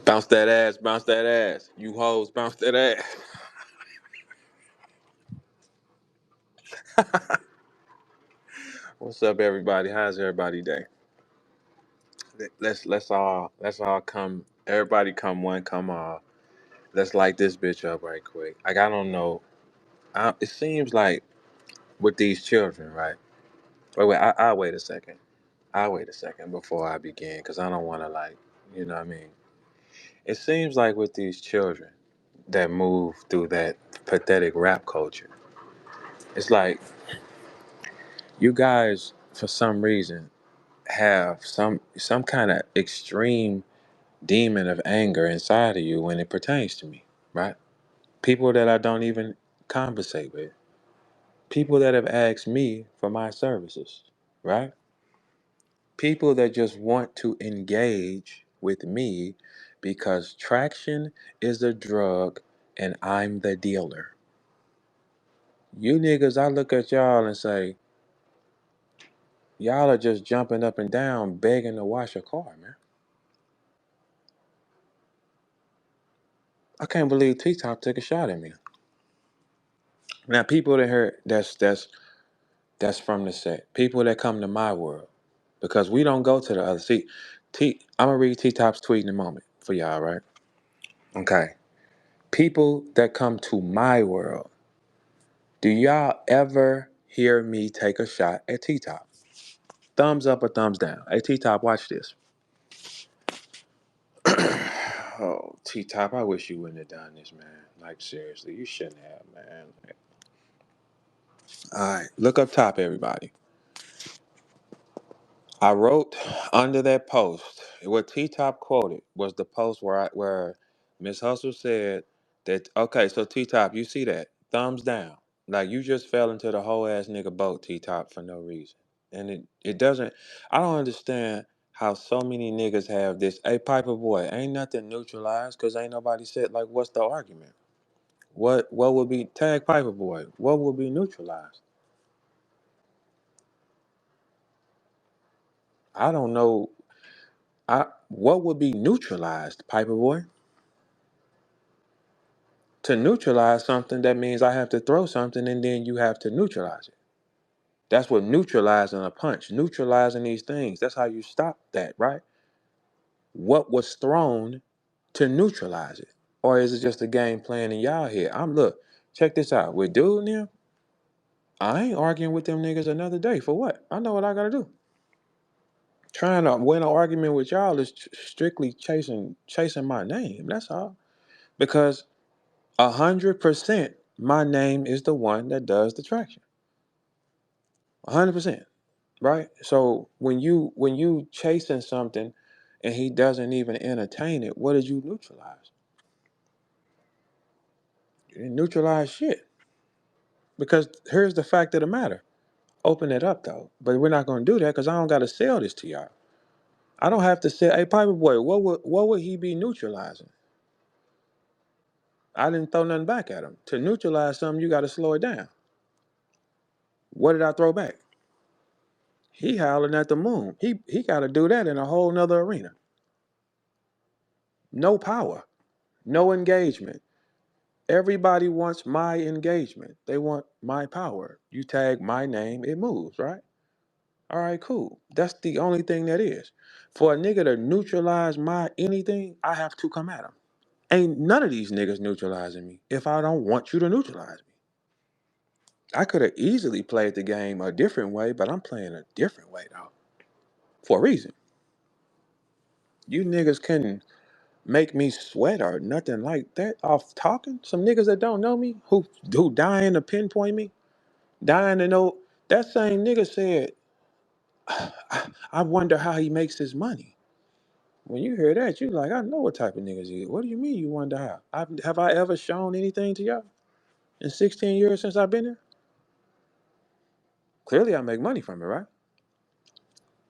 Bounce that ass, bounce that ass. You hoes, bounce that ass. What's up, everybody? How's everybody day? Let's all come. Everybody come one, come all. Let's light this bitch up right quick. Like I don't know. It seems like with these children, right? Wait. I'll wait a second. I'll wait a second before I begin, because I don't want to you know what I mean. It seems like with these children that move through that pathetic rap culture, it's like you guys, for some reason, have some kind of extreme demon of anger inside of you when it pertains to me, right? People that I don't even conversate with, people that have asked me for my services, right? People that just want to engage with me because traction is a drug and I'm the dealer. You niggas, I look at y'all and say, y'all are just jumping up and down begging to wash a car, man. I can't believe T-Top took a shot at me. Now, people that heard that's from the set. People that come to my world, because we don't go to the other. See, I'm gonna read T-Top's tweet in a moment for y'all, right? Okay. People that come to my world. Do y'all ever hear me take a shot at T-Top? Thumbs up or thumbs down? Hey, T-Top, watch this. Oh, T-Top, I wish you wouldn't have done this, man. Like, seriously, you shouldn't have, man. All right, look up top, everybody. I wrote under that post, what T-Top quoted was the post where Miss Hustle said that, okay, so T-Top, you see that? Thumbs down. Like, you just fell into the whole ass nigga boat, T-Top, for no reason. And it doesn't, I don't understand how so many niggas have this, hey, Piper boy, ain't nothing neutralized because ain't nobody said, like, what's the argument? What would be, tag Piper boy, what would be neutralized? I don't know. What would be neutralized, Piper boy? To neutralize something, that means I have to throw something and then you have to neutralize it. That's what neutralizing a punch, neutralizing these things. That's how you stop that, right? What was thrown to neutralize it? Or is it just a game playing in y'all here? Look, check this out. With dude now, I ain't arguing with them niggas another day. For what? I know what I gotta do. Trying to win an argument with y'all is strictly chasing my name. That's all. Because 100%, my name is the one that does the traction. 100%, right? So when you chasing something and he doesn't even entertain it, what did you neutralize? You didn't neutralize shit. Because here's the fact of the matter. Open it up though. But we're not gonna do that because I don't gotta sell this to y'all. I don't have to say, hey Piper Boy, what would he be neutralizing? I didn't throw nothing back at him. To neutralize something, you gotta slow it down. What did I throw back? He howling at the moon. He gotta do that in a whole nother arena. No power, no engagement. Everybody wants my engagement. They want my power. You tag my name, it moves, right? All right, cool. That's the only thing that is. For a nigga to neutralize my anything, I have to come at him. Ain't none of these niggas neutralizing me if I don't want you to neutralize me. I could have easily played the game a different way, but I'm playing a different way though. For a reason. You niggas couldn't make me sweat or nothing like that off talking. Some niggas that don't know me who dying to pinpoint me, dying to know. That same nigga said, I wonder how he makes his money. When you hear that, you like, I know what type of niggas he is. What do you mean you wonder how? Have I ever shown anything to y'all in 16 years since I've been here? Clearly, I make money from it, right?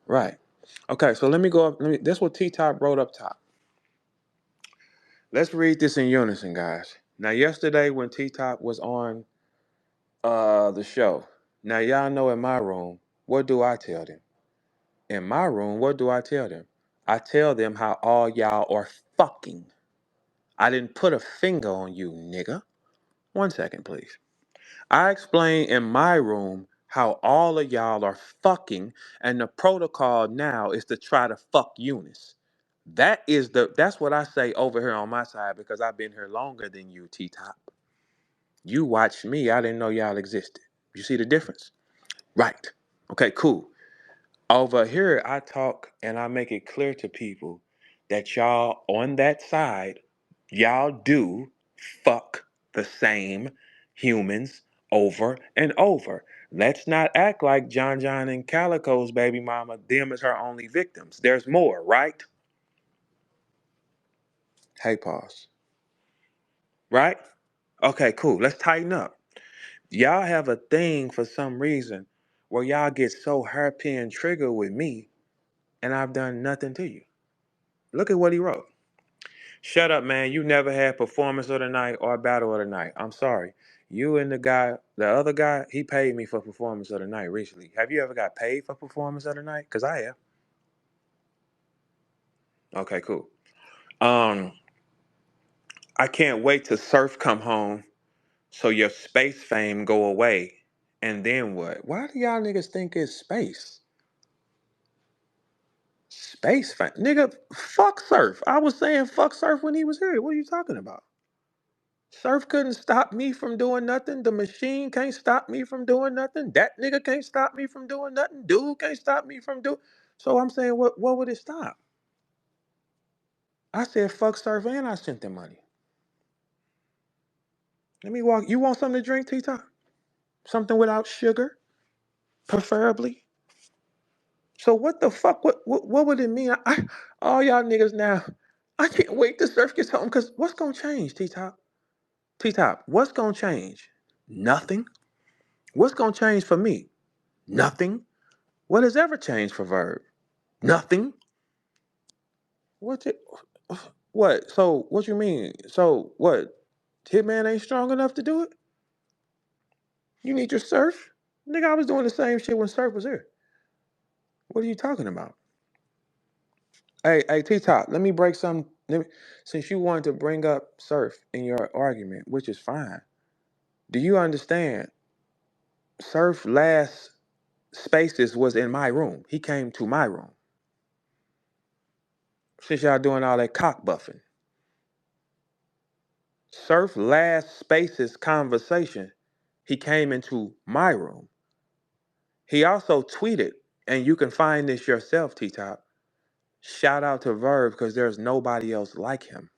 Right. Okay, so let me go up. That's what T Top wrote up top. Let's read this in unison, guys. Now, yesterday when T Top was on the show, now y'all know in my room, what do I tell them? In my room, what do I tell them? I tell them how all y'all are fucking. I didn't put a finger on you, nigga. 1 second, please. I explain in my room how all of y'all are fucking, and the protocol now is to try to fuck Eunice. That's what I say over here on my side because I've been here longer than you, T Top. You watched me, I didn't know y'all existed. You see the difference? Right. Okay, cool. Over here, I talk and I make it clear to people that y'all on that side, y'all do fuck the same humans over and over. Let's not act like John and Calico's baby mama, them is her only victims. There's more, right? Hey, pause. Right? Okay, cool. Let's tighten up. Y'all have a thing for some reason where y'all get so hairpin triggered with me and I've done nothing to you. Look at what he wrote. Shut up, man. You never had performance of the night or battle of the night. I'm sorry. You and the other guy, he paid me for performance of the night recently. Have you ever got paid for performance of the night? Because I have. Okay, cool. Um, I can't wait till Surf come home so your space fame go away. And then what? Why do y'all niggas think it's space? Space fame? Nigga, fuck Surf. I was saying fuck Surf when he was here. What are you talking about? Surf couldn't stop me from doing nothing. The machine can't stop me from doing nothing. That nigga can't stop me from doing nothing. Dude can't stop me from doing. So I'm saying, what would it stop? I said, fuck Surf, and I sent them money. Let me walk. You want something to drink, T-Top? Something without sugar, preferably. So what the fuck? What would it mean? All y'all niggas now. I can't wait till Surf gets home because what's gonna change, T-Top? T-Top, what's gonna change? Nothing. What's gonna change for me? Nothing. What has ever changed for Verb? Nothing. What's it? What? So what you mean? So what? Hitman ain't strong enough to do it? You need your Surf? Nigga, I was doing the same shit when Surf was here. What are you talking about? Hey, T-Top, let me break some. Since you wanted to bring up Surf in your argument, which is fine, do you understand? Surf last spaces was in my room. He came to my room. Since y'all doing all that cock buffing. Surf last spaces conversation, he came into my room. He also tweeted, and you can find this yourself, T-Top. Shout out to Verb because there's nobody else like him.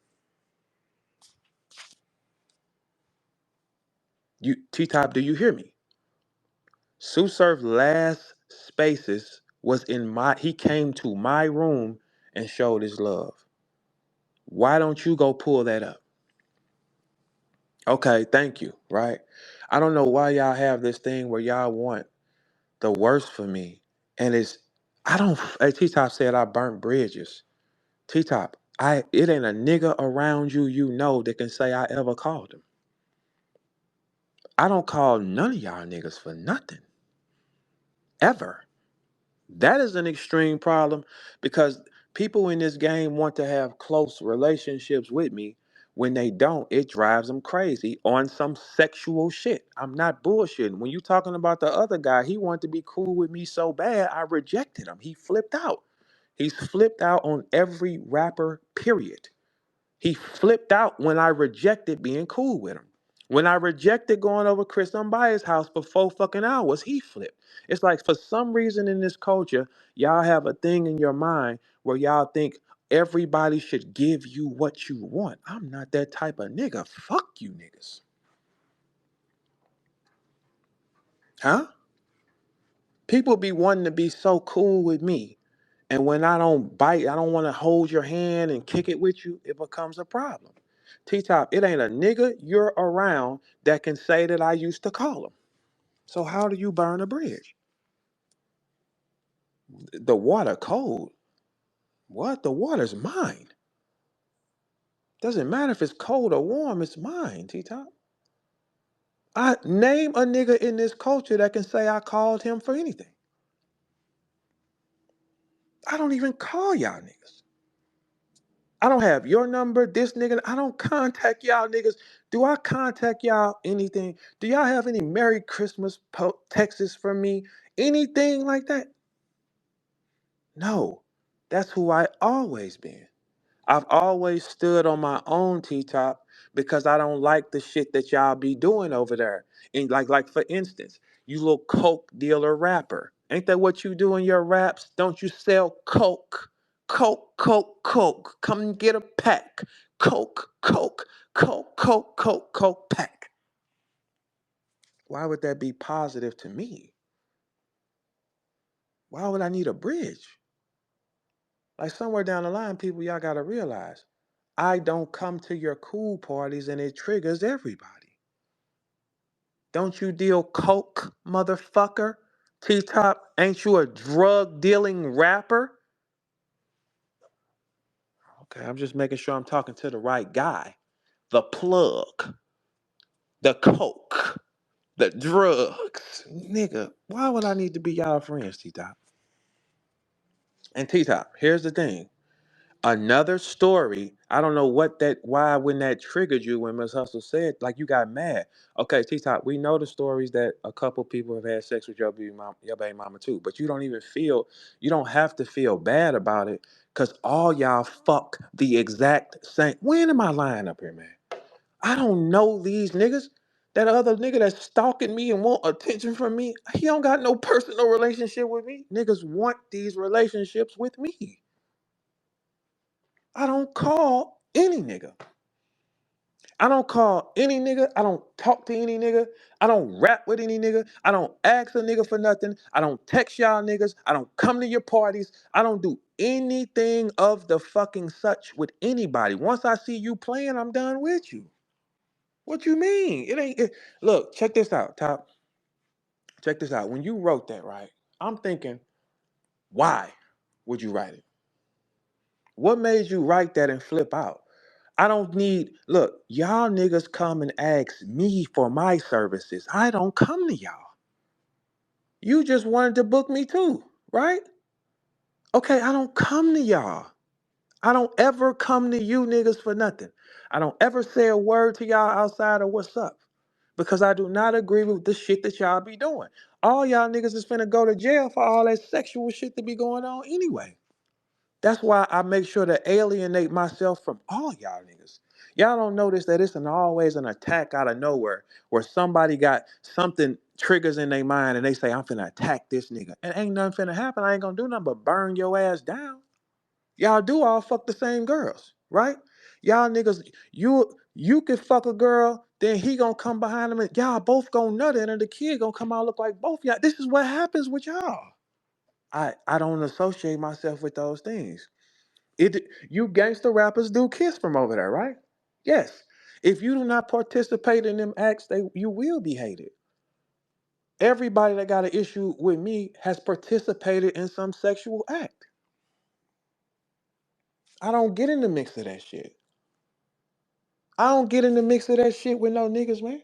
You T-Top, do you hear me? Sue Surf last spaces was in he came to my room and showed his love. Why don't you go pull that up? Okay, thank you, right? I don't know why y'all have this thing where y'all want the worst for me. And I don't, hey, T-Top said I burnt bridges. T-Top, it ain't a nigga around you you know that can say I ever called him. I don't call none of y'all niggas for nothing. Ever. That is an extreme problem because people in this game want to have close relationships with me. When they don't, it drives them crazy on some sexual shit. I'm not bullshitting. When you talking about the other guy, he wanted to be cool with me so bad, I rejected him. He flipped out. He's flipped out on every rapper, period. He flipped out when I rejected being cool with him. When I rejected going over Chris Unbiased house for 4 fucking hours, he flipped. It's like for some reason in this culture, y'all have a thing in your mind where y'all think everybody should give you what you want. I'm not that type of nigga. Fuck you niggas. Huh? People be wanting to be so cool with me. And when I don't bite, I don't want to hold your hand and kick it with you, it becomes a problem. T-Top, it ain't a nigga you're around that can say that I used to call him. So how do you burn a bridge? The water cold. What? The water's mine. Doesn't matter if it's cold or warm, it's mine, T-Top. I name a nigga in this culture that can say I called him for anything. I don't even call y'all niggas. I don't have your number, this nigga. I don't contact y'all niggas. Do I contact y'all anything? Do y'all have any Merry Christmas texts from me? Anything like that? No. That's who I always been. I've always stood on my own T-top because I don't like the shit that y'all be doing over there. And like for instance, you little coke dealer rapper. Ain't that what you do in your raps? Don't you sell coke? Coke, coke, coke. Come and get a pack. Coke, coke, coke, coke, coke, coke pack. Why would that be positive to me? Why would I need a bridge? Like somewhere down the line, people, y'all gotta realize, I don't come to your cool parties and it triggers everybody. Don't you deal coke, motherfucker? T-Top, ain't you a drug dealing rapper? Okay, I'm just making sure I'm talking to the right guy. The plug, the coke, the drugs. Nigga, why would I need to be y'all friends, T-Top? And T-Top, here's the thing. Another story. I don't know why when that triggered you when Miss Hustle said like you got mad. Okay, T Top, we know the stories that a couple people have had sex with your baby mama too, but you don't have to feel bad about it because all y'all fuck the exact same. When am I lying up here, man? I don't know these niggas. That other nigga that's stalking me and want attention from me, he don't got no personal relationship with me. Niggas want these relationships with me. I don't call any nigga. I don't call any nigga. I don't talk to any nigga. I don't rap with any nigga. I don't ask a nigga for nothing. I don't text y'all niggas. I don't come to your parties. I don't do anything of the fucking such with anybody. Once I see you playing, I'm done with you. What you mean? Look, check this out, Top. Check this out. When you wrote that, right? I'm thinking, why would you write it? What made you write that and flip out? I don't need, look, y'all niggas come and ask me for my services. I don't come to y'all. You just wanted to book me too, right? Okay, I don't come to y'all. I don't ever come to you niggas for nothing. I don't ever say a word to y'all outside of what's up because I do not agree with the shit that y'all be doing. All y'all niggas is finna go to jail for all that sexual shit that be going on anyway. That's why I make sure to alienate myself from all y'all niggas. Y'all don't notice that it's always an attack out of nowhere where somebody got something triggers in their mind and they say, I'm finna attack this nigga. And ain't nothing finna happen. I ain't gonna do nothing but burn your ass down. Y'all do all fuck the same girls, right? Y'all niggas, you can fuck a girl, then he gonna come behind him and y'all both gonna nut in and the kid gonna come out look like both y'all. This is what happens with y'all. I don't associate myself with those things. You gangster rappers do kiss from over there, right? Yes. If you do not participate in them acts, you will be hated. Everybody that got an issue with me has participated in some sexual act. I don't get in the mix of that shit. I don't get in the mix of that shit with no niggas, man.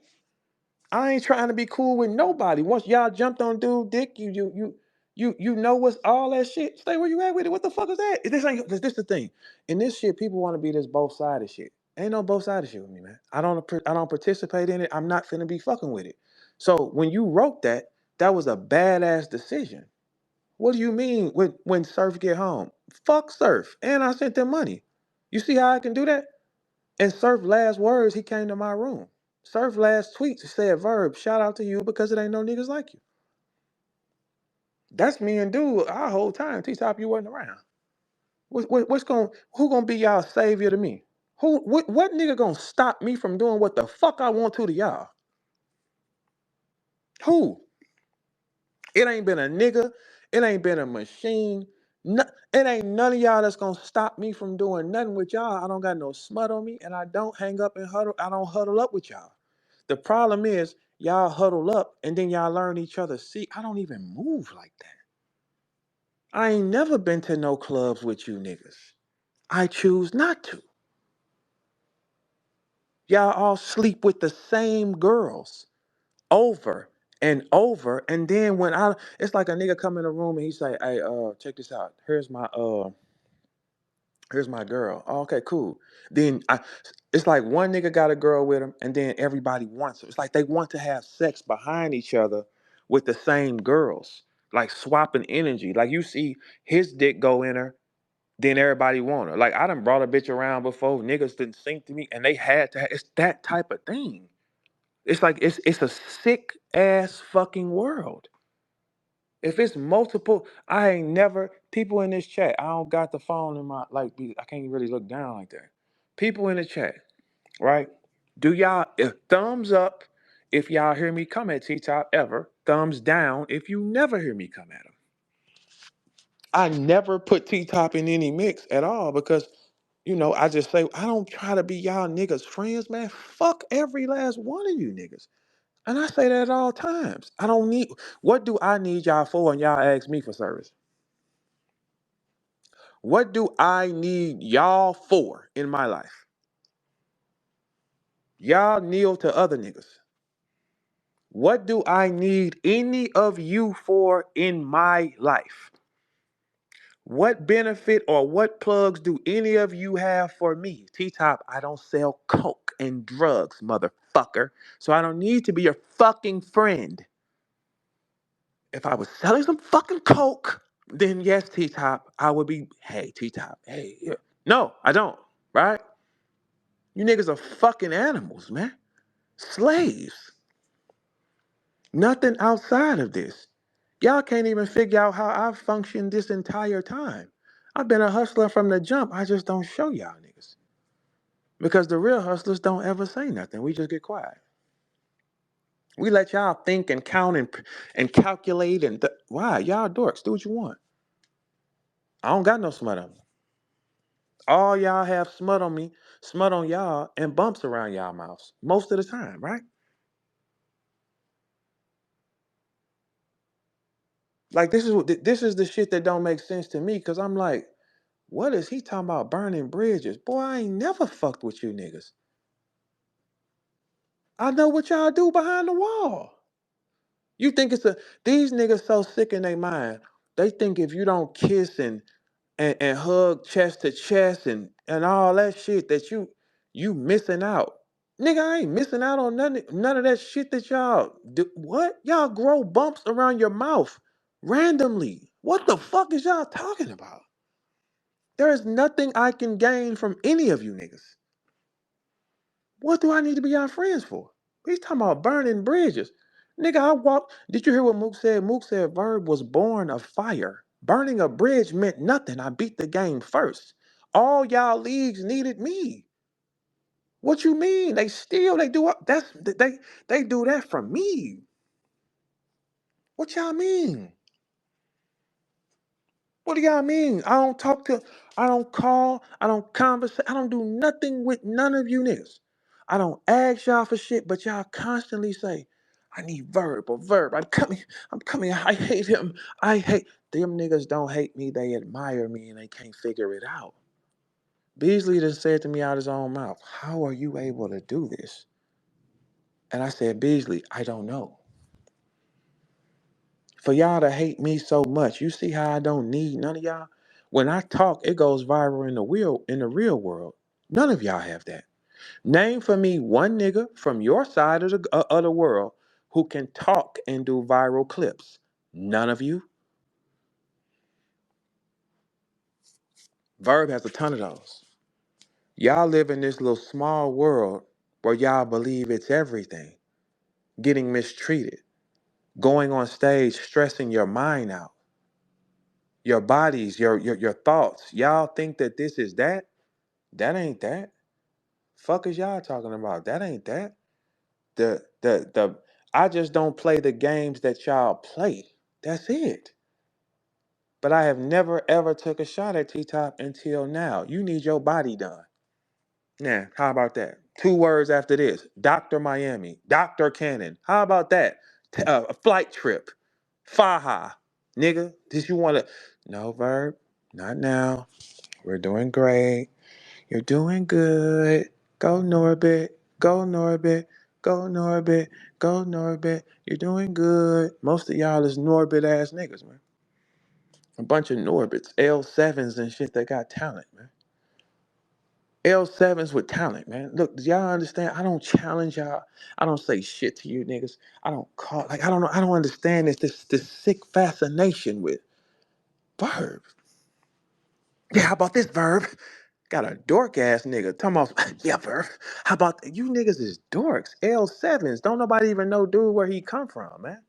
I ain't trying to be cool with nobody. Once y'all jumped on dude dick, you know what's all that shit. Stay where you at with it. What the fuck is that? This the thing. In this shit, people want to be this both sided shit. Ain't no both sided shit with me, man. I don't participate in it. I'm not finna be fucking with it. So when you wrote that, that was a badass decision. What do you mean when Surf get home? Fuck Surf. And I sent them money. You see how I can do that? And Surf last words, he came to my room. Surf last tweet said, Verb, shout out to you because it ain't no niggas like you. That's me and dude our whole time. T-Top, you wasn't around. Who gonna be y'all savior to me? What nigga gonna stop me from doing what the fuck I want to y'all? Who? It ain't been a nigga. It ain't been a machine. No, it ain't none of y'all that's gonna stop me from doing nothing with y'all. I don't got no smut on me, and I don't hang up and huddle. I don't huddle up with y'all. The problem is y'all huddle up and then y'all learn each other. See, I don't even move like that. I ain't never been to no clubs with you niggas. I choose not to. Y'all all sleep with the same girls over and over. And then it's like a nigga come in the room and he say, hey, check this out. Here's my Here's my girl. Oh, okay, cool. Then it's like one nigga got a girl with him, and then everybody wants her. It's like they want to have sex behind each other with the same girls, like swapping energy. Like you see his dick go in her, then everybody want her. Like I done brought a bitch around before. Niggas didn't sing to me, and they had to. It's that type of thing. It's like it's a sick ass fucking world. If it's multiple, I ain't never people in this chat. I don't got the phone in my I can't really look down like that. People in the chat, right? Do y'all if thumbs up if y'all hear me come at T Top ever? Thumbs down if you never hear me come at him. I never put T Top in any mix at all because I just say I don't try to be y'all niggas friends, man. Fuck every last one of you niggas. And I say that at all times. I don't need what do I need y'all for and y'all ask me for service? What do I need y'all for in my life? Y'all kneel to other niggas. What do I need any of you for in my life? What benefit or what plugs do any of you have for me? T-Top, I don't sell coke and drugs, motherfucker. So I don't need to be your fucking friend. If I was selling some fucking coke, then yes, T-Top, I would be, hey, T-Top, hey. Yeah. No, I don't, right? You niggas are fucking animals, man. Slaves. Nothing outside of this. Y'all can't even figure out how I've functioned this entire time. I've been a hustler from the jump. I just don't show y'all niggas. Because the real hustlers don't ever say nothing. We just get quiet. We let y'all think and count and calculate why? Y'all dorks. Do what you want. I don't got no smut on me. All y'all have smut on me, smut on y'all, and bumps around y'all mouths. Most of the time, right? Like this is the shit that don't make sense to me because I'm like, what is he talking about burning bridges? Boy, I ain't never fucked with you niggas. I know what y'all do behind the wall. You think these niggas so sick in their mind. They think if you don't kiss and hug chest to chest and all that shit that you missing out. Nigga, I ain't missing out on none of that shit that y'all do. What? Y'all grow bumps around your mouth randomly. What the fuck is y'all talking about? There is nothing I can gain from any of you niggas. What do I need to be your friends for? He's talking about burning bridges. Nigga, I walked. Did you hear what Mook said? Mook said Verb was born of fire. Burning a bridge meant nothing. I beat the game first. All y'all leagues needed me. What you mean? They do they do that for me. What y'all mean? What do y'all mean? I don't call, I don't converse, I don't do nothing with none of you niggas. I don't ask y'all for shit, but y'all constantly say, I need Verb or Verb. I'm coming, I hate him. I hate them niggas don't hate me, they admire me and they can't figure it out. Beasley just said to me out his own mouth, how are you able to do this? And I said, Beasley, I don't know. For y'all to hate me so much, you see how I don't need none of y'all? When I talk, it goes viral in the real world. None of y'all have that. Name for me one nigga from your side of the world who can talk and do viral clips. None of you. Verb has a ton of those. Y'all live in this little small world where y'all believe it's everything. Getting mistreated. Going on stage, stressing your mind out. Your bodies, your thoughts. Y'all think that this is that? That ain't that. Fuck is y'all talking about? That ain't that. The I just don't play the games that y'all play. That's it. But I have never ever took a shot at T-Top until now. You need your body done. Yeah, how about that? 2 words after this. Dr. Miami. Dr. Cannon. How about that? A flight trip. Faha. Nigga, did you want to? No, Verb. Not now. We're doing great. You're doing good. Go Norbit. Go Norbit. Go Norbit. Go Norbit. You're doing good. Most of y'all is Norbit ass niggas, man. A bunch of Norbits, L7s and shit that got talent, man. L7s with talent, man. Look, do y'all understand? I don't challenge y'all. I don't say shit to you niggas. I don't call like I don't know. I don't understand this sick fascination with Verb. Yeah, how about this Verb? Got a dork ass nigga. Talking about yeah, Verb. How about you niggas is dorks? L7s. Don't nobody even know dude where he come from, man.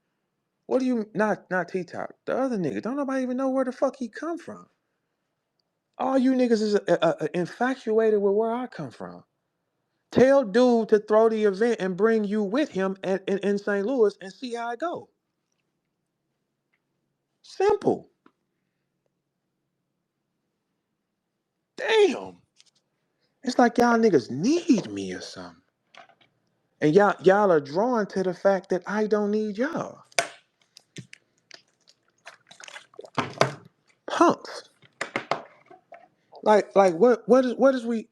What do you not T-Top? The other nigga. Don't nobody even know where the fuck he come from. All you niggas is infatuated with where I come from. Tell dude to throw the event and bring you with him in St. Louis and see how it go. Simple. Damn. It's like y'all niggas need me or something. And y'all are drawn to the fact that I don't need y'all. Punks. Like what is we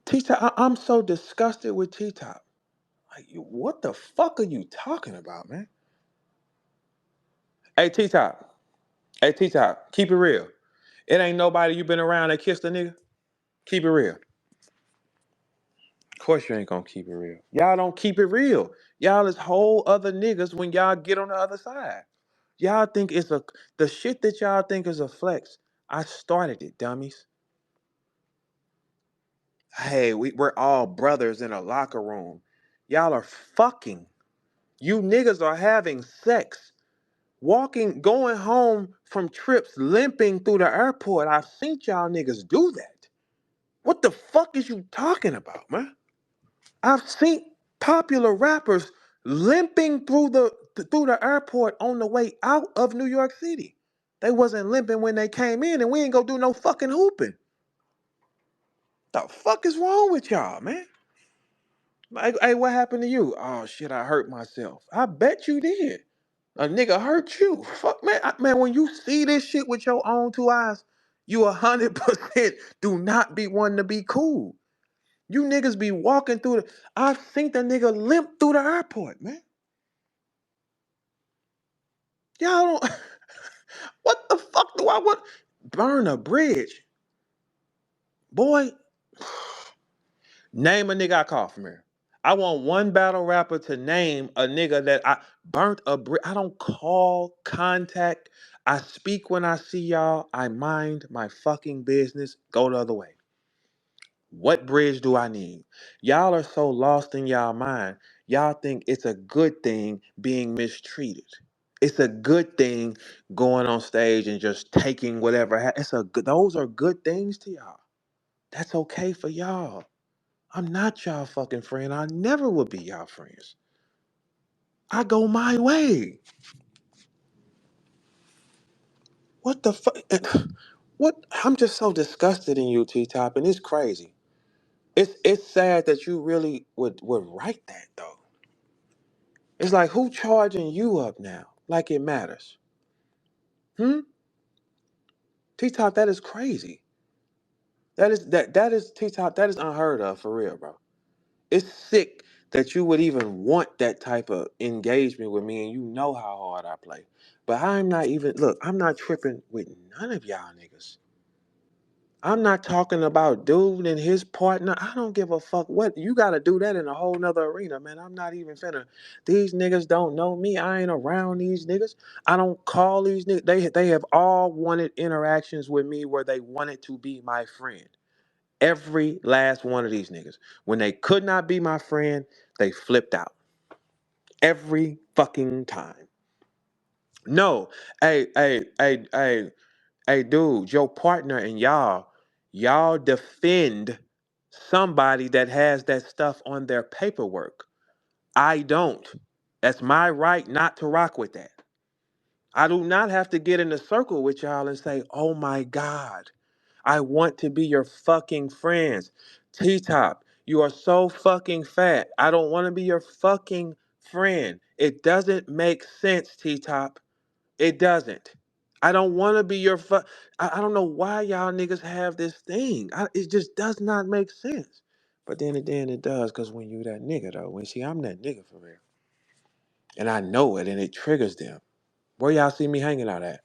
T-Top? I'm so disgusted with T-Top. Like what the fuck are you talking about, man? Hey T-Top. Hey T-Top, keep it real. It ain't nobody you been around that kissed a nigga. Keep it real. Of course you ain't gonna keep it real. Y'all don't keep it real. Y'all is whole other niggas when y'all get on the other side. Y'all think it's the shit that y'all think is a flex. I started it, dummies. Hey, we're all brothers in a locker room. Y'all are fucking. You niggas are having sex. Walking, going home from trips, limping through the airport. I've seen y'all niggas do that. What the fuck is you talking about, man? I've seen popular rappers limping through the airport on the way out of New York City. They wasn't limping when they came in, and we ain't gonna do no fucking hooping. The fuck is wrong with y'all, man? Like, hey, what happened to you? Oh shit, I hurt myself. I bet you did. A nigga hurt you. Fuck, man. Man, when you see this shit with your own two eyes, you 100% do not be wanting to be cool. You niggas be walking through the. I've seen the nigga limp through the airport, man. Y'all don't. What the fuck do I want? Burn a bridge, boy. Name a nigga I call from here. I want one battle rapper to name a nigga that I burnt a bridge. I don't call contact. I speak when I see y'all. I mind my fucking business. Go the other way. What bridge do I need? Y'all are so lost in y'all mind. Y'all think it's a good thing being mistreated. It's a good thing going on stage and just taking whatever. It's a good. Those are good things to y'all. That's okay for y'all. I'm not y'all fucking friend. I never will be y'all friends. I go my way. What the fuck? What? I'm just so disgusted in you, T Top, and it's crazy. It's sad that you really would write that though. It's like who charging you up now? Like it matters. Hmm? T Top, that is crazy. That is T Top, that is unheard of for real, bro. It's sick that you would even want that type of engagement with me and you know how hard I play. But I'm not even look, I'm not tripping with none of y'all niggas. I'm not talking about dude and his partner. I don't give a fuck what you gotta do that in a whole nother arena, man. I'm not even finna. These niggas don't know me. I ain't around these niggas. I don't call these niggas. They have all wanted interactions with me where they wanted to be my friend. Every last one of these niggas. When they could not be my friend, they flipped out. Every fucking time. No. Hey, dude, your partner and y'all defend somebody that has that stuff on their paperwork. I don't. That's my right not to rock with that. I do not have to get in a circle with y'all and say, oh my God, I want to be your fucking friends. T-Top, you are so fucking fat. I don't want to be your fucking friend. It doesn't make sense, T-Top. It doesn't. I don't want to be your I don't know why y'all niggas have this thing. It just does not make sense. But then it does, because when you that nigga though, when see I'm that nigga for real. And I know it and it triggers them. Where y'all see me hanging out at?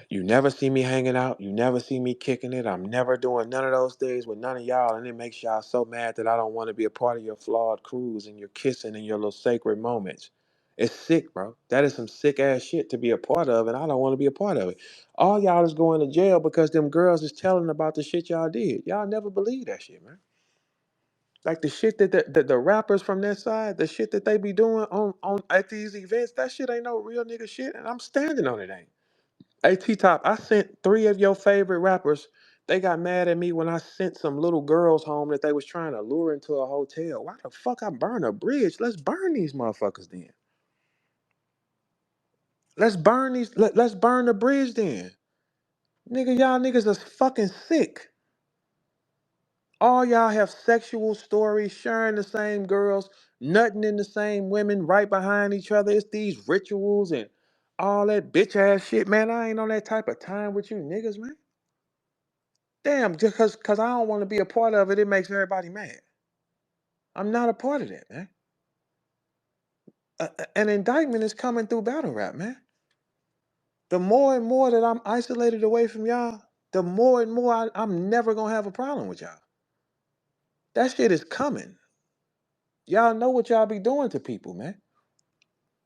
You never see me hanging out. You never see me kicking it. I'm never doing none of those things with none of y'all. And it makes y'all so mad that I don't want to be a part of your flawed cruise and your kissing and your little sacred moments. It's sick, bro. That is some sick ass shit to be a part of, and I don't want to be a part of it. All y'all is going to jail because them girls is telling about the shit y'all did. Y'all never believe that shit, man. Like the shit that the rappers from that side, the shit that they be doing on at these events, that shit ain't no real nigga shit, and I'm standing on it, ain't. Hey T Top, I sent three of your favorite rappers. They got mad at me when I sent some little girls home that they was trying to lure into a hotel. Why the fuck I burn a bridge? Let's burn these motherfuckers then. Let's burn the bridge then. Nigga, y'all niggas is fucking sick. All y'all have sexual stories, sharing the same girls, nutting in the same women right behind each other. It's these rituals and all that bitch ass shit, man. I ain't on that type of time with you niggas, man. Damn, just cause I don't want to be a part of it, it makes everybody mad. I'm not a part of that, man. An indictment is coming through battle rap, man. The more and more that I'm isolated away from y'all, the more and more I'm never gonna have a problem with y'all. That shit is coming. Y'all know what y'all be doing to people, man.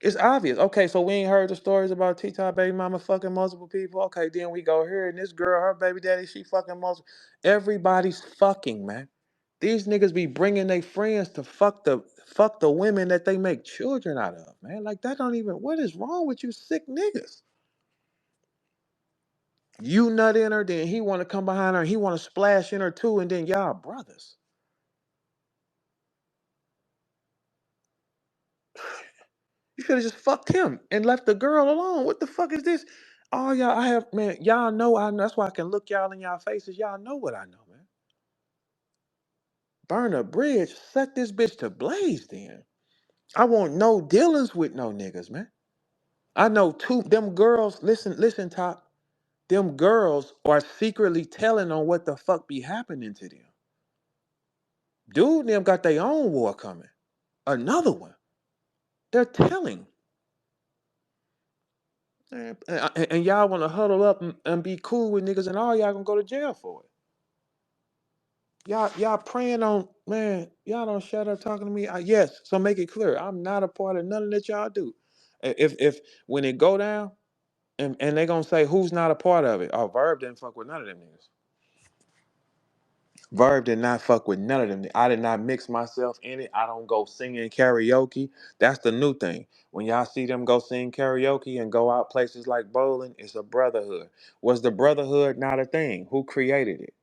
It's obvious. Okay, so we ain't heard the stories about T-Top baby mama fucking multiple people. Okay, then we go here and this girl, her baby daddy, she fucking multiple. Everybody's fucking, man. These niggas be bringing their friends to fuck the women that they make children out of, man. Like that don't even. What is wrong with you, sick niggas? You nut in her, then he want to come behind her, he want to splash in her too, and then y'all brothers. You should have just fucked him and left the girl alone. What the fuck is this? Oh y'all, I have man. Y'all know I know. That's why I can look y'all in y'all faces. Y'all know what I know, man. Burn a bridge, set this bitch to blaze. Then I want no dealings with no niggas, man. I know two them girls. Listen, Top. Them girls are secretly telling on what the fuck be happening to them. Dude, them got their own war coming. Another one. They're telling. And y'all want to huddle up and be cool with niggas, and all y'all gonna go to jail for it. Y'all praying on man. Y'all don't shut up talking to me. Yes, so make it clear. I'm not a part of none of that y'all do. If when it go down and they gonna say who's not a part of it, oh Verb didn't fuck with none of them niggas. Verb did not fuck with none of them. I did not mix myself in it. I don't go singing karaoke. That's the new thing. When y'all see them go sing karaoke and go out places like bowling, it's a brotherhood. Was the brotherhood not a thing? Who created it?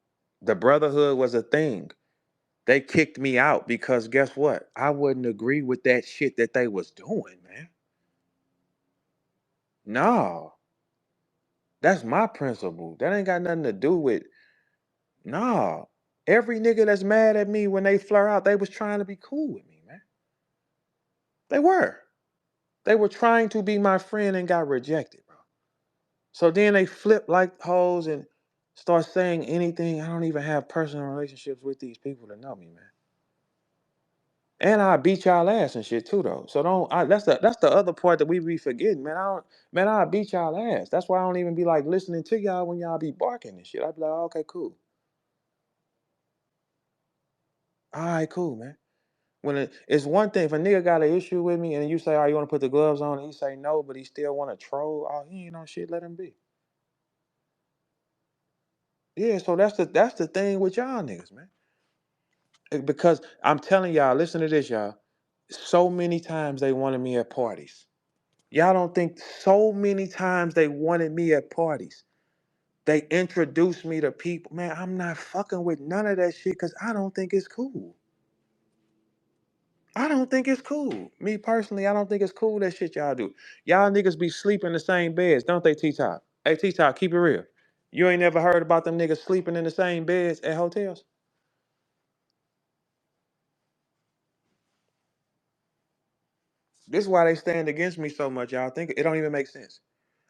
The brotherhood was a thing. They kicked me out because guess what? I wouldn't agree with that shit that they was doing, man. No, that's my principle. That ain't got nothing to do with no. Every nigga that's mad at me when they flare out, they was trying to be cool with me, man. They were. They were trying to be my friend and got rejected, bro. So then they flip like hoes and start saying anything. I don't even have personal relationships with these people that know me, man. And I beat y'all ass and shit too, though. So don't. That's the other part that we be forgetting, man. I beat y'all ass. That's why I don't even be like listening to y'all when y'all be barking and shit. I be like, oh, okay, cool. All right, cool, man. It's one thing if a nigga got an issue with me and you say, "Oh, you want to put the gloves on?" and he say no, but he still want to troll. Oh, he ain't on shit. Let him be. Yeah, so that's the thing with y'all niggas, man. Because I'm telling y'all, listen to this, y'all. So many times they wanted me at parties. Y'all don't think so many times they wanted me at parties. They introduced me to people. Man, I'm not fucking with none of that shit because I don't think it's cool. I don't think it's cool. Me personally, I don't think it's cool that shit y'all do. Y'all niggas be sleeping in the same beds, don't they, T-Top? Hey, T-Top, keep it real. You ain't never heard about them niggas sleeping in the same beds at hotels? This is why they stand against me so much, y'all. Think it don't even make sense.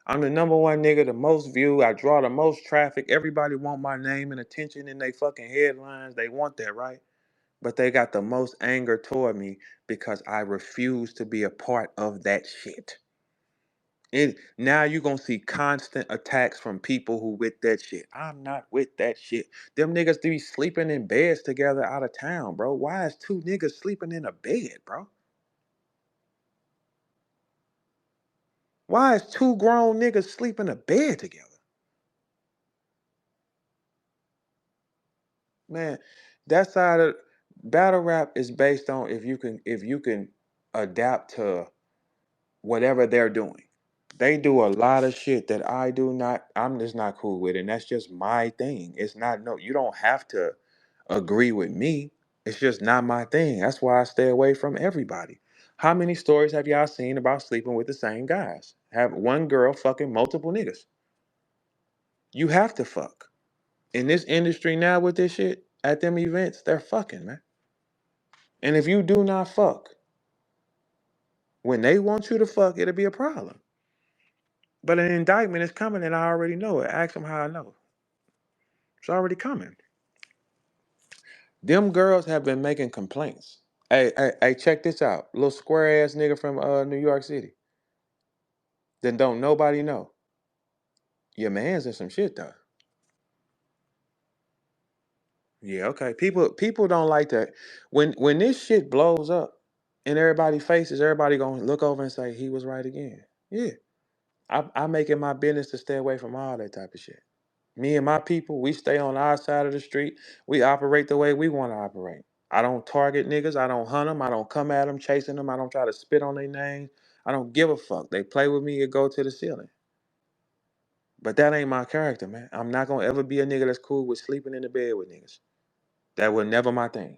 I'm the number one nigga, the most view. I draw the most traffic. Everybody want my name and attention in they fucking headlines. They want that, right? But they got the most anger toward me because I refuse to be a part of that shit. Now you gonna see constant attacks from people who with that shit. I'm not with that shit. Them niggas be sleeping in beds together out of town, bro. Why is two niggas sleeping in a bed, bro? Why is two grown niggas sleeping in a bed together? Man, that side of battle rap is based on if you can adapt to whatever they're doing. They do a lot of shit that I'm just not cool with, and that's just my thing. It's not no, you don't have to agree with me. It's just not my thing. That's why I stay away from everybody. How many stories have y'all seen about sleeping with the same guys? Have one girl fucking multiple niggas. You have to fuck. In this industry now with this shit, at them events, they're fucking, man. And if you do not fuck, when they want you to fuck, it'll be a problem. But an indictment is coming and I already know it. Ask them how I know. It's already coming. Them girls have been making complaints. Hey, check this out. Little square ass nigga from New York City. Then don't nobody know. Your man's in some shit though. Yeah, okay. People don't like that. When this shit blows up in everybody's faces, everybody gonna look over and say he was right again. Yeah. I make it my business to stay away from all that type of shit. Me and my people, we stay on our side of the street. We operate the way we want to operate. I don't target niggas. I don't hunt them. I don't come at them chasing them. I don't try to spit on their names. I don't give a fuck. They play with me, it go to the ceiling. But that ain't my character, man. I'm not gonna ever be a nigga that's cool with sleeping in the bed with niggas. That was never my thing.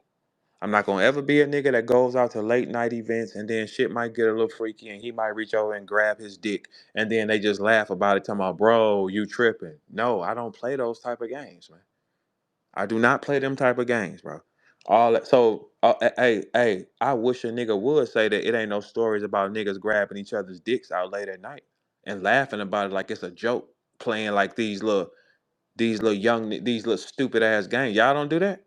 I'm not gonna ever be a nigga that goes out to late night events and then shit might get a little freaky and he might reach over and grab his dick and then they just laugh about it, talking about, bro, you tripping. No, I don't play those type of games, man. I do not play them type of games, bro. Hey, I wish a nigga would say that it ain't no stories about niggas grabbing each other's dicks out late at night and laughing about it like it's a joke, playing like these little stupid ass games. Y'all don't do that.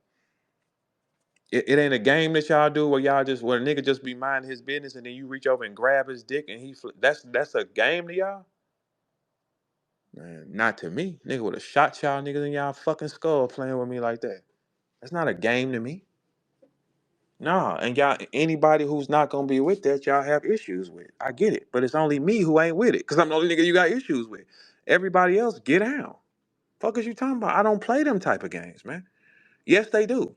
It ain't a game that y'all do where a nigga just be minding his business and then you reach over and grab his dick and that's a game to y'all. Man, not to me. Nigga would have shot y'all niggas in y'all fucking skull playing with me like that. That's not a game to me. Nah, and y'all, anybody who's not gonna be with that, y'all have issues with. I get it, but it's only me who ain't with it, cause I'm the only nigga you got issues with. Everybody else, get out. Fuck is you talking about? I don't play them type of games, man. Yes, they do.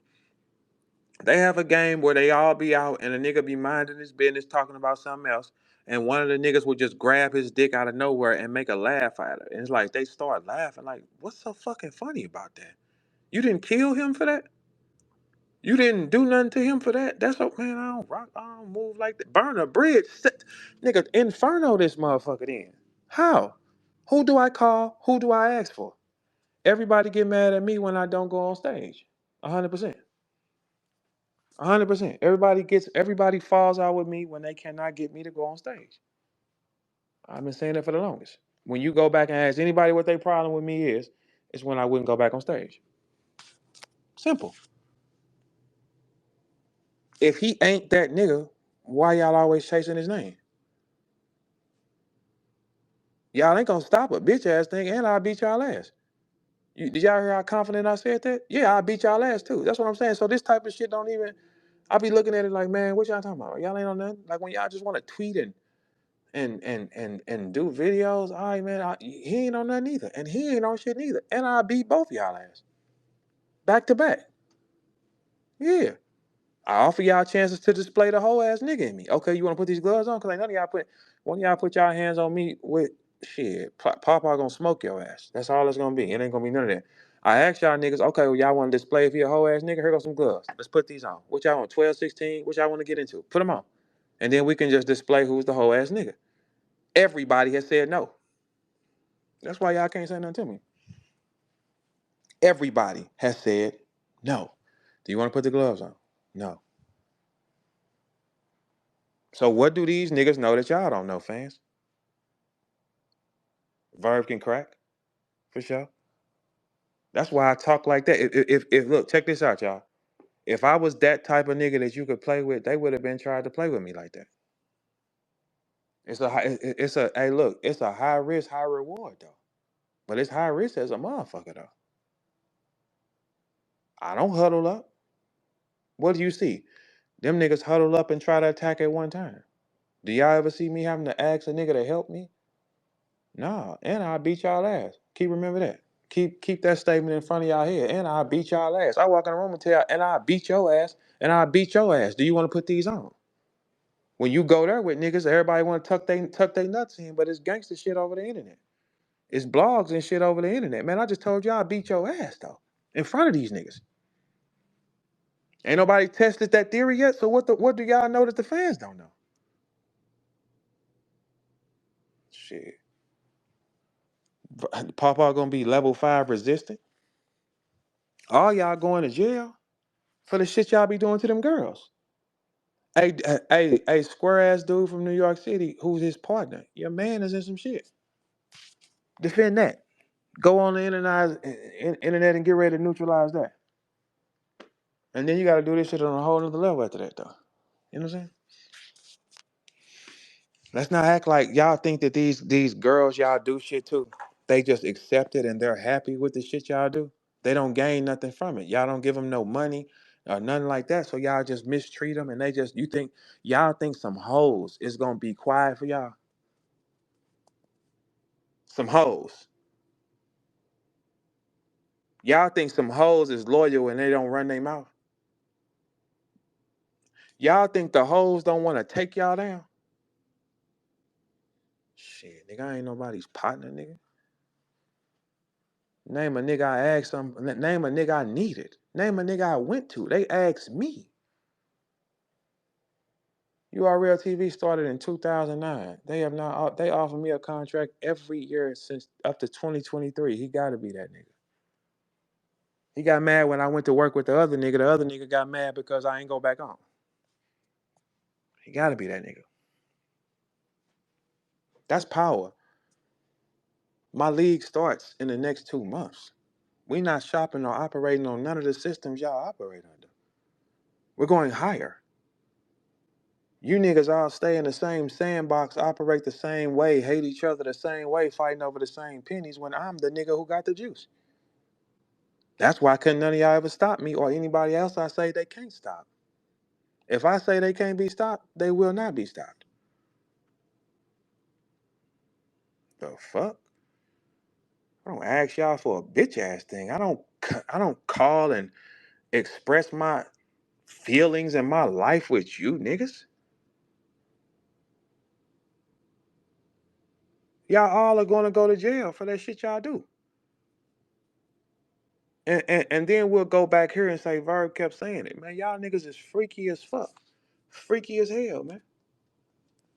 They have a game where they all be out and a nigga be minding his business talking about something else, and one of the niggas would just grab his dick out of nowhere and make a laugh at it. And it's like they start laughing, like, what's so fucking funny about that? You didn't kill him for that? You didn't do nothing to him for that. That's what, man. I don't rock. I don't move like that. Burn a bridge, nigga. Inferno, this motherfucker. Then how? Who do I call? Who do I ask for? Everybody get mad at me when I don't go on stage. 100%. 100%. Everybody falls out with me when they cannot get me to go on stage. I've been saying that for the longest. When you go back and ask anybody what their problem with me is, it's when I wouldn't go back on stage. Simple. If he ain't that nigga, why y'all always chasing his name? Y'all ain't gonna stop a bitch ass thing, and I'll beat y'all ass. Did y'all hear how confident I said that? Yeah, I'll beat y'all ass too. That's what I'm saying. So this type of shit don't even. I be looking at it like, man, what y'all talking about? Y'all ain't on nothing. Like when y'all just want to tweet and do videos. All right, man, he ain't on nothing either, and he ain't on shit neither. And I beat both y'all ass back to back. Yeah. I offer y'all chances to display the whole ass nigga in me. Okay, you want to put these gloves on? Cause like none of y'all one of y'all put y'all hands on me with shit. Papa gonna smoke your ass. That's all it's gonna be. It ain't gonna be none of that. I asked y'all niggas, okay, well, y'all want to display if you a whole ass nigga? Here go some gloves. Let's put these on. What y'all want? 12, 16? What y'all want to get into? Put them on. And then we can just display who's the whole ass nigga. Everybody has said no. That's why y'all can't say nothing to me. Everybody has said no. Do you want to put the gloves on? No. So what do these niggas know that y'all don't know, fans? Verb can crack, for sure. That's why I talk like that. If look, check this out, y'all. If I was that type of nigga that you could play with, they would have been trying to play with me like that. Hey, look, it's a high risk, high reward though. But it's high risk as a motherfucker though. I don't huddle up. What do you see? Them niggas huddle up and try to attack at one time. Do y'all ever see me having to ask a nigga to help me? Nah, and I beat y'all ass. Remember that. Keep that statement in front of y'all head. And I beat y'all ass. I walk in the room and tell y'all, and I beat your ass, and I beat your ass. Do you want to put these on? When you go there with niggas, everybody want to tuck they nuts in, but it's gangster shit over the internet. It's blogs and shit over the internet. Man, I just told y'all I beat your ass though. In front of these niggas. Ain't nobody tested that theory yet. So what do y'all know that the fans don't know? Shit. Papa gonna be level 5 resistant. All y'all going to jail for the shit y'all be doing to them girls. Hey, square ass dude from New York City, who's his partner. Your man is in some shit. Defend that. Go on the internet and get ready to neutralize that. And then you gotta do this shit on a whole nother level after that though. You know what I'm saying? Let's not act like y'all think that these girls y'all do shit to, they just accept it and they're happy with the shit y'all do. They don't gain nothing from it. Y'all don't give them no money or nothing like that. So y'all just mistreat them and y'all think some hoes is gonna be quiet for y'all. Some hoes. Y'all think some hoes is loyal and they don't run their mouth. Y'all think the hoes don't want to take y'all down. Shit, nigga, I ain't nobody's partner, nigga. Name a nigga I asked some. Name a nigga I needed. Name a nigga I went to. They asked me. URL TV started in 2009. They have not. They offer me a contract every year since up to 2023. He got to be that nigga. He got mad when I went to work with the other nigga. The other nigga got mad because I ain't go back on. He got to be that nigga. That's power. My league starts in the next 2 months. We not shopping or operating on none of the systems y'all operate under. We're going higher. You niggas all stay in the same sandbox, operate the same way, hate each other the same way, fighting over the same pennies when I'm the nigga who got the juice. That's why couldn't none of y'all ever stop me or anybody else I say they can't stop. If I say they can't be stopped, they will not be stopped. The fuck? I don't ask y'all for a bitch ass thing. I don't call and express my feelings and my life with you niggas. Y'all all are gonna go to jail for that shit y'all do. And then we'll go back here and say Verb kept saying it. Man, y'all niggas is freaky as fuck. Freaky as hell, man.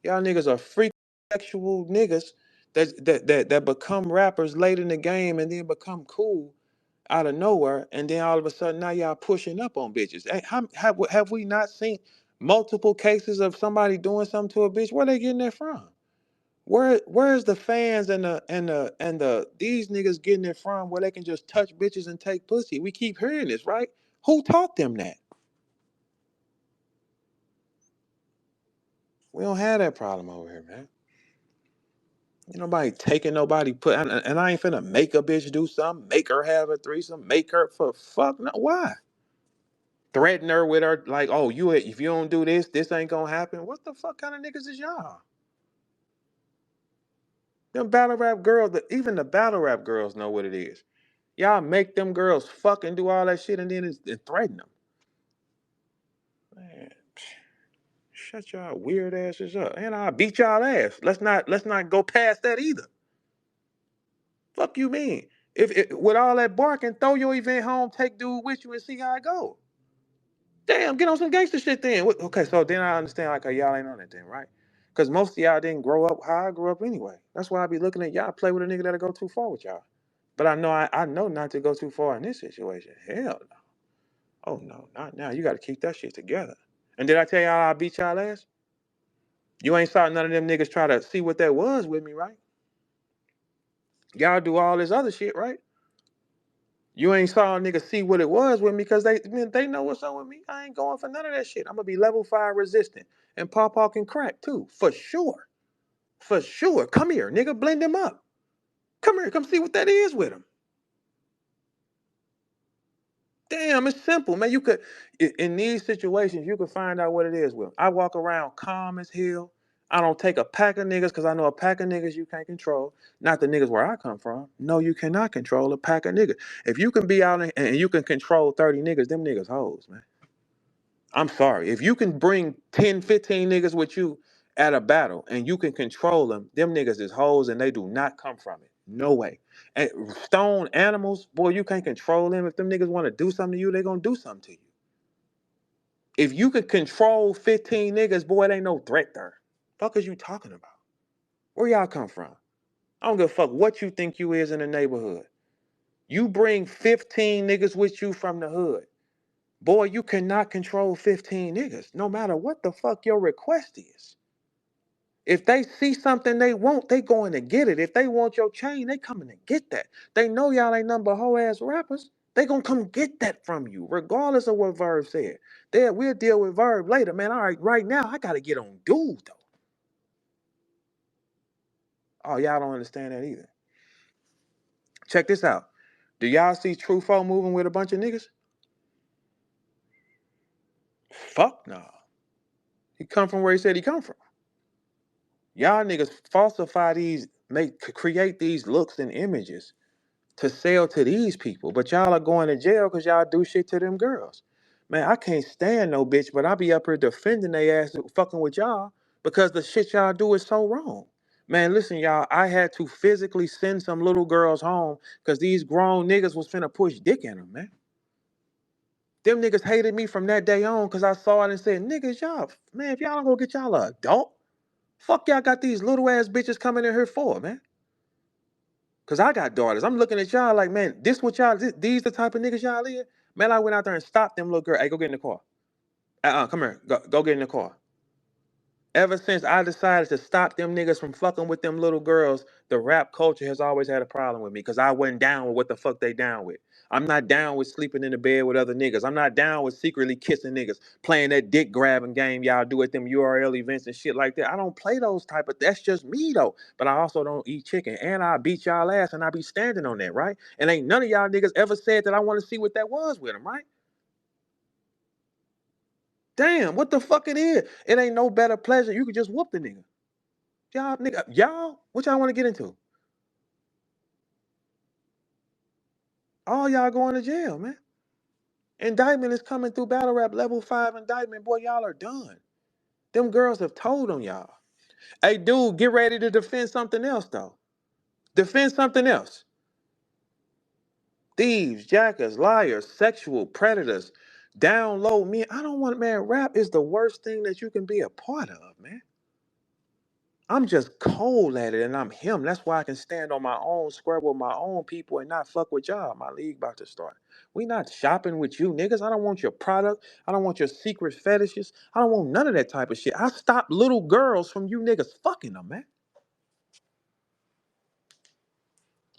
Y'all niggas are freaky sexual niggas that become rappers late in the game and then become cool out of nowhere, and then all of a sudden now y'all pushing up on bitches. Hey, have we not seen multiple cases of somebody doing something to a bitch? Where they getting that from? Where's the fans and the these niggas getting it from where they can just touch bitches and take pussy? We keep hearing this, right? Who taught them that? We don't have that problem over here, man. Ain't nobody taking nobody and I ain't finna make a bitch do something, make her have a threesome, make her for fuck no. Why? Threaten her with her like, oh, if you don't do this, this ain't gonna happen. What the fuck kind of niggas is y'all? Them battle rap girls, even the battle rap girls know what it is. Y'all make them girls fucking do all that shit and then threaten them. Man, shut y'all weird asses up. And I'll beat y'all ass. Let's not go past that either. Fuck you mean? If with all that barking, throw your event home, take dude with you and see how it go. Damn, get on some gangster shit then. Okay, so then I understand like y'all ain't on it then, right? Because most of y'all didn't grow up how I grew up anyway. That's why I be looking at y'all play with a nigga that'll go too far with y'all. But I know not to go too far in this situation. Hell no. Oh no, not now. You gotta keep that shit together. And did I tell y'all I beat y'all ass? You ain't saw none of them niggas try to see what that was with me, right? Y'all do all this other shit, right? You ain't saw a nigga see what it was with me because they know what's up with me. I ain't going for none of that shit. I'm gonna be level 5 resistant. And Paw can crack too, for sure. For sure. Come here, nigga, blend them up. Come here, come see what that is with them. Damn, it's simple, man. You could, in these situations, you could find out what it is with 'em. I walk around calm as hell. I don't take a pack of niggas because I know a pack of niggas you can't control. Not the niggas where I come from. No, you cannot control a pack of niggas. If you can be out and you can control 30 niggas, them niggas hoes, man. I'm sorry. If you can bring 10, 15 niggas with you at a battle and you can control them niggas is hoes and they do not come from it. No way. And stone animals, boy, you can't control them. If them niggas want to do something to you, they gonna do something to you. If you could control 15 niggas, boy, it ain't no threat there. Fuck is you talking about? Where y'all come from? I don't give a fuck what you think you is in the neighborhood. You bring 15 niggas with you from the hood. Boy, you cannot control 15 niggas, no matter what the fuck your request is. If they see something they want, they going to get it. If they want your chain, they coming to get that. They know y'all ain't nothing but hoe-ass rappers. They gonna come get that from you, regardless of what Verb said. We'll deal with Verb later, man. All right now, I gotta get on dude, though. Oh, y'all don't understand that either. Check this out. Do y'all see Truffaut moving with a bunch of niggas? Fuck no. He come from where he said he come from. Y'all niggas falsify create these looks and images to sell to these people, but y'all are going to jail because y'all do shit to them girls. Man, I can't stand no bitch, but I be up here defending they ass fucking with y'all because the shit y'all do is so wrong. Man, listen, y'all, I had to physically send some little girls home because these grown niggas was finna push dick in them, man. Them niggas hated me from that day on because I saw it and said, niggas, y'all, man, if y'all don't go get y'all an adult, fuck y'all got these little ass bitches coming in here for, man. Cause I got daughters. I'm looking at y'all like, man, these the type of niggas y'all is? Man, I went out there and stopped them little girl. Hey, go get in the car. Come here. Go get in the car. Ever since I decided to stop them niggas from fucking with them little girls, the rap culture has always had a problem with me because I wasn't down with what the fuck they down with. I'm not down with sleeping in the bed with other niggas. I'm not down with secretly kissing niggas, playing that dick grabbing game y'all do at them URL events and shit like that. I don't play those type of, that's just me though. But I also don't eat chicken and I beat y'all ass and I be standing on that, right? And ain't none of y'all niggas ever said that I want to see what that was with them, right? Damn, what the fuck it is? It ain't no better pleasure. You could just whoop the nigga. Y'all, what y'all want to get into? All y'all going to jail, man. Indictment is coming through battle rap level 5 indictment. Boy, y'all are done. Them girls have told on y'all. Hey, dude, get ready to defend something else, though. Defend something else. Thieves, jackers, liars, sexual predators, down low men. I don't want, man, rap is the worst thing that you can be a part of, man. I'm just cold at it and I'm him. That's why I can stand on my own square with my own people and not fuck with y'all. My league about to start. We not shopping with you niggas. I don't want your product. I don't want your secret fetishes. I don't want none of that type of shit. I stop little girls from you niggas fucking them, man.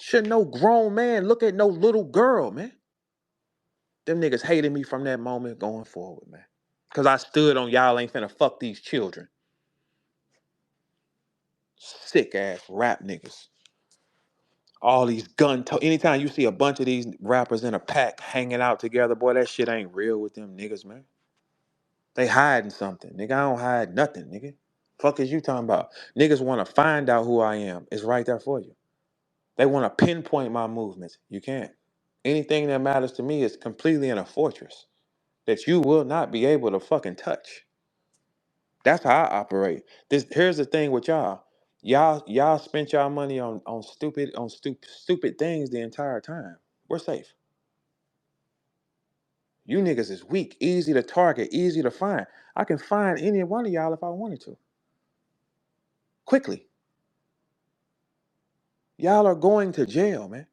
Should no grown man look at no little girl, man. Them niggas hated me from that moment going forward, man. Cause I stood on y'all ain't finna fuck these children. Sick ass rap niggas. All these anytime you see a bunch of these rappers in a pack hanging out together, boy, that shit ain't real with them niggas, man. They hiding something. Nigga, I don't hide nothing, nigga. Fuck is you talking about? Niggas want to find out who I am. It's right there for you. They want to pinpoint my movements. You can't. Anything that matters to me is completely in a fortress that you will not be able to fucking touch. That's how I operate. Here's the thing with y'all. Y'all spent y'all money on stupid things the entire time. We're safe. You niggas is weak, easy to target, easy to find. I can find any one of y'all if I wanted to. Quickly. Y'all are going to jail, man.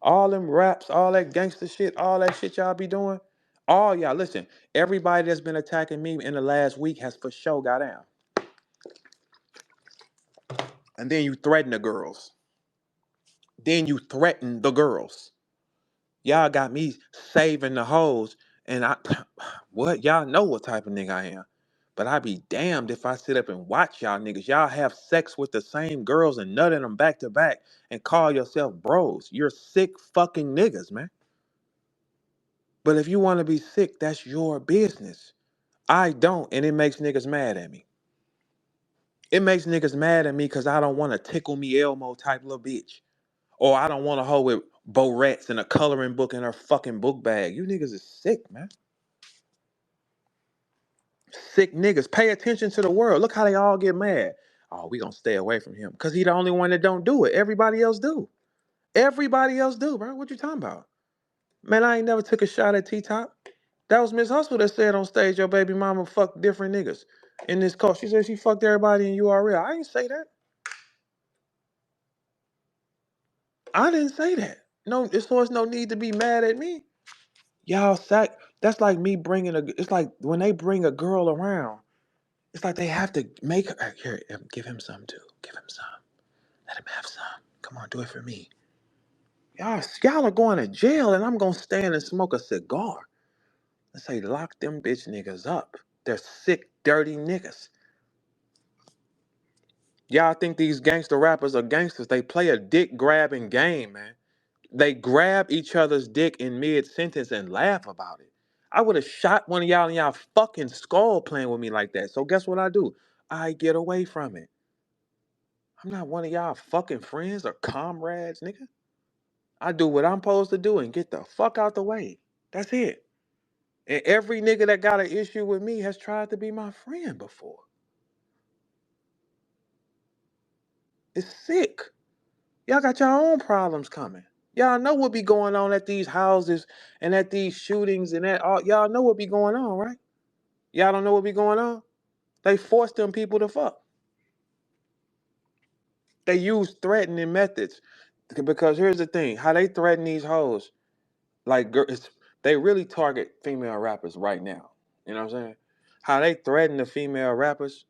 All them raps, all that gangster shit, all that shit y'all be doing. All y'all, listen, everybody that's been attacking me in the last week has for sure got down. And then you threaten the girls. Then you threaten the girls. Y'all got me saving the hoes. And what? Y'all know what type of nigga I am. But I be damned if I sit up and watch y'all niggas. Y'all have sex with the same girls and nut in them back to back and call yourself bros. You're sick fucking niggas, man. But if you want to be sick, that's your business. I don't, and it makes niggas mad at me. It makes niggas mad at me because I don't want a tickle me Elmo type little bitch. Or I don't want a hoe with barrettes and a coloring book in her fucking book bag. You niggas is sick, man. Sick niggas. Pay attention to the world. Look how they all get mad. Oh, we gonna stay away from him. Because he the only one that don't do it. Everybody else do. Everybody else do, bro. What you talking about? Man, I ain't never took a shot at T-Top. That was Miss Hustle that said on stage, your baby mama fucked different niggas in this cult. She said she fucked everybody in URL. I didn't say that. I didn't say that. No, so there's no need to be mad at me. Y'all sack. That's like me bringing a. It's like when they bring a girl around. It's like they have to make her. Here, give him some too. Give him some. Let him have some. Come on, do it for me. Y'all are going to jail, and I'm gonna stand and smoke a cigar and say, lock them bitch niggas up. They're sick, dirty niggas. Y'all think these gangster rappers are gangsters? They play a dick grabbing game, man. They grab each other's dick in mid sentence and laugh about it. I would have shot one of y'all in y'all fucking skull playing with me like that. So guess what I do? I get away from it. I'm not one of y'all fucking friends or comrades, nigga. I do what I'm supposed to do and get the fuck out the way. That's it. And every nigga that got an issue with me has tried to be my friend before. It's sick. Y'all got your own problems coming. Y'all know what be going on at these houses and at these shootings and at all. Y'all know what be going on, right? Y'all don't know what be going on? They force them people to fuck. They use threatening methods. Because here's the thing, how they threaten these hoes, like they really target female rappers right now. You know what I'm saying? How they threaten the female rappers,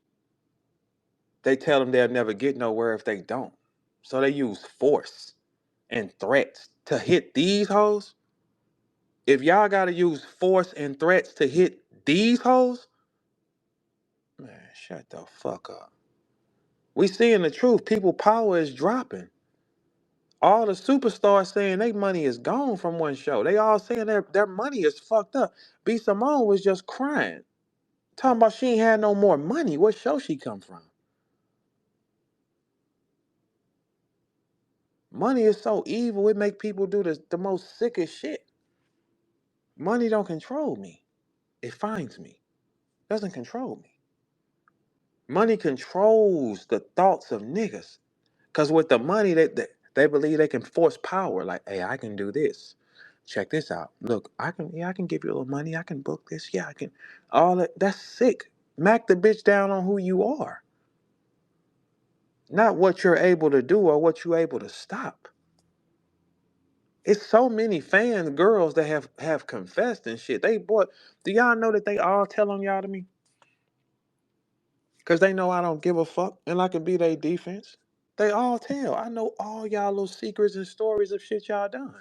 they tell them they'll never get nowhere if they don't. So they use force and threats to hit these hoes. If y'all gotta use force and threats to hit these hoes, man, shut the fuck up. We seeing the truth. People power is dropping. All the superstars saying their money is gone from one show. They all saying their money is fucked up. B Simone was just crying. Talking about she ain't had no more money. What show she come from? Money is so evil, it make people do the most sickest shit. Money don't control me. It finds me. It doesn't control me. Money controls the thoughts of niggas. Cause with the money, they believe they can force power. Like, hey, I can do this. Check this out. Look, I can give you a little money. I can book this. Yeah, I can. All that. That's sick. Mac the bitch down on who you are, not what you're able to do or what you're able to stop. It's so many fans, girls that have confessed and shit. They bought. Do y'all know that they all tell on y'all to me? Cause they know I don't give a fuck and I can be their defense. They all tell. I know all y'all little secrets and stories of shit y'all done.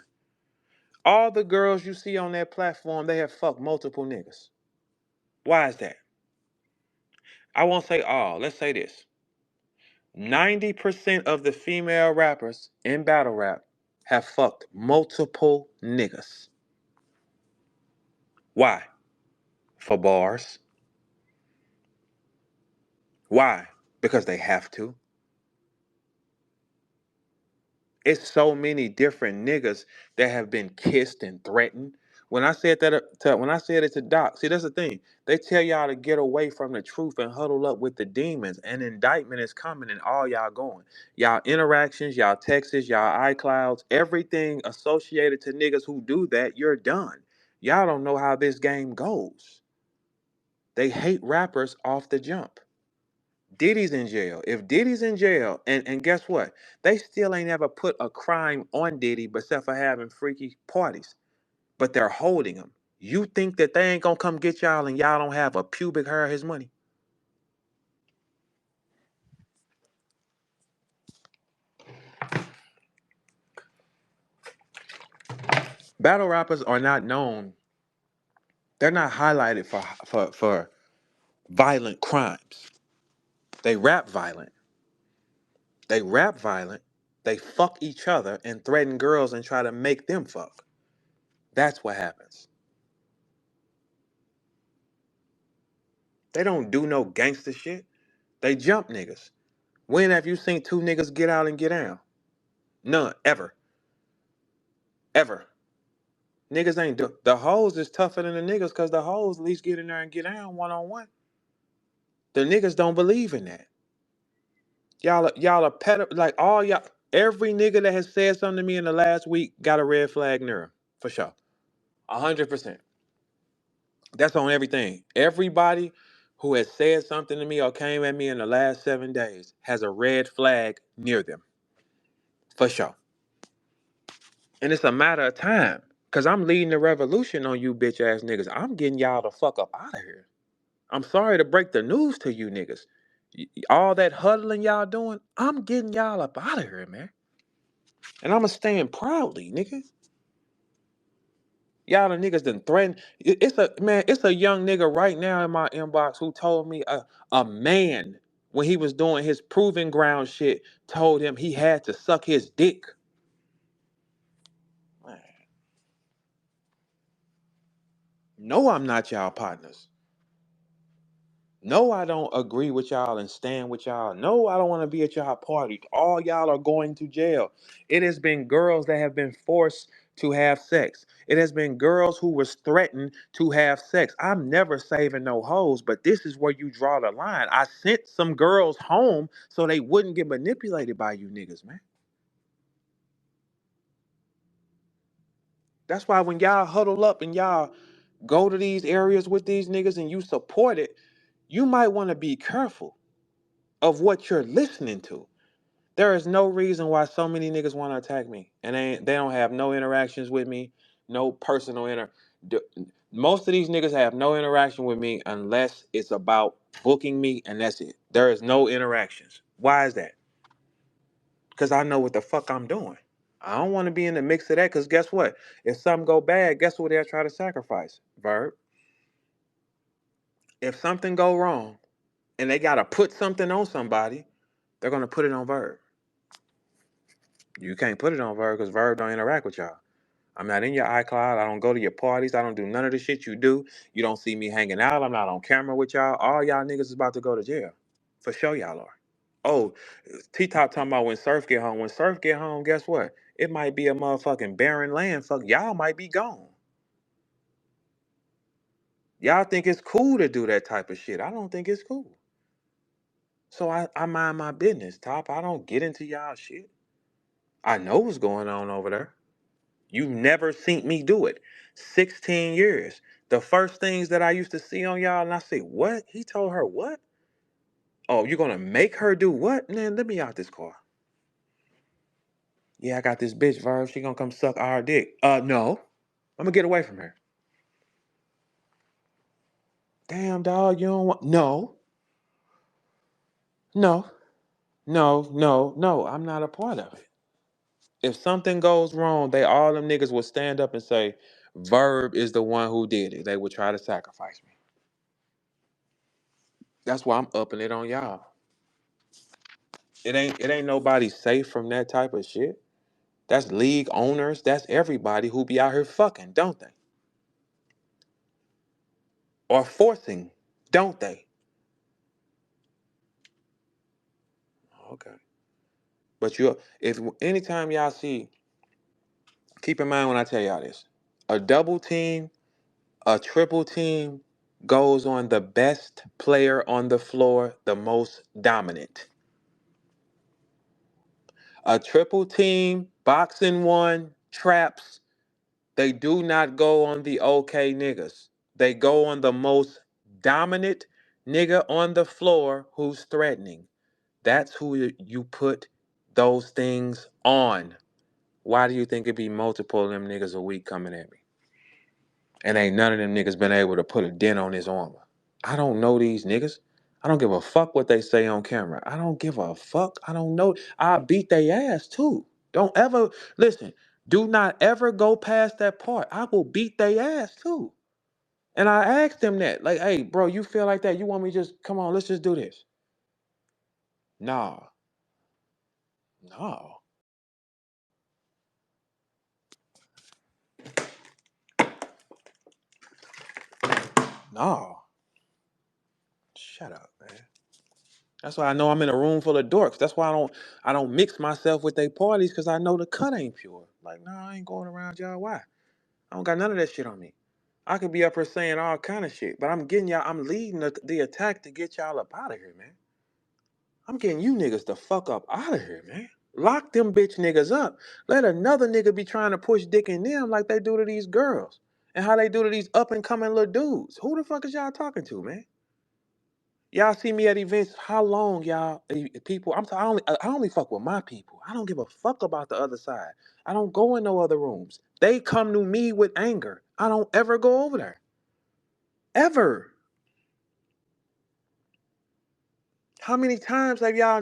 All the girls you see on that platform, they have fucked multiple niggas. Why is that? I won't say all. Let's say this. 90% of the female rappers in battle rap have fucked multiple niggas. Why? For bars. Why? Because they have to. It's so many different niggas that have been kissed and threatened. When I said that when I said it to Doc, see that's the thing. They tell y'all to get away from the truth and huddle up with the demons. An indictment is coming and all y'all going. Y'all interactions, y'all texts, y'all iClouds, everything associated to niggas who do that, you're done. Y'all don't know how this game goes. They hate rappers off the jump. Diddy's in jail. If Diddy's in jail, and guess what? They still ain't ever put a crime on Diddy except for having freaky parties. But they're holding him. You think that they ain't gonna come get y'all and y'all don't have a pubic hair of his money? Battle rappers are not known. They're not highlighted for violent crimes. They rap violent. They rap violent. They fuck each other and threaten girls and try to make them fuck. That's what happens. They don't do no gangster shit. They jump niggas. When have you seen two niggas get out and get down? None. Ever. Ever. Niggas ain't do. The hoes is tougher than the niggas because the hoes at least get in there and get down one on one. The niggas don't believe in that. Y'all are like all y'all. Every nigga that has said something to me in the last week got a red flag near him for sure. 100%. That's on everything. Everybody who has said something to me or came at me in the last 7 days has a red flag near them for sure. And it's a matter of time. Cause I'm leading the revolution on you bitch ass niggas. I'm getting y'all the fuck up out of here. I'm sorry to break the news to you niggas. All that huddling y'all doing, I'm getting y'all up out of here, man. And I'ma stand proudly, nigga. Y'all the niggas done threatened. It's a young nigga right now in my inbox who told me a man when he was doing his proving ground shit told him he had to suck his dick. Man, no, I'm not y'all partners. No, I don't agree with y'all and stand with y'all. No, I don't want to be at y'all party. All y'all are going to jail. It has been girls that have been forced to have sex. It has been girls who was threatened to have sex. I'm never saving no hoes, but this is where you draw the line. I sent some girls home so they wouldn't get manipulated by you niggas, man. That's why when y'all huddle up and y'all go to these areas with these niggas and you support it, you might want to be careful of what you're listening to. There is no reason why so many niggas want to attack me, and they don't have no interactions with me, no personal Most of these niggas have no interaction with me unless it's about booking me, and that's it. There is no interactions. Why is that? Because I know what the fuck I'm doing. I don't want to be in the mix of that. Because guess what? If something go bad, guess what they'll try to sacrifice? Verb. If something go wrong, and they gotta put something on somebody, they're gonna put it on Verb. You can't put it on Verb because Verb don't interact with y'all. I'm not in your iCloud. I don't go to your parties. I don't do none of the shit you do. You don't see me hanging out. I'm not on camera with y'all. All y'all niggas is about to go to jail. For sure y'all are. Oh, T-Top talking about when Surf get home. When Surf get home, guess what? It might be a motherfucking barren land. Fuck, y'all might be gone. Y'all think it's cool to do that type of shit. I don't think it's cool. So I mind my business, Top. I don't get into y'all shit. I know what's going on over there. You never seen me do it. 16 years. The first things that I used to see on y'all, and I say, what? He told her what? Oh, you're gonna make her do what? Man, let me out this car. Yeah, I got this bitch, Verb. She gonna come suck our dick. No. I'm gonna get away from her. Damn, dog, you don't want. No. No. No, no, no. I'm not a part of it. If something goes wrong, all them niggas will stand up and say, Verb is the one who did it. They would try to sacrifice me. That's why I'm upping it on y'all. It ain't nobody safe from that type of shit. That's league owners. That's everybody who be out here fucking, don't they? Or forcing, don't they? Okay. But if anytime y'all see, keep in mind when I tell y'all this, a double team, a triple team goes on the best player on the floor, the most dominant. A triple team, boxing one, traps, they do not go on the okay niggas. They go on the most dominant nigga on the floor who's threatening. That's who you put those things on. Why do you think it'd be multiple of them niggas a week coming at me? And ain't none of them niggas been able to put a dent on his armor. I don't know these niggas. I don't give a fuck what they say on camera. I don't give a fuck. I don't know. I beat they ass too. Don't ever listen. Do not ever go past that part. I will beat they ass too. And I asked them that, like, hey, bro, you feel like that? You want me just come on, let's just do this? Nah, no, no. Shut up, man. That's why I know I'm in a room full of dorks. That's why I don't mix myself with their parties because I know the cut ain't pure. Like, nah, I ain't going around y'all. Why? I don't got none of that shit on me. I could be up here saying all kind of shit, but I'm getting y'all. I'm leading the attack to get y'all up out of here, man. I'm getting you niggas the fuck up out of here, man. Lock them bitch niggas up. Let another nigga be trying to push dick in them like they do to these girls, and how they do to these up and coming little dudes. Who the fuck is y'all talking to, man? Y'all see me at events. How long y'all people? I only fuck with my people. I don't give a fuck about the other side. I don't go in no other rooms. They come to me with anger. I don't ever go over there. Ever. How many times have y'all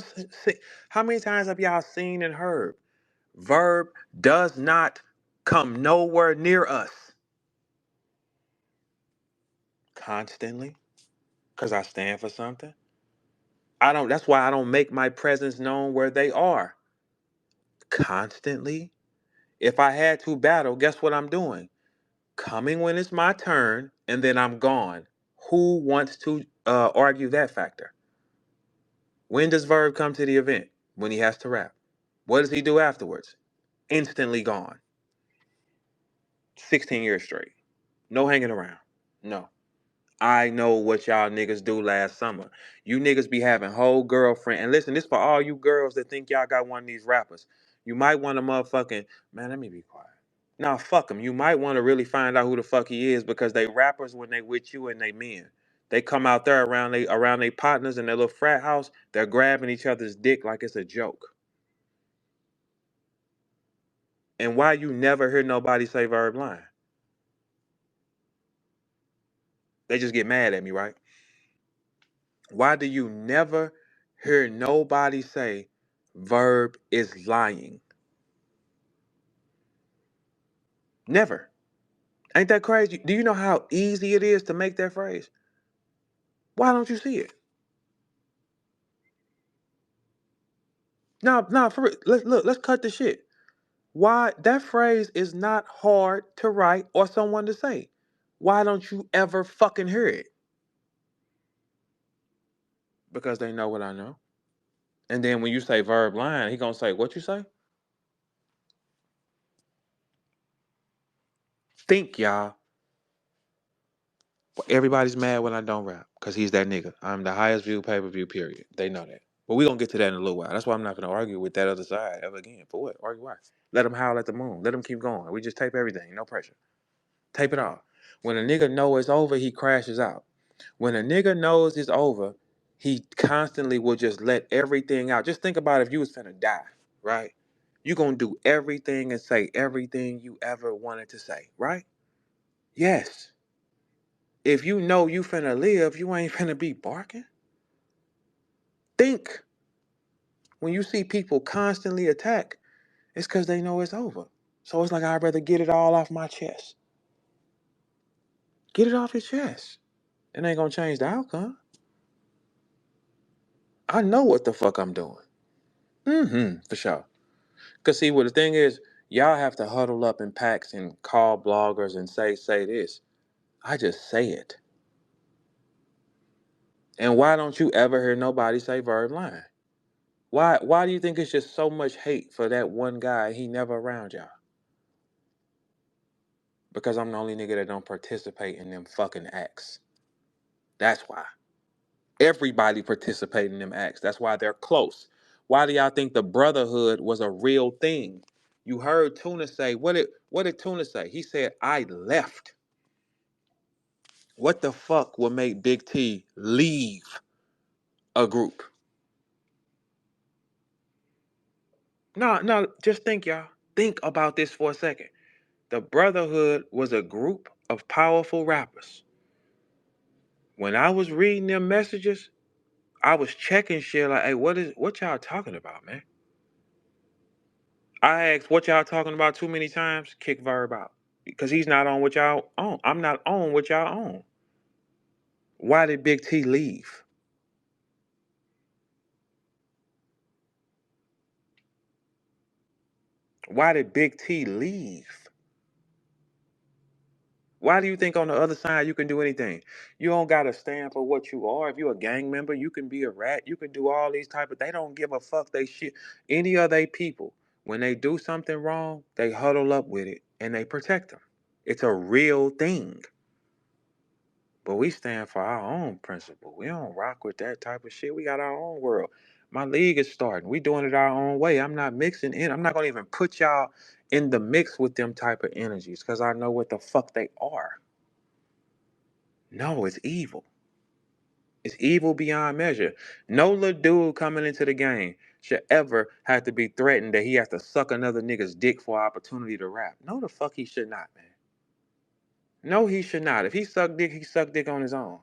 how many times have y'all seen and heard? Verb does not come nowhere near us constantly because I stand for something. That's why I don't make my presence known where they are constantly. If I had to battle, guess what I'm doing? Coming when it's my turn, and then I'm gone. Who wants to argue that factor? When does Verb come to the event? When he has to rap. What does he do afterwards? Instantly gone. 16 years straight. No hanging around. No. I know what y'all niggas do last summer. You niggas be having whole girlfriend. And listen, this for all you girls that think y'all got one of these rappers. You might want to motherfucking, man, let me be quiet. Nah, fuck them. You might want to really find out who the fuck he is because they rappers when they with you and they men. They come out there around they partners in their little frat house. They're grabbing each other's dick like it's a joke. And why you never hear nobody say Verb line? They just get mad at me, right? Why do you never hear nobody say Verb is lying? Never. Ain't that crazy? Do you know how easy it is to make that phrase? Why don't you see it? No, for real. Let's cut the shit. Why that phrase is not hard to write or someone to say. Why don't you ever fucking hear it? Because they know what I know. And then when you say Verb line, he gonna say, what you say? Think, y'all. Everybody's mad when I don't rap because he's that nigga. I'm the highest viewed pay-per-view, period. They know that. But we're going to get to that in a little while. That's why I'm not going to argue with that other side ever again. For what? Argue why? Let them howl at the moon. Let them keep going. We just tape everything. No pressure. Tape it off. When a nigga know it's over, he crashes out. When a nigga knows it's over, he constantly will just let everything out. Just think about if you was finna die, right? You going to do everything and say everything you ever wanted to say, right? Yes. If you know you finna live, you ain't finna be barking. Think when you see people constantly attack, it's because they know it's over. So it's like I'd rather get it all off my chest. Get it off your chest. It ain't gonna change the outcome. I know what the fuck I'm doing. For sure. Cause see what the thing is, y'all have to huddle up in packs and call bloggers and say this. I just say it. And why don't you ever hear nobody say Verb line? Why do you think it's just so much hate for that one guy? He never around y'all. Because I'm the only nigga that don't participate in them fucking acts. That's why. Everybody participate in them acts. That's why they're close. Why do y'all think the brotherhood was a real thing? You heard Tuna say, what did Tuna say? He said, I left. What the fuck will make Big T leave a group? No, just think, y'all. Think about this for a second. The brotherhood was a group of powerful rappers. When I was reading them messages, I was checking shit like, hey, what y'all talking about, man? I asked what y'all talking about too many times, kick Verb out. Because he's not on what y'all on. I'm not on what y'all on. Why did Big T leave? Why did Big T leave? Why do you think on the other side you can do anything? You don't gotta stand for what you are. If you're a gang member, you can be a rat. You can do all these type of. They don't give a fuck. They shit. Any of they people, when they do something wrong, they huddle up with it and they protect them. It's a real thing. But we stand for our own principle. We don't rock with that type of shit. We got our own world. My league is starting. We doing it our own way. I'm not mixing in. I'm not gonna even put y'all in the mix with them type of energies because I know what the fuck they are. No, it's evil. It's evil beyond measure. No little dude coming into the game should ever have to be threatened that he has to suck another nigga's dick for opportunity to rap. No, the fuck he should not, man. No, he should not. If he suck dick on his own.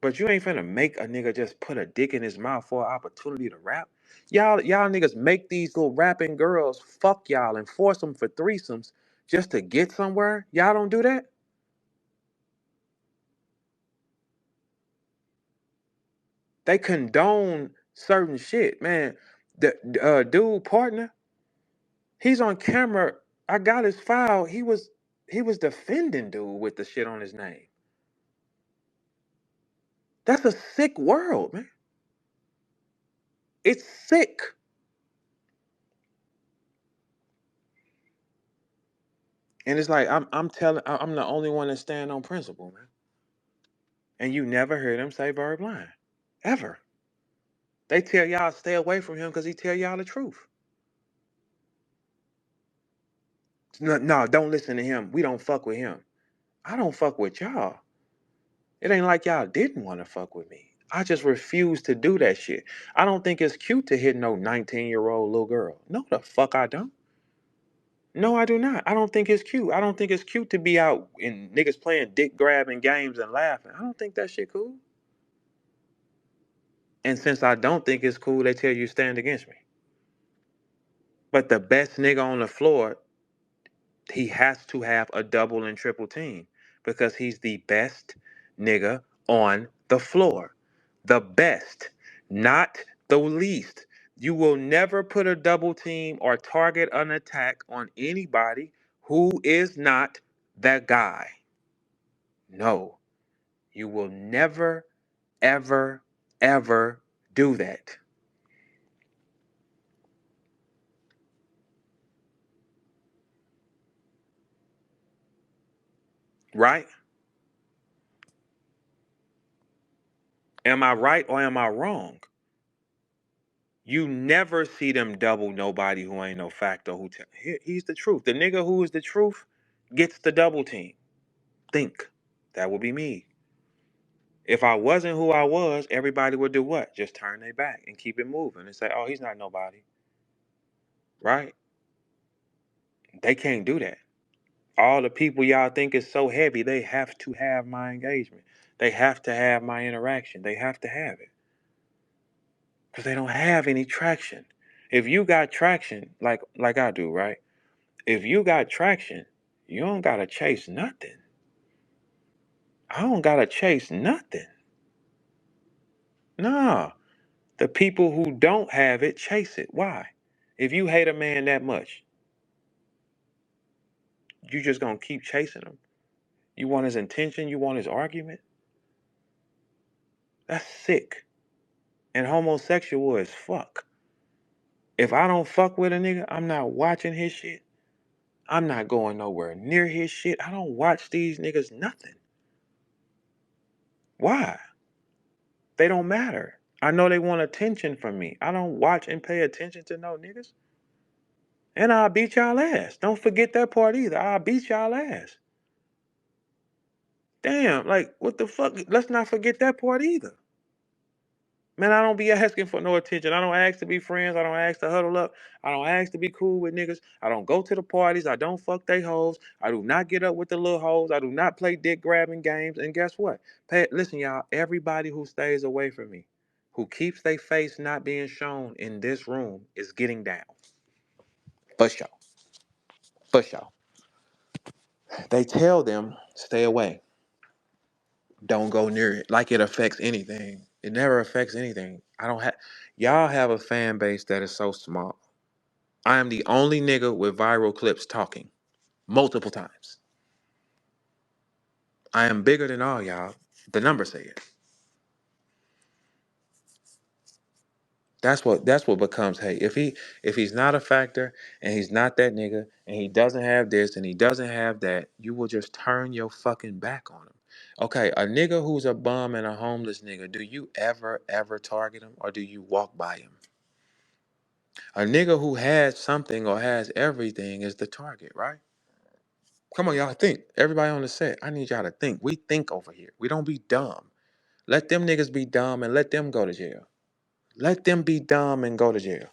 But you ain't finna make a nigga just put a dick in his mouth for an opportunity to rap. Y'all niggas make these little rapping girls fuck y'all and force them for threesomes just to get somewhere. Y'all don't do that. They condone certain shit, man. The dude partner, he's on camera. I got his file. He was defending dude with the shit on his name. That's a sick world, man. It's sick. And it's like I'm the only one that stand on principle, man. And you never heard him say Verb line. Ever. They tell y'all stay away from him because he tell y'all the truth. No, no, don't listen to him. We don't fuck with him. I don't fuck with y'all. It ain't like y'all didn't want to fuck with me. I just refuse to do that shit. I don't think it's cute to hit no 19-year-old little girl. No, the fuck I don't. No, I do not. I don't think it's cute. I don't think it's cute to be out and niggas playing dick grabbing games and laughing. I don't think that shit cool. And since I don't think it's cool, they tell you stand against me. But the best nigga on the floor, he has to have a double and triple team because he's the best nigga on the floor. The best, not the least. You will never put a double team or target an attack on anybody who is not that guy. No, you will never, ever, ever do that. Right? Am I right or am I wrong? You never see them double nobody who ain't no factor. He's the truth. The nigga who is the truth gets the double team. Think. That would be me. If I wasn't who I was, everybody would do what? Just turn their back and keep it moving and say, oh, he's not nobody. Right? They can't do that. All the people y'all think is so heavy, they have to have my engagement. They have to have my interaction. They have to have it. Because they don't have any traction. If you got traction, like I do, right? If you got traction, you don't gotta chase nothing. I don't gotta chase nothing. Nah. The people who don't have it chase it. Why? If you hate a man that much, you just gonna keep chasing him. You want his intention, you want his argument. That's sick. And homosexual as fuck. If I don't fuck with a nigga, I'm not watching his shit. I'm not going nowhere near his shit. I don't watch these niggas nothing. Why? They don't matter. I know they want attention from me. I don't watch and pay attention to no niggas. And I'll beat y'all ass. Don't forget that part either. I'll beat y'all ass. Damn, like, what the fuck? Let's not forget that part either. Man, I don't be asking for no attention. I don't ask to be friends. I don't ask to huddle up. I don't ask to be cool with niggas. I don't go to the parties. I don't fuck they hoes. I do not get up with the little hoes. I do not play dick grabbing games. And guess what? Listen, y'all, everybody who stays away from me, who keeps their face not being shown in this room is getting down. For sure. For sure. they tell them stay away, don't go near it, like it affects anything. It never affects anything. I don't have Y'all have a fan base that is so small. I am the only nigga with viral clips talking multiple times. I am bigger than all y'all. The numbers say it. That's what becomes hate. If he's not a factor and he's not that nigga and he doesn't have this and he doesn't have that, you will just turn your fucking back on him. Okay, a nigga who's a bum and a homeless nigga, do you ever target him or do you walk by him? A nigga who has something or has everything is the target, right? Come on, y'all, think. Everybody on the set, I need y'all to think. We think over here. We don't be dumb. Let them niggas be dumb and let them go to jail. Let them be dumb and go to jail.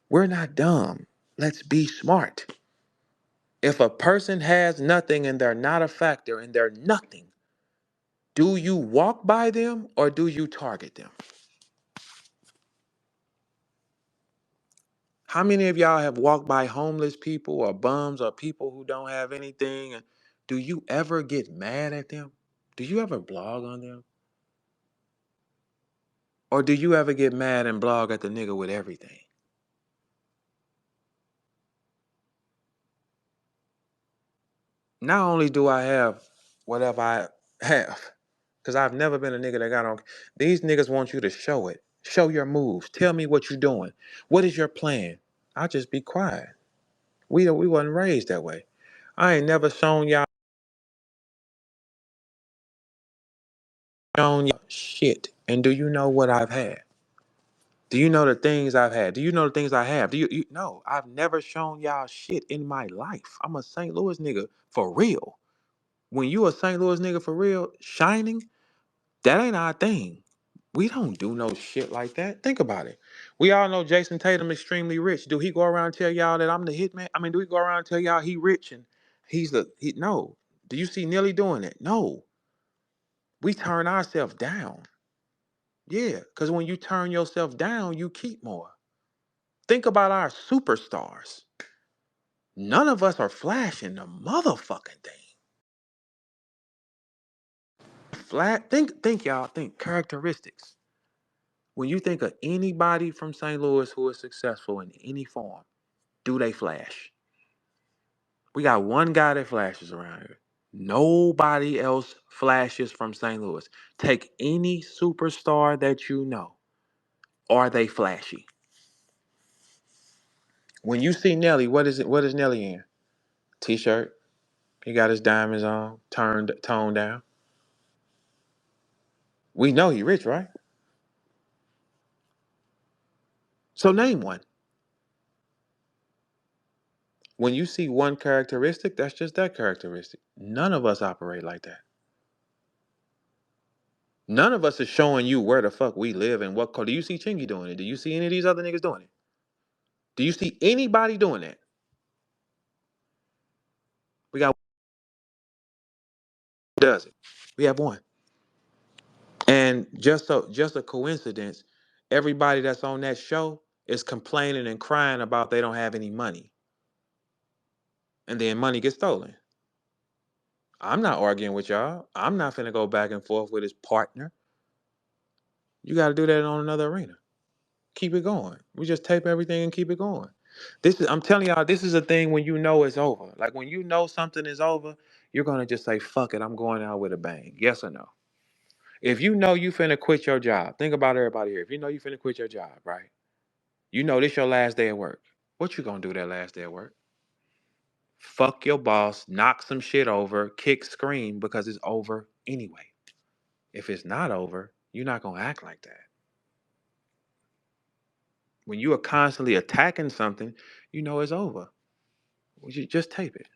We're not dumb. Let's be smart. If a person has nothing and they're not a factor and they're nothing, do you walk by them or do you target them? How many of y'all have walked by homeless people or bums or people who don't have anything? And do you ever get mad at them? Do you ever blog on them? Or do you ever get mad and blog at the nigga with everything? Not only do I have whatever I have, because I've never been a nigga that got on. These niggas want you to show it. Show your moves. Tell me what you're doing. What is your plan? I'll just be quiet. We wasn't raised that way. I ain't never shown y'all shit. And do you know what I've had? Do you know the things I've had? Do you know the things I have? Do you no, I've never shown y'all shit in my life. I'm a St. Louis nigga for real. When you a St. Louis nigga for real, shining, that ain't our thing. We don't do no shit like that. Think about it. We all know Jason Tatum extremely rich. Do he go around and tell y'all that I'm the hitman? I mean, do he go around and tell y'all he rich and he no. Do you see Nelly doing it? No. We turn ourselves down. Yeah, because when you turn yourself down, you keep more. Think about our superstars. None of us are flashing the motherfucking thing. Flat think y'all, think characteristics. When you think of anybody from St. Louis who is successful in any form, do they flash? We got one guy that flashes around here. Nobody else flashes from St. Louis. Take any superstar that you know. Are they flashy? When you see Nelly, what is it? What is Nelly in? T-shirt. He got his diamonds on, toned down. We know he rich, right? So name one. When you see one characteristic, that's just that characteristic. None of us operate like that. None of us is showing you where the fuck we live and what. Do you see Chingy doing it? Do you see any of these other niggas doing it? Do you see anybody doing that? We got does it. We have one. And just a coincidence, everybody that's on that show is complaining and crying about they don't have any money. And then money gets stolen. I'm not arguing with y'all. I'm not finna go back and forth with his partner. You gotta do that on another arena. Keep it going. We just tape everything and keep it going. I'm telling y'all, this is a thing when you know it's over. Like when you know something is over, you're gonna just say, fuck it, I'm going out with a bang. Yes or no? If you know you finna quit your job, think about everybody here. If you know you finna quit your job, right? You know this your last day at work. What you gonna do that last day at work? Fuck your boss, knock some shit over, kick, scream because it's over anyway. If it's not over, you're not gonna act like that. When you are constantly attacking something, you know it's over. We just tape it.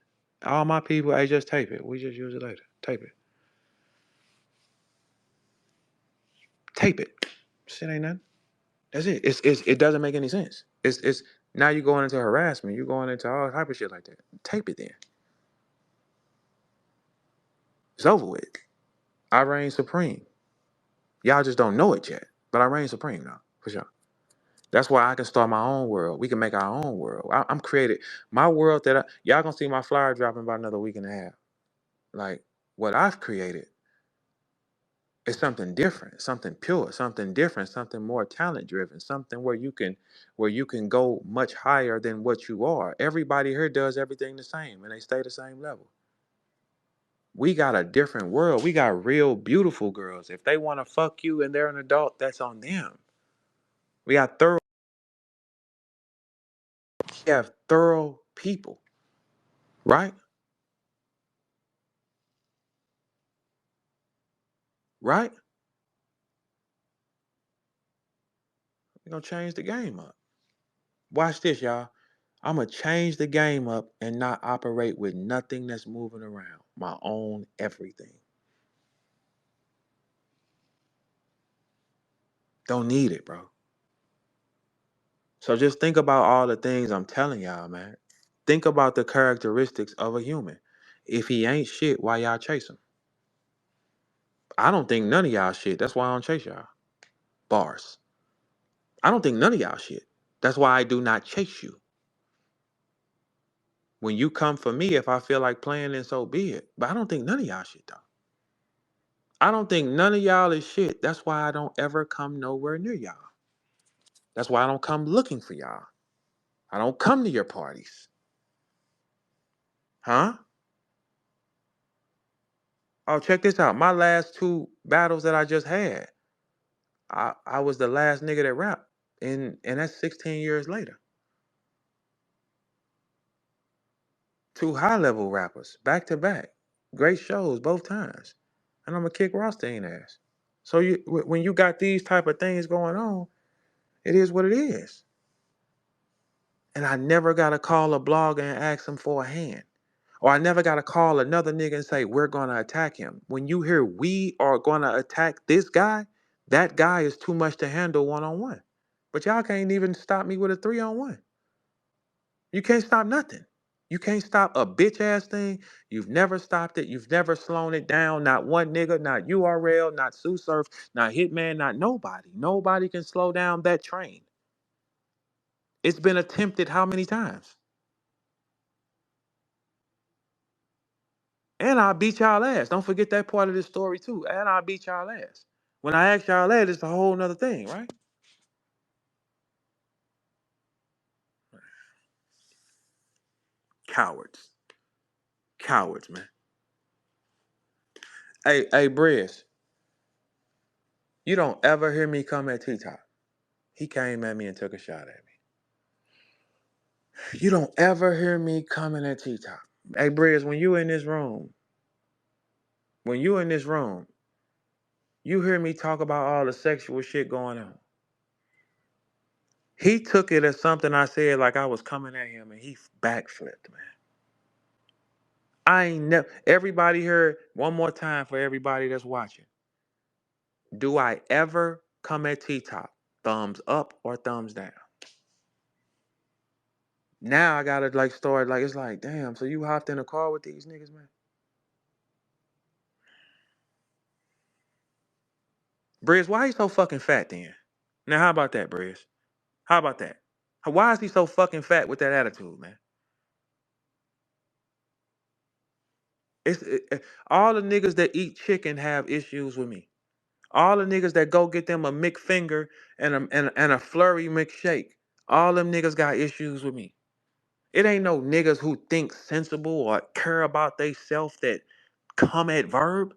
All my people, I just tape it. We just use it later. Tape it. Tape it. Shit ain't nothing. That's it. It doesn't make any sense. It's now you're going into harassment. You're going into all type of shit like that. Tape it then. It's over with. I reign supreme. Y'all just don't know it yet. But I reign supreme now. For sure. That's why I can start my own world. We can make our own world. I'm created. My world y'all gonna see my flyer dropping about another week and a half. Like what I've created is something different, something pure, something different, something more talent driven, something where you can go much higher than what you are. Everybody here does everything the same and they stay the same level. We got a different world. We got real beautiful girls. If they want to fuck you and they're an adult, that's on them. We got thorough we have thorough people, right? Right? We're gonna change the game up. Watch this, y'all. I'm gonna change the game up and not operate with nothing that's moving around. My own everything. Don't need it, bro. So just think about all the things I'm telling y'all, man. Think about the characteristics of a human. If he ain't shit, why y'all chase him? I don't think none of y'all shit. That's why I don't chase y'all. Bars. I don't think none of y'all shit. That's why I do not chase you. When you come for me, if I feel like playing, then so be it. But I don't think none of y'all shit, though. I don't think none of y'all is shit. That's why I don't ever come nowhere near y'all. That's why I don't come looking for y'all. I don't come to your parties. Huh? Oh, check this out. My last two battles that I just had, I was the last nigga that rapped. And that's 16 years later. Two high level rappers, back to back. Great shows both times. And I'm gonna kick Rothstein ass. So when you got these type of things going on, it is what it is. And I never got to call a blogger and ask him for a hand. Or I never got to call another nigga and say, we're going to attack him. When you hear we are going to attack this guy, that guy is too much to handle one-on-one. But y'all can't even stop me with a 3-on-1. You can't stop nothing. You can't stop a bitch ass thing. You've never stopped it. You've never slowed it down. Not one nigga, not URL, not Sue Surf, not Hitman, not nobody. Nobody can slow down that train. It's been attempted how many times? And I beat y'all ass. Don't forget that part of this story too. And I beat y'all ass. When I ask y'all that, it's a whole nother thing, right? Cowards. Cowards, man. Hey, Brizz, you don't ever hear me come at T-Top. He came at me and took a shot at me. You don't ever hear me coming at T-Top. Hey, Brizz, when you in this room, you hear me talk about all the sexual shit going on. He took it as something I said like I was coming at him and he backflipped, man. I ain't never. Everybody here, one more time for everybody that's watching. Do I ever come at T-Top? Thumbs up or thumbs down? Now I gotta like start like it's like, damn, so you hopped in a car with these niggas, man? Brizz, why he so fucking fat then? Now how about that, Brizz? How about that? Why is he so fucking fat with that attitude, man? All the niggas that eat chicken have issues with me. All the niggas that go get them a McFinger and a flurry McShake. All them niggas got issues with me. It ain't no niggas who think sensible or care about they self that come at Verb.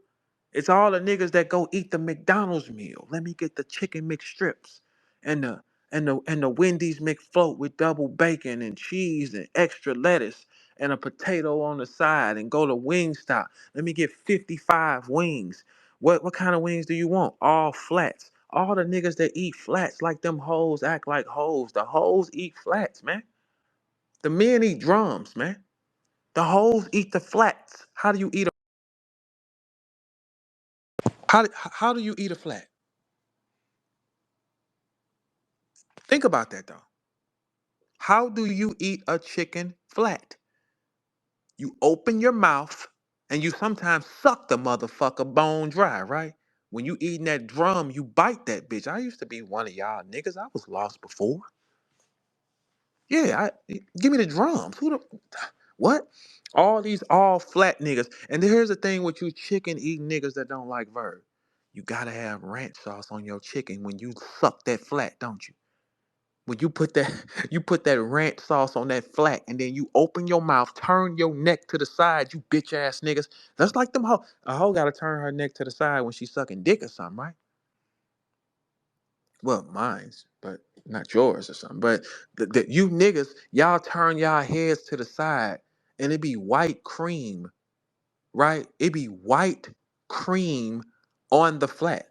It's all the niggas that go eat the McDonald's meal. Let me get the chicken McStrips and the Wendy's McFloat with double bacon and cheese and extra lettuce and a potato on the side and go to Wingstop. Let me get 55 wings. What kind of wings do you want? All flats. All the niggas that eat flats like them hoes act like hoes. The hoes eat flats, man. The men eat drums, man. The hoes eat the flats. How do you eat a how do you eat a flat? Think about that though. How do you eat a chicken flat? You open your mouth and you sometimes suck the motherfucker bone dry, right? When you eating that drum, you bite that bitch. I used to be one of y'all niggas. I was lost before. Yeah, give me the drums. What? All these all flat niggas. And here's the thing with you chicken eating niggas that don't like Verb. You gotta have ranch sauce on your chicken when you suck that flat, don't you? When you put that you put that ranch sauce on that flat and then you open your mouth, turn your neck to the side, you bitch ass niggas. That's like them hoe. A hoe gotta turn her neck to the side when she's sucking dick or something, right? Well, mine's, but not yours or something. But you niggas, y'all turn y'all heads to the side and it be white cream, right? It be white cream on the flat.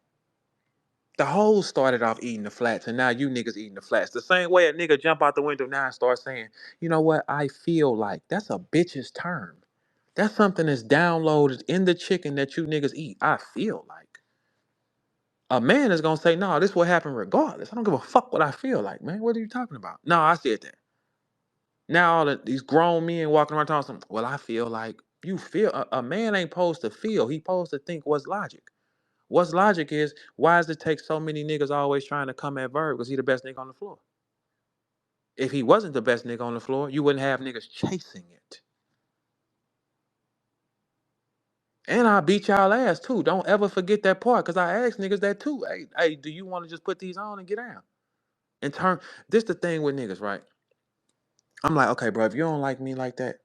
The hoes started off eating the flats, and now you niggas eating the flats. The same way a nigga jump out the window now and start saying, you know what, I feel like. That's a bitch's term. That's something that's downloaded in the chicken that you niggas eat. I feel like. A man is gonna say, no, this will happen regardless. I don't give a fuck what I feel like, man. What are you talking about? No, I said that. Now all these grown men walking around talking, well, I feel like you feel a man ain't supposed to feel. He supposed to think what's logic. What's logic is why does it take so many niggas always trying to come at Verb because he the best nigga on the floor? If he wasn't the best nigga on the floor, you wouldn't have niggas chasing it. And I beat y'all ass too. Don't ever forget that part because I asked niggas that too. Hey, do you want to just put these on and get down? And turn this the thing with niggas, right? I'm like, okay, bro, if you don't like me like that,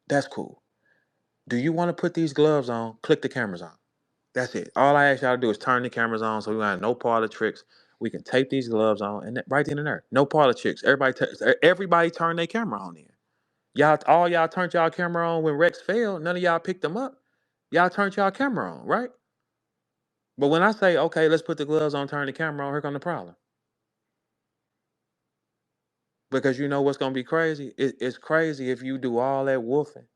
that's cool. Do you want to put these gloves on? Click the cameras on. That's it. All I ask y'all to do is turn the cameras on so we got no parlor tricks. We can tape these gloves on and right then and there. No parlor tricks. Everybody turn their camera on then. Y'all turned y'all camera on when Rex failed. None of y'all picked them up. Y'all turned y'all camera on, right? But when I say, okay, let's put the gloves on, turn the camera on, here come the problem. Because you know what's gonna be crazy? It's crazy if you do all that woofing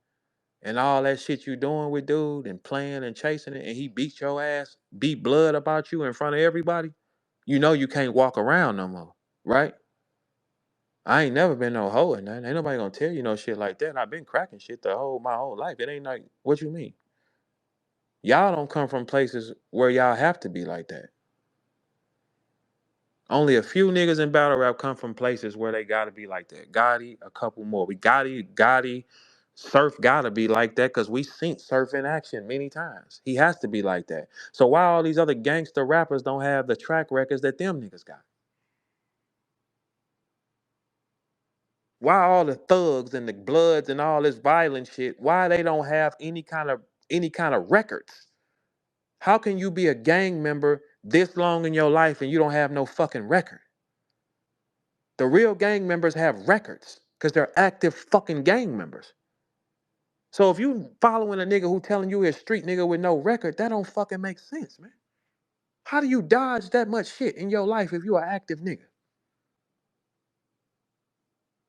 and all that shit you doing with dude and playing and chasing it and he beat your ass, beat blood about you in front of everybody. You know you can't walk around no more, right? I ain't never been no hoe and nothing. Ain't nobody gonna tell you no shit like that. And I've been cracking shit my whole life. It ain't like what you mean. Y'all don't come from places where y'all have to be like that. Only a few niggas in battle rap come from places where they gotta be like that. Gotti, a couple more. We Gotti, Surf gotta be like that because we seen Surf in action many times. He has to be like that. So why all these other gangster rappers don't have the track records that them niggas got? Why all the thugs and the bloods and all this violent shit? Why they don't have any kind of records? How can you be a gang member this long in your life and you don't have no fucking record? The real gang members have records because they're active fucking gang members. So if you following a nigga who telling you he's a street nigga with no record, that don't fucking make sense, man. How do you dodge that much shit in your life if you an active nigga?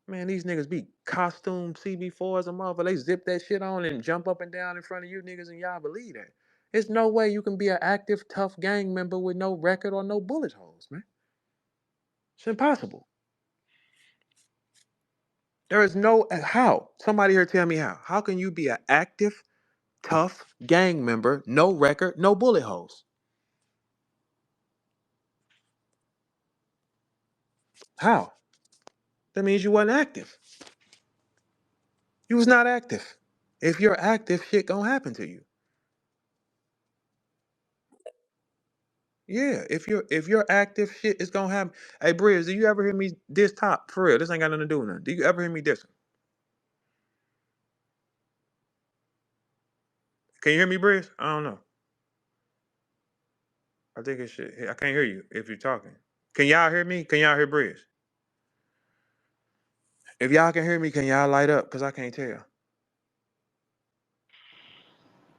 Man, these niggas be costume CB4s a motherfucker. They zip that shit on and jump up and down in front of you niggas and y'all believe that. There's no way you can be an active, tough gang member with no record or no bullet holes, man. It's impossible. There is no how. Somebody here tell me how. How can you be an active, tough gang member, no record, no bullet holes? How? That means you wasn't active. You was not active. If you're active, shit gonna happen to you. Yeah, if you're active, shit is gonna happen. Hey, Brizz, do you ever hear me this top for real? This ain't got nothing to do with nothing. Do you ever hear me this? Can you hear me, Brizz? I don't know. I think it should. I can't hear you if you're talking. Can y'all hear me? Can y'all hear Brizz? If y'all can hear me, can y'all light up? Cause I can't tell.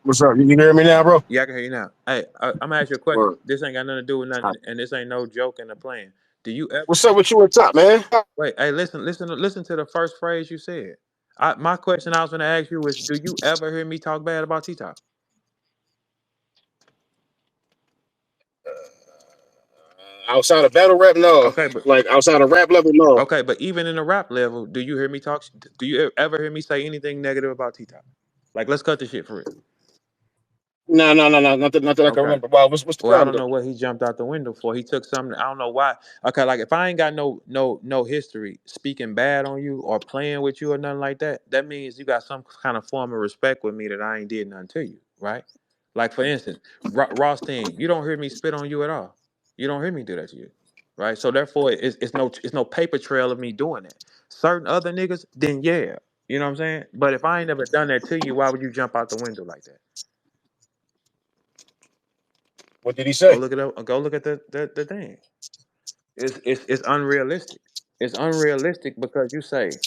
What's up? You can hear me now, bro? Yeah, I can hear you now. Hey, I'm gonna ask you a question. Or This ain't got nothing to do with nothing, and this ain't no joke in the plan. Do you ever what's up with you at top, man? wait? Hey, listen to the first phrase you said. My question I was gonna ask you is, do you ever hear me talk bad about T-Top? Outside of battle rap, no. Okay, but Like outside of rap level, no. okay, but even in the rap level, do you hear me talk? Do you ever hear me say anything negative about T-Top? Like, let's cut the shit for real. No, no, no, no, nothing I can Okay. remember. Wow, what's the Well, I problem don't though? know what he jumped out the window for. He took something. I don't know why. Okay, like if I ain't got no history speaking bad on you or playing with you or nothing like that, that means you got some kind of form of respect with me that I ain't did nothing to you, right? Like for instance, Rothstein, you don't hear me spit on you at all. You don't hear me do that to you, right? So therefore, it's no paper trail of me doing that. Certain other niggas, then yeah, you know what I'm saying. But if I ain't never done that to you, why would you jump out the window like that? What did he Go say? look it up. Go look at the thing. It's unrealistic. It's unrealistic because you say,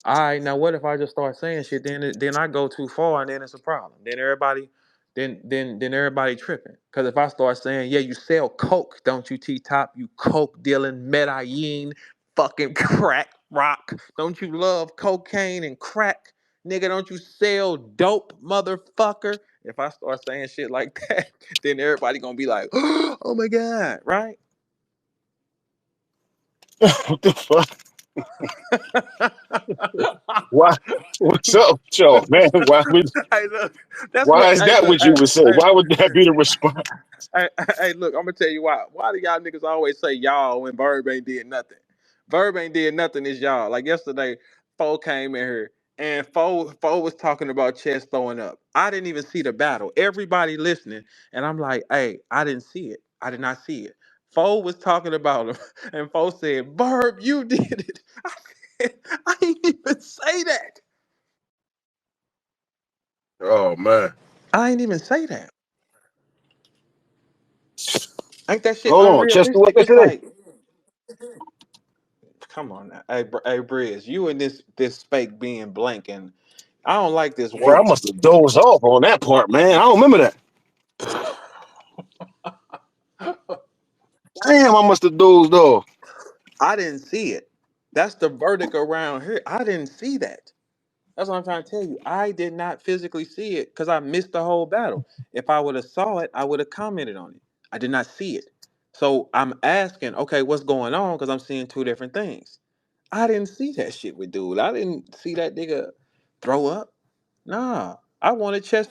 all right, now what if I just start saying shit? Then I go too far, and then it's a problem. Then everybody tripping. Because if I start saying, yeah, you sell coke, don't you, T Top? You coke dealing, Medellin, fucking crack rock. Don't you love cocaine and crack, nigga? Don't you sell dope, motherfucker? If I start saying shit like that, then everybody gonna be like, oh my god, right? What the fuck? Why? What's up, Joe, man? Hey, look, that's Why what. is Hey, that look, what you would say? Why would that be the response? hey, look. I'm gonna tell you why. Why do y'all niggas always say y'all when Verb ain't did nothing? Verb ain't did nothing. Is y'all like yesterday? Foe came in here and Foe was talking about chest throwing up. I didn't even see the battle. Everybody listening, and I'm like, hey, I didn't see it. I did not see it. Foe was talking about him, and Foe said, "Verb, you did it." I said, I didn't even say that. Oh man. I ain't even say that. Ain't that shit Hold on, Chester. What unrealistic? It's yesterday? like, come on now. Hey, Brizz, you and this fake being blank, and I don't like this Bro, I wait. must have dozed off on that part, man. I don't remember that. Damn, I must have dozed off. I didn't see it. That's the verdict around here. I didn't see that. That's what I'm trying to tell you. I did not physically see it because I missed the whole battle. If I would have saw it, I would have commented on it. I did not see it. So I'm asking, okay, what's going on? Because I'm seeing two different things. I didn't see that shit with dude. I didn't see that nigga throw up. Nah. I wanted Chess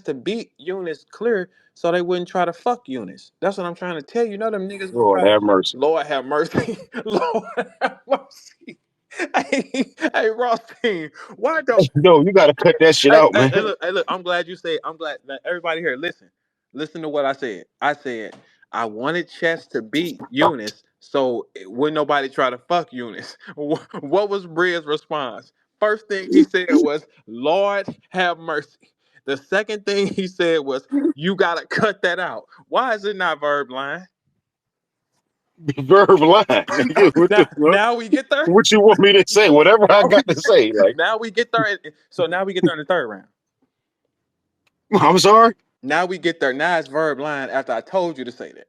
to beat Eunice clear so they wouldn't try to fuck Eunice. That's what I'm trying to tell you. You know them niggas gonna Lord try. have mercy. Lord have mercy. Lord have mercy. Hey Rothstein, why don't No, you gotta cut that shit hey, out, hey, man. hey, look, hey, look, I'm glad you said. I'm glad that everybody here listen. Listen to what I said. I said I wanted Chess to beat Eunice, so when nobody try to fuck Eunice. What was Bria's response? First thing he said was, "Lord have mercy." The second thing he said was, "You gotta cut that out." Why is it not verb line? Verb line, nigga. What the fuck? Now we get there. What you want me to say? Whatever I Now we got to say. Like, now we get there. So now we get there in the third round. I'm sorry. Now we get there. Now it's verb line after I told you to say that.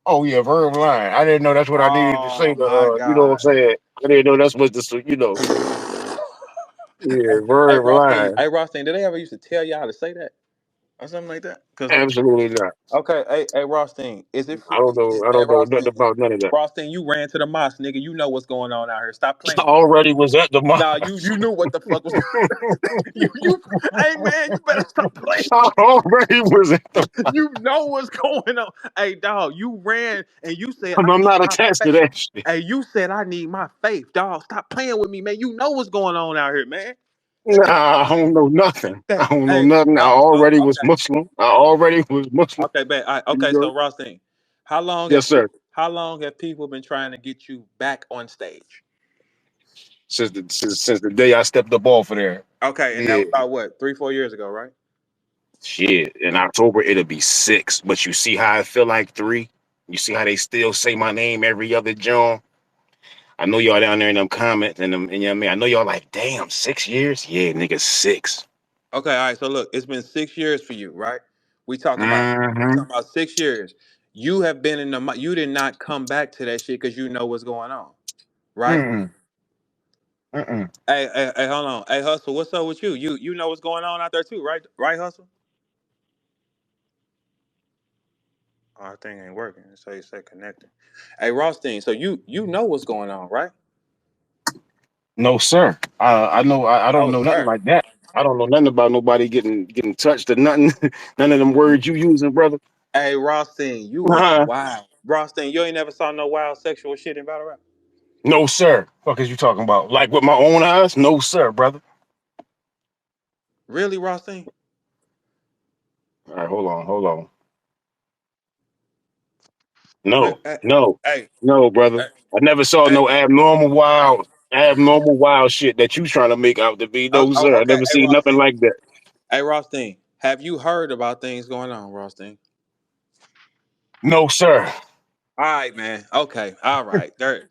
Oh yeah, verb line. I didn't know that's what I needed to say Oh to my you know what I'm God. saying? I didn't know that's what this yeah, Hey verb Rothstein, line. hey Rothstein, did they ever used to tell y'all to say that or something like that? Cause Absolutely not. okay, hey Rothstein, is it I free? don't know. I Hey don't know nothing Rothstein, about none of that. Rothstein, you ran to the mosque, nigga. You know what's going on out here. Stop I playing with me. already was at the mosque. Nah, you knew what the fuck was you. Hey man, you better stop playing I with me. already was at the. You know what's going on. Hey dog, you ran and you said I I'm need not my attached to faith. that shit. Hey, you said I need my faith, dog. Stop playing with me, man. You know what's going on out here, man. Nah, I don't know nothing. I don't know Hey, nothing. I already was okay, Muslim. I already was Muslim. okay, bet. All right, You okay, know? so Rothstein, how long Yes, have sir. people? How long have people been trying to get you back on stage? Since the day I stepped up off of there. Okay, and that Yeah. was about what 3, 4 years ago, right? Shit. In October it'll be 6. But you see how I feel like 3? You see how they still say my name every other John? I know y'all down there in them comments and you know what I mean? I know y'all like, damn, 6 years? Yeah, nigga, 6. Okay, all right. So look, it's been 6 years for you, right? We Mm-hmm. talking about 6 years. You have been in the. You did not come back to that shit because you know what's going on, right? Mm-mm. Mm-mm. Hey, hold on. Hey, Hustle, what's up with you? You know what's going on out there too, right? Right, Hustle? Oh, our thing ain't working. So you say connecting. Hey, Rothstein, so you know what's going on, right? No, sir. I know I don't No, know nothing sir. like that. I don't know nothing about nobody getting touched or nothing. None of them words you using, brother. Hey, Rothstein, you is Uh-huh. wild. Rothstein, you ain't never saw no wild sexual shit in battle rap. No, sir. Fuck is you talking about? Like with my own eyes? No, sir, brother. Really, Rothstein? All right, hold on. Hey, No, hey, no, hey, no, brother. hey, I never saw hey, no abnormal wild shit that you trying to make out to be. oh, No, oh, sir. I okay. never Hey, seen nothing Rothstein. like that. Hey, Rothstein, have you heard about things going on, Rothstein? No, sir. All right, man. Okay. All right. There.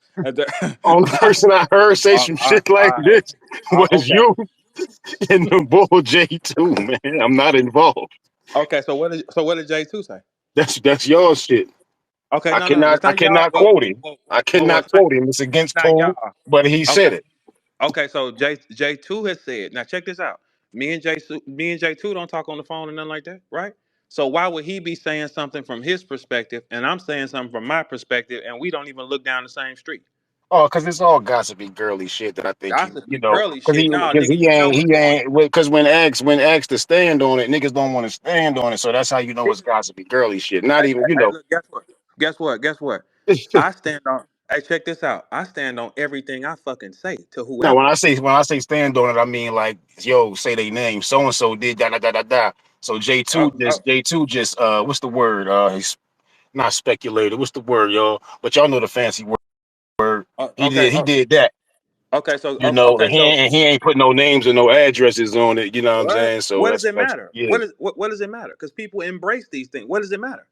Only person I heard say some All shit like right. this was Okay. you and the bull J2, man. I'm not involved. Okay. So what did J2 say? That's your shit. Okay. I No. cannot It's I not y'all. cannot quote him. I It's cannot not. quote him. It's against It's not code, y'all. but he Okay. said it. Okay. So J2 has said. Now check this out. Me and J2 don't talk on the phone or nothing like that, right? So why would he be saying something from his perspective and I'm saying something from my perspective and we don't even look down the same street? Oh, because it's all gossipy, girly shit that I think Gossipy, girly shit. Nah, because nigga, you know what's he going ain't, because when asked to stand on it, niggas don't want to stand on it. So that's how you know on. it's gossipy, girly shit. Not Hey, even, hey, look, guess what? I stand on. Hey, check this out. I stand on everything I fucking say to Now, whoever. when I say stand on it, I mean like, yo, say they name. So and so did da da da da da. So Oh, oh, J2 just what's the word? He's not speculated. What's the word, y'all? But y'all know the fancy word. okay, He did that. okay. So, You know, okay. So, and he ain't put no names or no addresses on it. You know what I'm what? saying? So What does it that's matter? yeah. What does it matter? Because people embrace these things. What does it matter?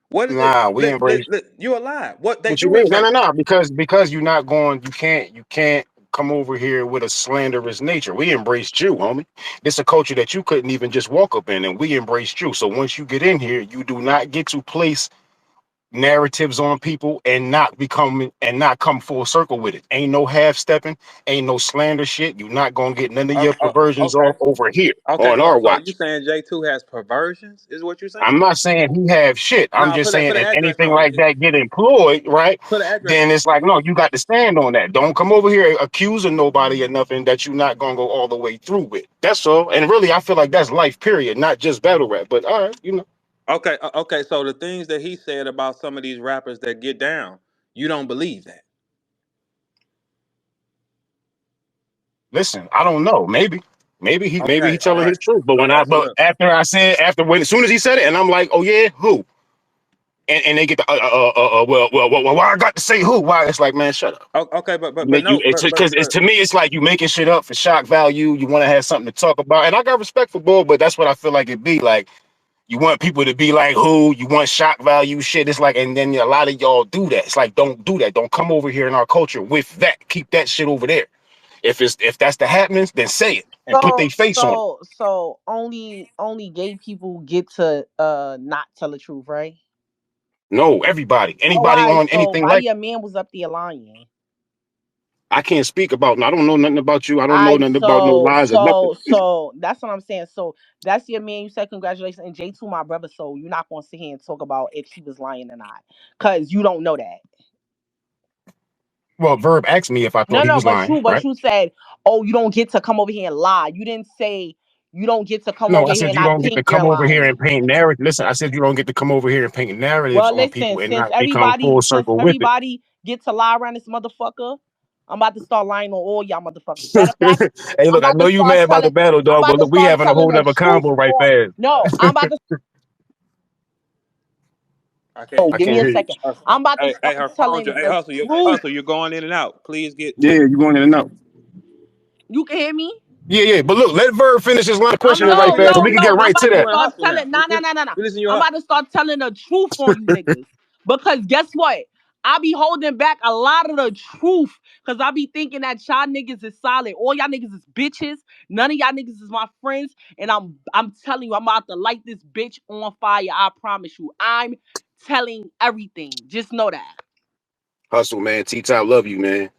What is it? Nah, we embrace. You alive? What they What you do mean? No, embrace no, it. no. Because you're not going. You can't come over here with a slanderous nature. We embraced you, homie. It's a culture that you couldn't even just walk up in, and we embraced you. So once you get in here, you do not get to place narratives on people and not come full circle with it. Ain't no half stepping. Ain't no slander shit. You're not gonna get none of your perversions Okay, off over here okay. on So, our so you watch. saying J2 has perversions? Is what you're saying? I'm not saying he have shit. I'm Nah, just put saying an if address anything on it. like that get employed, right? Put an address Then on it's like, no, you got to stand on that. Don't come over here accusing nobody of nothing that you're not gonna go all the way through with. That's all. And really, I feel like that's life, period, not just battle rap. But all right, Okay, okay. So the things that he said about some of these rappers that get down, you don't believe that. listen, I don't know. Maybe he Okay, all telling right. his truth. But Okay, so but look. as soon as he said it, and I'm like, oh yeah, who? And they get the why I got to say who? Why? It's like, man, shut up. Okay, but You but make you no, it's because it's to me it's like you making shit up for shock value. You want to have something to talk about, and I got respect for bull, but that's what I feel like it be like. You want people to be like who? You want shock value shit. It's like, and then a lot of y'all do that. It's like, don't do that. Don't come over here in our culture with that. Keep that shit over there. If that's the happenings, then say it and put So their face on it. so so only gay people get to not tell the truth, right? No, everybody, All anybody right, on so anything why like your man was up there lying? I can't speak about. I don't know nothing about you. I don't know I nothing about no lies or nothing. so that's what I'm saying. So that's your man. You said congratulations, and J2 my brother. So you're not gonna sit here and talk about if he was lying or not, cause you don't know that. Well, Verb asked me if I thought No, he no, was lying, but right? you said, oh, you don't get to come over here and lie. You didn't say you don't get to come No, over I here said and you I don't get to think you're come over here and lying. paint narrative. Listen, I said you don't get to come over here and paint narratives Well, on listen, people and not become full since circle with it. everybody gets to lie around this motherfucker, I'm about to start lying on all y'all motherfuckers. Matter of fact, Hey, I'm look, I about know to you start mad about the telling. battle, I'm dog, about but to look, we start having a telling whole the nother truth combo right on. fast. No, I'm about to. I can't Oh, I hear give you. me can't a hear you. second. I'm about to Hey, start her phone. telling Hey, the hustle. Hey, truth. hustle. You're going in and out. Please get Yeah, to. you going in and out. You can hear me? Yeah, yeah. But look, let Verb finish his line of I'm questioning right no, Hustle. fast so no, we can no. get I'm right about to to You that. and start hustle now. telling. Nah, nah, nah, nah, nah. We listen to your I'm hustle. about to start telling the truth on you niggas. Because guess what? I be holding back a lot of the truth. Cause I be thinking that y'all niggas is solid. All y'all niggas is bitches. None of y'all niggas is my friends. And I'm telling you, I'm about to light this bitch on fire. I promise you. I'm telling everything. Just know that. Hustle, man. T-Top love you, man.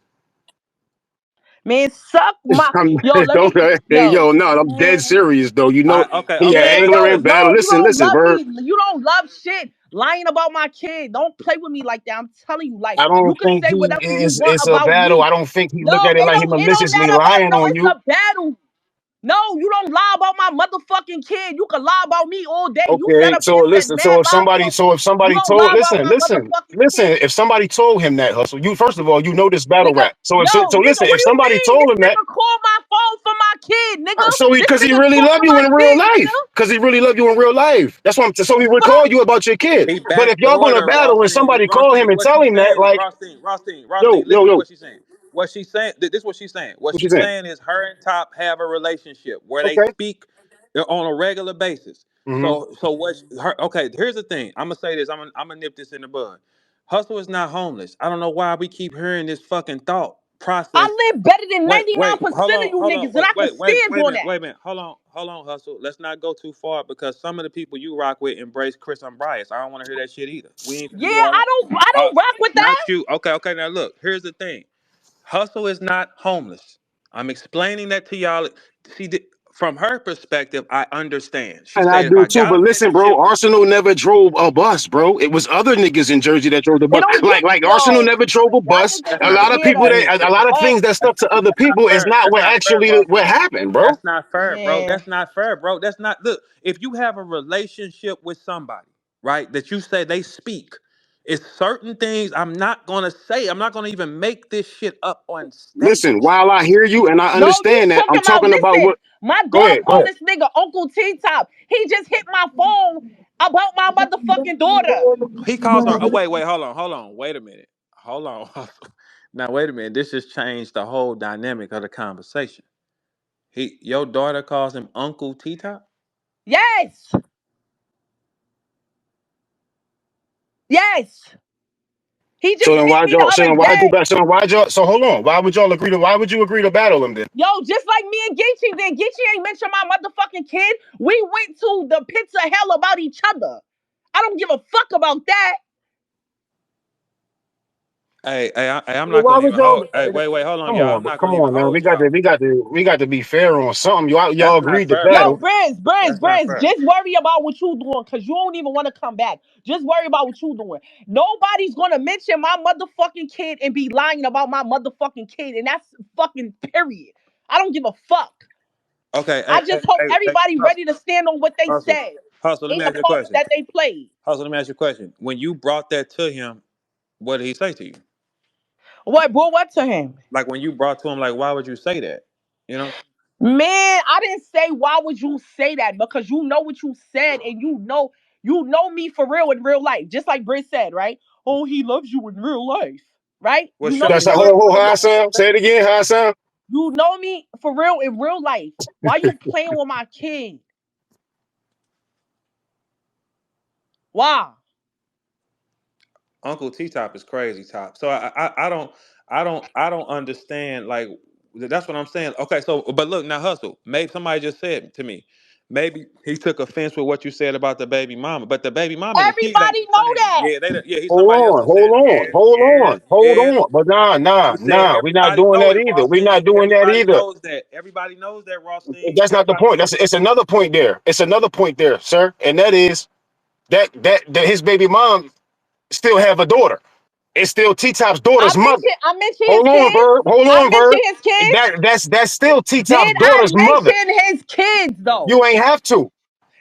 Man, suck my yo, let Don't, me hey, yo. yo, no, I'm dead Man, serious, though. You know, Okay, he an okay. Man, angler yo, in battle. no, you Listen, don't listen, love Verb. me. You don't love shit. Lying about my kid. Don't play with me like that. I'm telling you, like, I you don't can think say he whatever you is. want It's a about battle. me. I don't think he look No, at it like he it don't maliciously matter about lying no, on it's you. a battle. No, you don't lie about my motherfucking kid. You can lie about me all day. You sat Okay, up so here and said listen, mad lies. so if You somebody don't told, lie about listen, my listen, motherfucking listen, kid. if somebody told him that hustle, you first of all, you know this battle Nigga, rap. So if yo, so, nigga, listen, what if do you somebody mean? told This him that, nigga called my phone for my kid, nigga. so This because he nigga really talk love to you my in real kid, nigga. life, because he really love you in real life. That's why so he would call Fuck. you about your kid. He But if back y'all gonna order battle and Rothstein. somebody call him Rothstein. and What tell she's him that, saying is like, Rothstein. Rothstein. yo, Rothstein. yo, Listen to yo, what she's saying. What she's saying. This is what she's saying. What what you she's saying? saying is her and Top have a relationship where they Okay. speak on a regular basis. Hmm. So what? Her, okay. Here's the thing. I'm gonna say this. I'm gonna nip this in the bud. Hustle is not homeless. I don't know why we keep hearing this fucking thought process. I live better than Wait, 99% of you hold on, niggas, and I can stand wait a on minute, that. wait a minute. Hold on, Hustle. Let's not go too far because some of the people you rock with embrace Chris Unbiased. I don't want to hear that shit either. We ain't finna Yeah, do all that. I Uh, don't rock with not that. you. Okay. Now look, here's the thing. Hustle is not homeless. I'm explaining that to y'all. See, from her perspective, I understand. She And I said if do I too. got a But listen, bro, relationship with you, Arsenal never drove a bus, bro. It was other niggas in Jersey that drove the It bus. don't Like, get like Arsenal yo. never drove a Y'all bus. niggas that's A need not to lot of hear people that wait a that, shit. minute. a lot of What? things that stuck to other That's not people is fair. not That's what not fair, actually what Rothstein. happened, bro. That's not fair, bro. Yeah. That's not fair, bro. That's not look. If you have a relationship with somebody, right, that you say they speak, it's certain things I'm not gonna say. I'm not gonna even make this shit up on Listen, stage. while I hear you and I No, you understand that, I'm talking about, talking about listen, what. my Go daughter ahead, go called ahead. this nigga Uncle T Top. He just hit my phone about my motherfucking daughter. He calls her. Oh, wait, hold on. Wait a minute. Hold on. Now wait a minute. This just changed the whole dynamic of the conversation. Your daughter calls him Uncle T Top. Yes. Yes. He So just then hit why me the y'all? So other then why do day. that? So then why y'all? So hold on. Why would y'all agree to? Why would you agree to battle him then? Yo, just like me and Geechee did. Geechee ain't mention my motherfucking kid. We went to the pits of hell about each other. I don't give a fuck about that. I'm Well, not why gonna would even y'all? hold. Hey, wait, hold on, Come y'all. on, I'm but not come gonna even on, man. hold y'all. We got to be fair on something. Y'all That's not agreed to fair, Yo, battle. bro. Brizz, That's not fair. just worry about what you doing because you don't even want to come back. Just worry about what you doing. Nobody's gonna mention my motherfucking kid and be lying about my motherfucking kid, and that's fucking period. I don't give a fuck. Okay, I just hope everybody hustle, ready to stand on what they hustle, said hustle. Let in me the ask you a parts question. that they played. Hustle. Let me ask you a question. When you brought that to him, what did he say to you? What, bro? What to him? Like when you brought to him, like why would you say that? You know? Man, I didn't say why would you say that because you know what you said and you know me for real in real life. Just like Britt said, right? Oh, he loves you in real life, right? Well, You know show me That's me how. for what. Hold real on, in hold real on. How I life. sound? Say it again. How I sound? You know me for real in real life. Why you playing with my kid? Why? Uncle T Top is crazy top. So I don't understand like that's what I'm saying. Okay, so but look now hustle. Maybe somebody just said to me, maybe he took offense with what you said about the baby mama, but the baby mama and the kid ain't Everybody the know same. that. Yeah, he Hold somebody else on, that said hold it. on, hold on, hold Yeah. on. But He said we're not everybody doing know that it, either. We're Rothstein. not doing that Everybody either. knows that. Everybody knows that, Rothstein. That's not the Everybody point. knows That's that. it's another point there. It's another point there, sir. And that is that his baby mom still have a daughter. It's still T Top's daughter's mother. I mentioned his Hold on, kids. Verb. Hold I on, Verb. mentioned his kids. That's still T Top's Did I daughter's mother. mention his kids though? You ain't have to.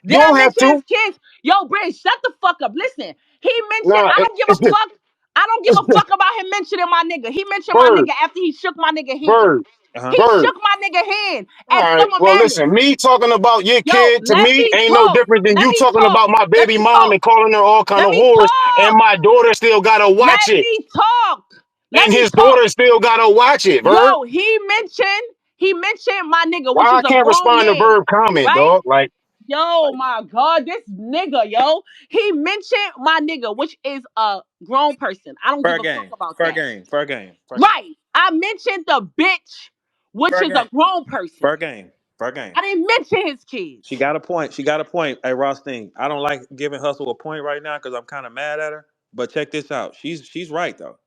Did You I don't have mention to. his kids? Yo, Brizz, shut the fuck up. Listen, he mentioned, Nah, I don't give a fuck. I don't give a fuck about him mentioning my nigga. He mentioned my Verb, nigga after he shook my nigga hand. Verb, Uh-huh. He Verb. shook my nigga hand All at right. Summer Well, Madness. listen, me talking about your Yo, kid to let me me ain't no talk. different than Let you me talking talk. about my Let baby me mom talk. and calling her all kind Let of me whores, and talk. my daughter still gotta watch Let it, me talk. Let and me his talk. daughter still gotta watch it, Verb. Yo, he mentioned my nigga, Why which I is a can't grown respond to man, Verb comment, right? dog? Like, Yo, my God, this nigga, yo. He mentioned my nigga, which is a grown person. I don't give Fair a fuck game. about Fair that. game. Fair game. Fair game. Right. I mentioned the bitch, which Fair is a game. grown person. Fair game. Fair game. I didn't mention his kids. She got a point. She got a point. Hey, Rothstein, I don't like giving Hustle a point right now because I'm kind of mad at her. But check this out. She's right though.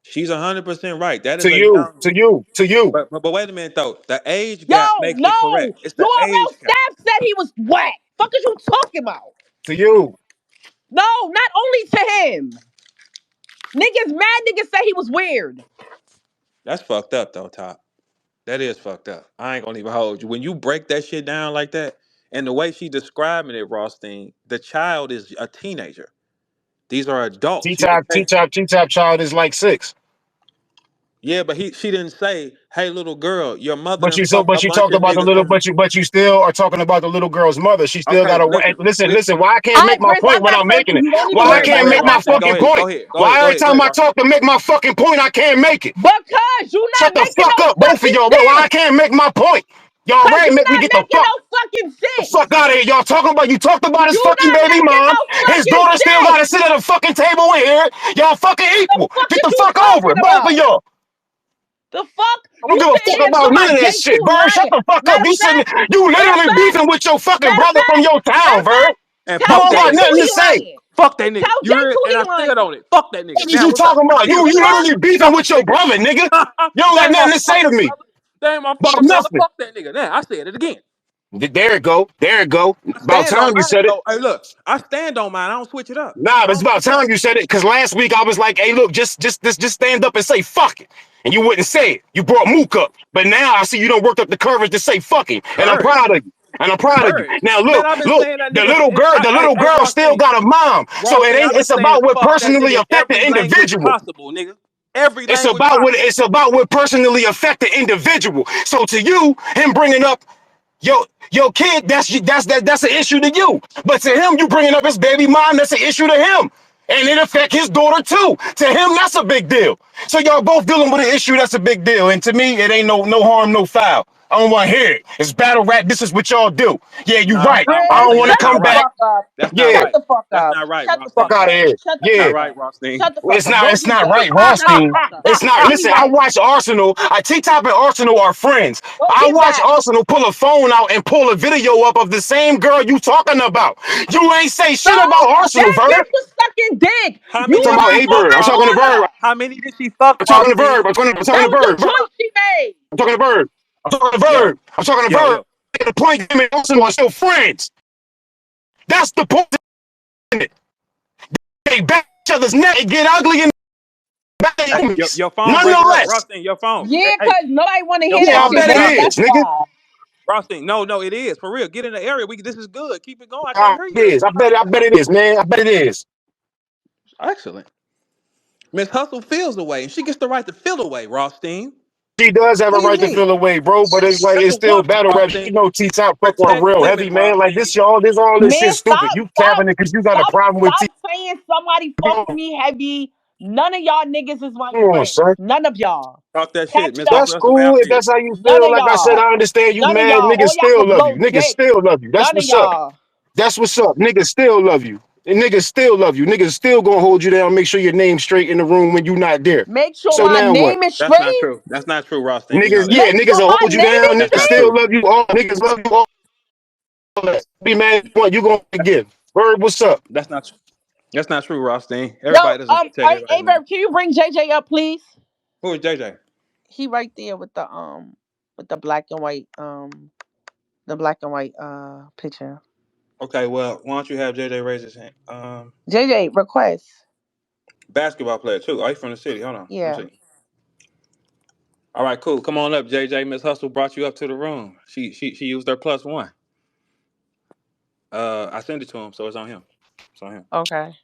She's 100% right. That is to a you, young. to you, to you, But wait a minute though. The age Yo, gap makes it correct. no. It's the URL age gap. staff said he was whack. Fuck is you talking about? to you. No, not only to him. Niggas, mad niggas say he was weird. That's fucked up though, Top. That is fucked up. I ain't gonna even hold you. When you break that shit down like that, and the way she describing it, Rothstein, the child is a teenager. These are adults. She didn't say, T-Top child is like 6. yeah, but she didn't say, hey, little girl, your mother But done fucked a you bunch talked of about the niggas little, on. but you still are talking about the little girl's mother. She still Okay, got to listen, listen. listen. Why I can't All make right, my Brizz, I point when got I'm making something. it? You don't even Why I worry Go can't about it. make ahead, I my got Rothstein. Go fucking something. ahead. Go point? ahead. Go Why ahead. Go every ahead. Go time ahead, I Rothstein. talk to make my fucking point, I can't make it? Because you Shut not the making fuck no up, both of fucking y'all, bro. Why I sense. can't make my point? Y'all Because ready to you make me not get the making no fucking sense. fuck out of here. Y'all talking about, you talked about his You fucking not baby making mom. no His fucking daughter still sense. got to sit at a fucking table in here. Y'all fucking The equal. fuck Get is the you fuck over talking it, both of about? y'all. The fuck? I don't You give a sitting fuck here about talking none about of that J2 shit, Bird. Shut lying. the fuck up. Matter of fact, You matter of literally fact, beefing with your fucking matter of brother from fact, your matter town, of Bird. fact, And You tell fuck don't that got J2 nigga. nothing to he say. lying. Fuck that nigga. Tell You heard? J2 And he I stood lying. on it. Fuck that nigga. What is Now you what's up? talking about? Now You what's up? Fuck. literally beefing Fuck with your that brother, nigga. nigga. You don't That got ain't my nothing to say to fucking me brother. That ain't my about fucking brother. nothing. Fuck that nigga. Now I said it again. There it go. There it go. I About stand on time you mine said it. though. Hey, look, I stand on mine. I don't switch it up. Nah, I but it's don't about switch it up. time you said it. Cause last week I was like, hey, look, just stand up and say fuck it. And you wouldn't say it. You brought Mook up. But now I see you don't worked up the courage to say fucking. And I'm Courage. proud of you. And I'm proud of you. Courage. Now Man, look, I've been look, saying that nigga. the little Hey, girl still Rothstein. got a mom. So it Rothstein, ain't, I've been it's saying about what fuck that personally nigga affect every the language individual. possible, nigga. Every language possible. It's about what personally affect the individual. So to you, him bringing up your kid, that's an issue to you. But to him, you bringing up his baby mom, that's an issue to him. And it affect his daughter too. To him, that's a big deal. So y'all both dealing with an issue that's a big deal. And to me, it ain't no harm, no foul. I don't want to hear it. It's battle rap. This is what y'all do. Yeah, you Nah, right. nah, I don't Rothstein, Brizz, want to that's shut not come the right. back. fuck up. That's not Yeah, Shut right. the fuck That's up. not right, Shut the fuck fuck Rothstein. out of up. here. Shut the That's not fuck Yeah. right, up. Rothstein. Shut the fuck up. Both It's of you not shut right, the Rothstein. fuck up. It's not. Listen, I Anyway, watch Arsenal. T-Top and Arsenal are friends. go I get watch back. Arsenal pull a phone out and pull a video up of the same girl you talking about. You ain't say So shit about Arsenal, that Verb. bitch was sucking dick. How You I'm many talking did about she a lied on Bird. fuck, I'm my talking to Rothstein? Bird. daughter. How many did she fuck, I'm talking to Verb. Rothstein? I'm talking That to was the Verb. choice she made. I'm talking to Verb. I'm talking to Yo, Verb. I'm talking to yo, Verb. yo. The point, him and Arsenal are still friends. That's the point. They back each other's neck and get ugly and back their Hey, homies. your phone breaking up, Nonetheless, Rothstein. Your phone. Hey, Yeah, hey, cause nobody want to your hear that yeah, I phone shit, is bet it Brizz. choppy. That's is, nigga. why. Rothstein, no, it is for real. Get in the area. This is good. Keep it going. I can't hear It you. This is. is choppy. I bet it is, man. I bet it is. Excellent. Miss Hustle feels away, and she gets the right to feel away, Rothstein. She does have a What do you right to mean? feel away, bro. But it's like That's it's a still woman, battle rap. You Rothstein. know, T-Top fuck with her Protect real women, heavy, man. Like Rothstein. this all this Man, shit stupid. You capping it because you got a problem with T. stop saying somebody fuck with me heavy. None of y'all niggas is my Come on, friend. son. None of y'all. Talk that Catch shit, it Miss up. Hustle. That's That's the way I cool if feel. that's how you None feel. of Like I said, y'all. I understand you None of mad. y'all. Niggas All y'all still could love you. blow Niggas dick. still love you. That's None of what's up. y'all. That's what's up. Niggas still love you. And niggas still love you. Niggas still gonna hold you down, make sure your name's straight in the room when you not there. Make sure So my now what? name is That's not straight. true. That's not true, Rothstein. You know Niggas, that. yeah, Make niggas sure will my hold you name down. is That's Niggas not still straight. true. love you. All niggas love you. All that. Be mad. What you gonna give? Bird, what's up? That's not true. That's not true, Rothstein. Yo, Everybody doesn't protect everybody, man. Verb, can you bring JJ up, please? Who is JJ? He right there with the black and white picture. Okay, well, why don't you have JJ raise his hand? JJ request. Basketball player too. Oh, he's from the city. Hold on. Let Yeah. me see. All right, cool. Come on up, JJ. Miss Hustle brought you up to the room. She used her +1. I sent it to him, so it's on him. It's on him. Okay.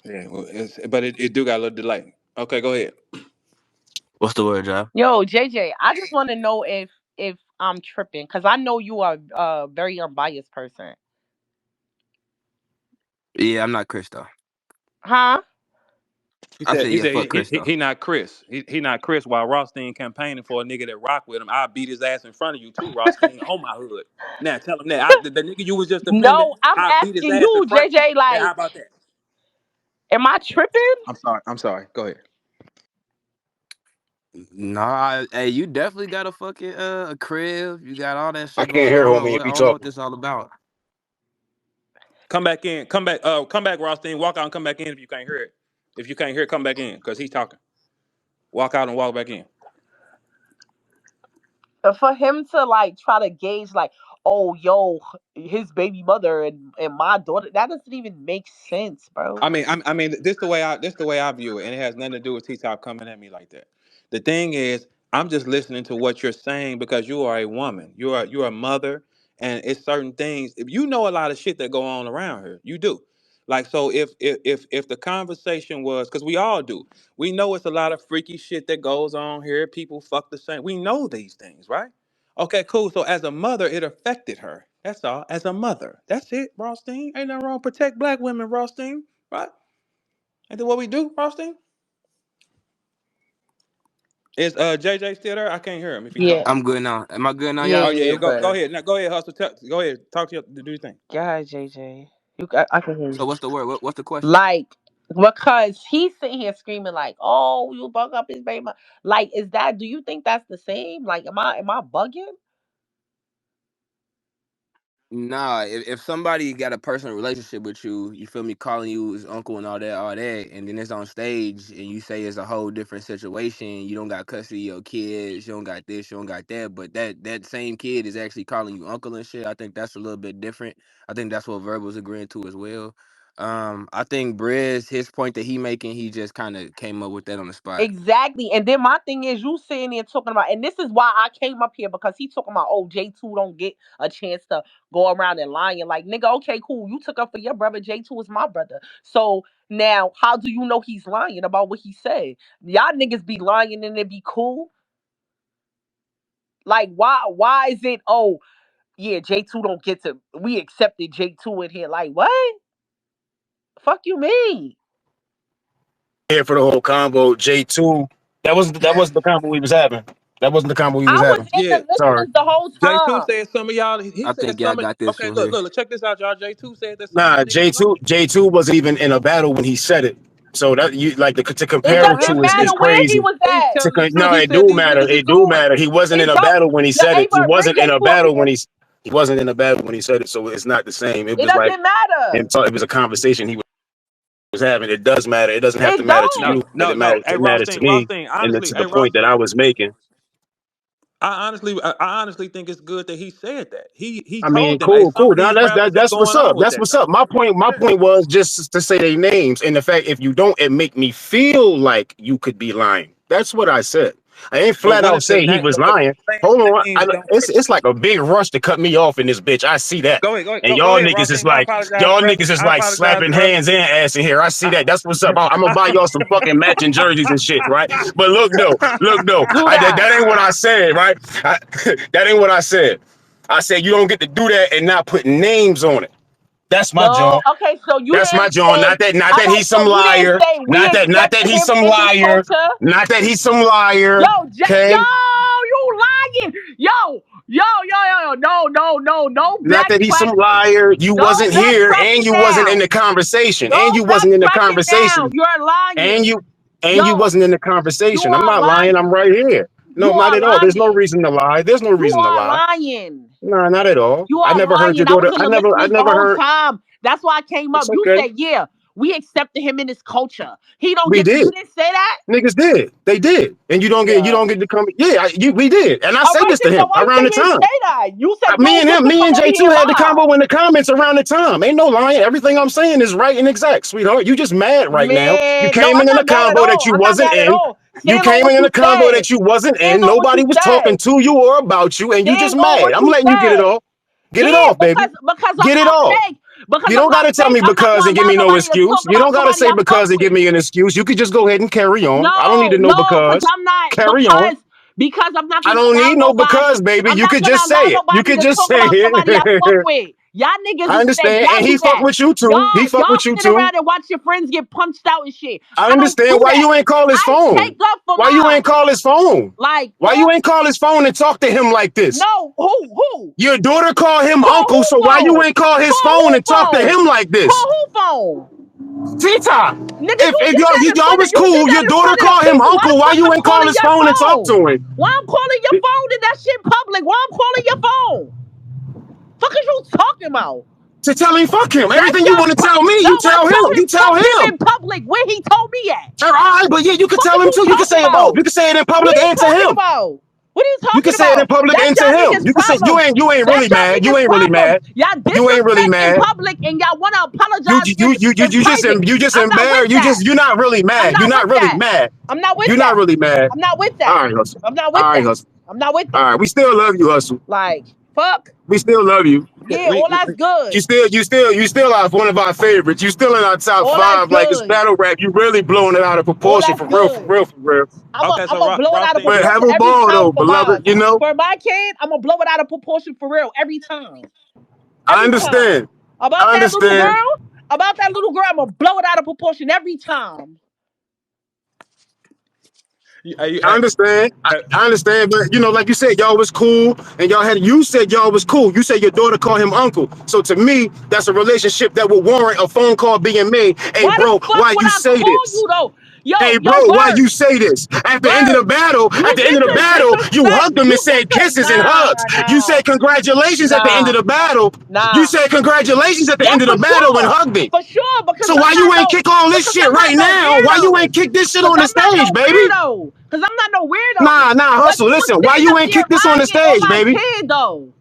Yeah, well, but it do got a little delay. Okay, go ahead. What's the word, Job? Yo, JJ, I just want to know if I'm tripping because I know you are a very unbiased person. Yeah, I'm not Chris though. Huh? He I said said he yeah, said fuck Chris he though. he not Chris. He not Chris. While Rothstein campaigning for a nigga that rock with him, I beat his ass in front of you too, Rothstein, on my hood. Now tell him that the nigga you was just defending, No, I'm I beat his asking ass in you, front of you. JJ. Now how Like, about that? am I tripping? I'm sorry. I'm sorry. Go ahead. Nah, hey, you definitely got a fucking a crib. You got all that I shit can't going hear on. homie What, if I you don't know what talking. this all about. Come back in. Come back. Come back, Rothstein. Walk out and come back in if you can't hear it. If you can't hear it, come back in because he's talking. Walk out and walk back in. For him to like try to gauge, like, oh, yo, his baby mother and my daughter, that doesn't even make sense, bro. I mean, this the way I view it, and it has nothing to do with T Top coming at me like that. The thing is, I'm just listening to what you're saying because you are a woman. You're a mother, and it's certain things. If you know a lot of shit that go on around here, you do. Like so, if the conversation was because we all do, we know it's a lot of freaky shit that goes on here. People fuck the same. We know these things, right? Okay, cool. So as a mother, it affected her. That's all. As a mother, that's it. Rothstein, ain't nothing wrong. Protect black women, Rothstein, right? Ain't that what we do, Rothstein? Is JJ still there? I can't hear him if he Yeah. talking. I'm good now. Am I good now, Yeah, Oh y'all? yeah, yeah, yeah. you Go good. ahead. Now go ahead, hustle. Go ahead. Talk to your do your thing. Go ahead, JJ. I can hear So you. what's the word? What's the question? Like, because he's sitting here screaming like, "Oh, you bug up his baby." Like, is that? Do you think that's the same? Like, am I bugging? Nah, if somebody got a personal relationship with you, you feel me, calling you his uncle and all that, and then it's on stage and you say it's a whole different situation. You don't got custody of your kids, you don't got this, you don't got that, but that same kid is actually calling you uncle and shit. I think that's a little bit different. I think that's what Verb was agreeing to as well. I think Brizz, his point that he making, he just kind of came up with that on the spot. Exactly. And then my thing is, you sitting there talking about, and this is why I came up here because he talking about, oh, J2 don't get a chance to go around and lying. Like, nigga, okay, cool. You took up for your brother. J2 is my brother. So now, how do you know he's lying about what he said? Y'all niggas be lying and it be cool. Like, why is it? Oh, yeah, J2 don't get to. We accepted J2 in here. Like, what? Fuck you, mean? Here for the whole combo. J2. That wasn't the combo we was having. That wasn't the combo we was I was having. in the Yeah. Sorry. listeners the whole J2 time. said some of y'all. He I said think y'all some of. got this Okay, from look, here. look, check this out, y'all. J2 said that some of Nah, you niggas know. J2 wasn't even in a battle when he said it. So that you like to It compare it doesn't to Yes, he is matter is. where he crazy. was He's at. telling the truth. No, He it said do these matter. niggas is It do going. matter. He wasn't in It a don't. battle when he Yo, said it. He Bring wasn't in a J2 up battle here. when he wasn't in a battle when he said it. So it's not the same. It It was like doesn't matter. and so it was a conversation he was having. It does matter. It doesn't have to It matter to No, you, don't. but no, no. Hey, it matters to Rothstein, me, Rothstein. and Honestly, to the hey, point that Rothstein. I was making. I honestly think it's good that he said that. He I mean, told them, hey, cool, some cool. of Now these rappers is that's what's going up. on with That's that what's type up. shit. My Yeah. point was just to say their names, and the fact if you don't, it make me feel like you could be lying. That's what I said. I ain't But flat what out if the say he name? was But lying. saying Hold on, names don't it's represent. like a big rush to cut me off in this bitch. I see that, and Go y'all ahead, niggas is Rothstein. I like apologize, brother. I apologize, slapping brother. hands and ass in here. I see I, that. That's what's up. I'm gonna buy y'all some fucking matching jerseys and shit, right? But look though, Do that. that ain't what I said, right? That ain't what I said. I said you don't get to do that and not put names on it. That's my No. John. Okay, so you That's my didn't John. say. Not All that right, he's so some you didn't liar. say we Not that accepted he's him some in this liar. culture. Not that he's some liar. Yo, Okay. you lying. Yo. No Not that he's some backtracking. liar. You No wasn't here and backtracking you wasn't in now. the conversation. No And you wasn't in the backtracking now. conversation. You're And lying. you and you Yo, wasn't in the you conversation. I'm are not lying. I'm lying. right here. You No, not are at all. There's no lying. reason to lie. There's no You reason to are lie. lying. No, not at all. You I are never heard your lying. I was daughter. in the I listeners the never whole heard. time. That's why I came up. It's You okay. said, yeah, we accepted him in this culture. He don't We get to. did. You didn't say that? Niggas did. They did. And you Yeah. don't get to come. Yeah, we did. And I All say right, this then. to So him why you say around the you didn't time. say that? You said you Me don't and get him, to me come and over J2 here and had the lie. combo in the comments around the time. Ain't no lying. Everything I'm saying is right and exact, sweetheart. You just mad right now. You Man, no, came I'm in a not mad at combo that all. you I'm not wasn't mad at in. all. You Stand on came what in you a combo said. that you wasn't Stand in. on what Nobody you was talking said. to you or about you, and you just Stand on mad. what I'm you letting you get it said. off. Get it Yeah, off, baby. because I'm Get it not off. fake. Because You I'm don't not gotta tell fake. me I'm not because gonna and give allow me no nobody to excuse. talk You don't about gotta somebody say I fuck because and give with. me an excuse. You could just go ahead and carry on. I don't need to know Because because. I'm not Carry on. because I'm not I gonna don't allow need no nobody. because, baby. I'm You not could gonna just allow say it. You nobody could to just talk say about somebody I fuck it. with. Y'all niggas I is the understand. And he example fuck that with you too. He fuck y'all with you sit too. around and watch your friends get punched out and shit. I I don't understand. do Why that. you ain't call his I take phone? up for Why you ain't mine. call his phone? Like Why you ain't call his phone and talk to him like this? no, who? Your daughter called him Call uncle, so who why you phone? ain't call his Call phone who and talk to phone? him like this? Call who phone? T-Top, Nigga, you if did that in y'all front of was cool, your daughter called him people. Why uncle, the why fuck you I'm ain't call calling his your phone and talk phone? to him? Why I'm calling your phone and that shit public? Why I'm calling your phone? Fuck is you talking about? To tell him fuck him. That's Everything you your want to tell me, no. you I tell him. told him You tell fuck him him. in public where he told me at. All right, but yeah, you could Fuck tell is him you too. You can talking say it both. about? You can say it in What public are you and to talking him. about? What are you You can talking say it in about? public That's and to y'all him. niggas' You can say problem. you ain't really That's y'all mad. You niggas' ain't really problem. mad. Y'all You ain't really disrespect in mad. public and y'all want to apologize in private. You just I'm not with embarrassed. that. You're not really I'm mad. You're not not with really that. mad. I'm not with You're not that. really mad. I'm not with All that. right, Hustle. I'm not All with right, that. Hustle. I'm not with All that. right, we still love you, Hustle. Like, fuck. We still love you. Yeah, all that's good. You still are one of our favorites. You still in our top All that's 5. Like it's good. battle rap. You really blowing it out of All proportion that's for real, for good. real, for real. Okay, so I'm blow it out of Rothstein, But have proportion a every ball time though, for beloved. mine. You know, For my kid, I'm gonna blow it out of proportion for real every time. I Every time. understand. About I that little understand. girl, I'm gonna blow it out of proportion every time. I understand. hey, I understand, but like you said, y'all was cool, and you said y'all was cool. You said your daughter called him uncle. So to me, that's a relationship that would warrant a phone call being made. Hey, Why the bro, fuck why would you I say call this? you though? Hey, Yo, bro, why you Verb, say this? At the end of the Verb. battle, You get to you disrespect. hugged him and You get said to kisses and hugs. You said congratulations at the end of the battle. You nah. said congratulations at the Yeah, end of for the battle and sure. hugged him. For sure, because So why you ain't kick all this because shit I'm not right no now? Why you weirdo. ain't kick this shit Because on the I'm not stage, no baby? weirdo. Because I'm not no weirdo. Nah, But hustle. you was Listen, why sitting you up ain't there kick this on the lying on stage, my baby? kid though.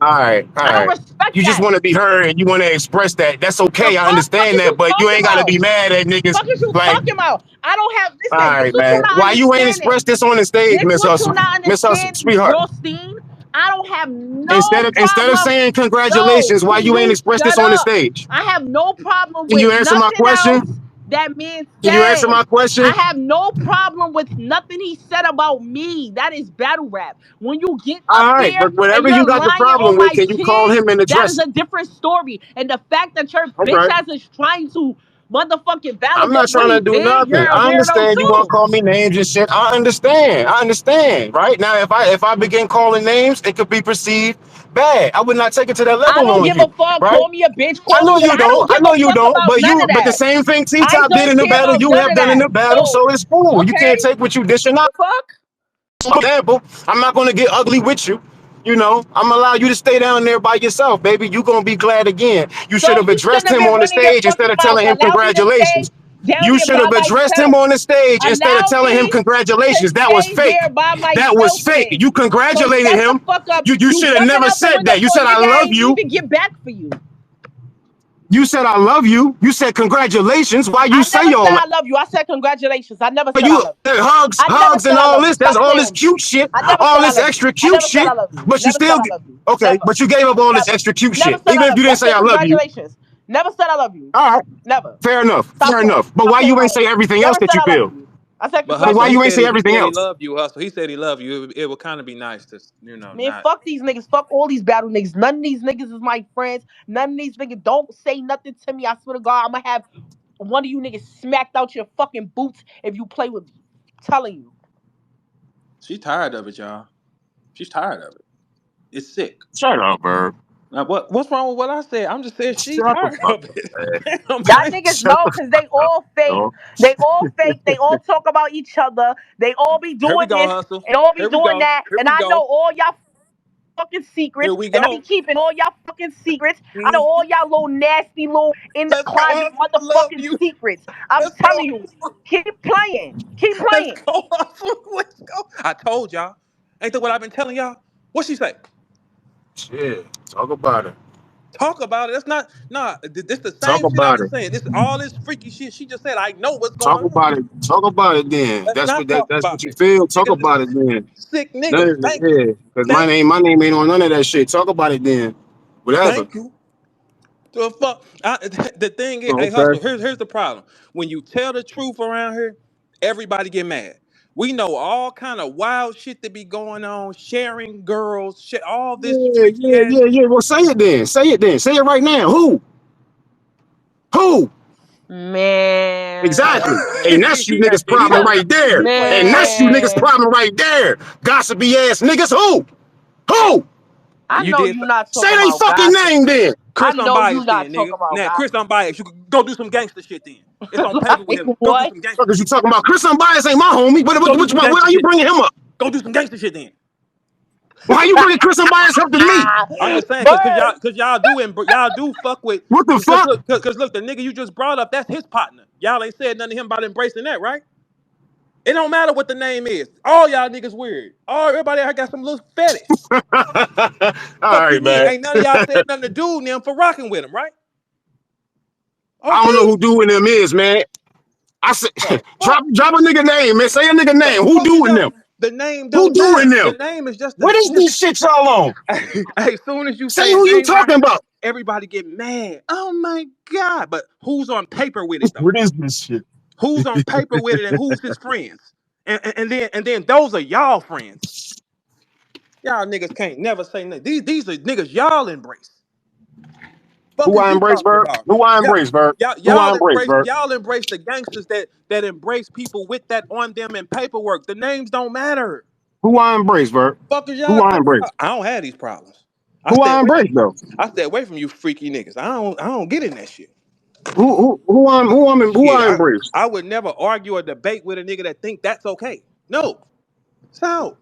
All right, all I don't right. respect You just that. want to be heard and you want to express that. That's The okay. I fuck understand is you that, but you talking ain't got to about? be mad at niggas. Fuck is you Like, talking about? I don't have all listen, this right, what you man. not Why you ain't express understanding. this on the stage, This Miss what you Hustle? not Miss Hustle, understanding, sweetheart. Rothstein. I don't have no Instead of problem. saying No, congratulations, why can you ain't you express this shut on the up? stage? I have no problem Can with you answer my nothing question? else that man Can you answer said. my question? I have no problem with nothing he said about me. That is battle rap. When you get up All right, there but and whatever you you're got the lying on problem with, my can you call kid, him and that is address a it? different story. And the fact that your bitch Okay. ass is trying to motherfucking I'm validate not what trying he to do did, nothing. you're a I weirdo understand you want to too. call me names and shit. I understand. I understand. Right now, if I begin calling names, it could be perceived bad. I would not take it to that I level don't on give you. a fuck. Right? Call me a bitch. I Call know me what you I don't. don't I give know a you fuck don't. about none of But the that. same thing T I Top did don't in the care battle, about you none have of done in that. the battle. So So, it's cool. You okay, can't take what you dishing out. the fuck? For example, I'm not gonna get ugly with you. I'm gonna allow you to stay down there by yourself, baby. You gonna be glad again. You should So have you addressed shouldn't have him been on the running your stage instead fucking of mouth. telling him Allow me to stay congratulations. down You there should by have addressed him myself. on the stage instead of Allow telling him me to congratulations. That was stay there fake. by That was myself fake. You then. So congratulated shut the him. fuck up. You You should have jumping never out the said window that. You for a said I nigga I love ain't you. even get back for you. You said I love you. You said congratulations. Why you I never say said all that? I love you. I said congratulations. I never said I You love you. hugs, I never hugs, said and I all love this. you. That's Stop all playing this with me. cute shit, I never all said I this love you. extra I cute never said shit. I love you. But you Never said still I get love you. okay. Never. But you gave up all this Never. extra cute Never shit, said I even if love you you. I didn't say said I love you. congratulations. Never said I love you. All right, Never. fair enough, Stop fair playing. enough. But Stop why playing you my ain't say name. everything else Never that said you I love feel? you. I said but But Hustle, why you ain't congratulations. say everything he else? loved you, Hustle. He said he loved you. It would kind of be nice to, Man, not. fuck these niggas. Fuck all these battle niggas. None of these niggas is my friends. None of these niggas don't say nothing to me. I swear to God, I'm gonna have one of you niggas smacked out your fucking boots if you play with me. I'm telling you. She's tired of it, y'all. She's tired of it. It's sick. Shut up, Verb. Now, what's wrong with what I said? I'm just saying she's Shut the tired fuck of up, it. man. Damn, Y'all man. niggas Shut know the because they fuck up, all fake. dog. They all fake. They all talk about each other. They all be Here we doing go, this Hustle. and all be Here we doing go. that. Here And we I know go. all y'all fucking Here secrets. we And I be go. keeping all y'all fucking secrets. I know Mhm. all y'all little nasty little in the Let's go, closet Hustle. I love motherfucking you. secrets. I'm Let's go. telling you. Keep playing. Keep Let's playing. go, Hustle. Let's go. I told y'all. Ain't that what I've been telling y'all? What she say? Shit, talk about it. Talk about it. That's not nah. This the Talk same shit I've about been it. saying. This all this freaky shit. She just said, I know what's Talk going on. about it. Talk about it. Then Let's not talk that's what about you it. feel. Talk Because about it. Then sick none nigga. of it, Thank you. yeah. Because Thank you. my name ain't on none of that shit. Talk about it. Then whatever. Thank you. The fuck. The thing is, hey, Okay. hustle. Here's the problem. When you tell the truth around here, everybody get mad. We know all kind of wild shit that be going on, sharing girls, shit, all this Yeah, freaky yeah, ass yeah, shit. yeah. Well, say it then. Say it then. Say it right now. Who? Who? Man. Exactly. And that's you niggas' He problem don't. right there. He playing And crazy. that's you niggas' Man. problem right there. Gossipy ass niggas. Who? Who? I You know did. you not Say talking they about fucking gossip. name then. I Chris know you unbiased not then, nigga. talking about Now Chris gossip. unbiased. You can go do some gangster shit then. It's on paper with Like him. Go do what? some gangster Fuck is you shit. talking about? Chris Unbiased ain't my homie. Go do some Why gangster are you shit then. bringing him up? Go do some gangster shit then. Why are you bringing Chris Unbiased up to me? I'm just saying, Bird. cause y'all do y'all do fuck with, What the cause fuck? look, cause look, the nigga you just brought up, that's his partner. Y'all ain't said nothing to him about embracing that, right? It don't matter what the name is. All y'all niggas weird. All everybody I got some little fetish. All Fuck right, you mean? man. Ain't none of y'all said nothing to dude them for rocking with him, right? I don't know Okay. who doing them is, man. I said, The fuck? drop a nigga name, man. Say a nigga The name. Who fuck it doing them? don't the name Who don't doing matter. The them? name is just the What is name. these shit y'all on? As soon as you Say say a who you name around talking here, about. everybody get mad. Oh my God. But who's on paper with it though? What is this shit? Who's on paper with it and who's his friends? And then those are y'all friends. Y'all niggas can't never say nothing. These are niggas y'all embrace. Fuck Who is I you embrace, talking Verb? about? Who I Yeah, embrace, Verb? y'all Who I y'all embrace, embrace Verb? y'all embrace the gangsters that embrace people with that on them and paperwork. The names don't matter. Who I embrace, Verb? Fuck is y'all Who I talking embrace? about? I don't have these problems. I Who stay I away embrace from though? I stay away from you freaky niggas. I don't get in that shit. Who Shit, I embrace? I would never argue or debate with a nigga that think that's okay. No. So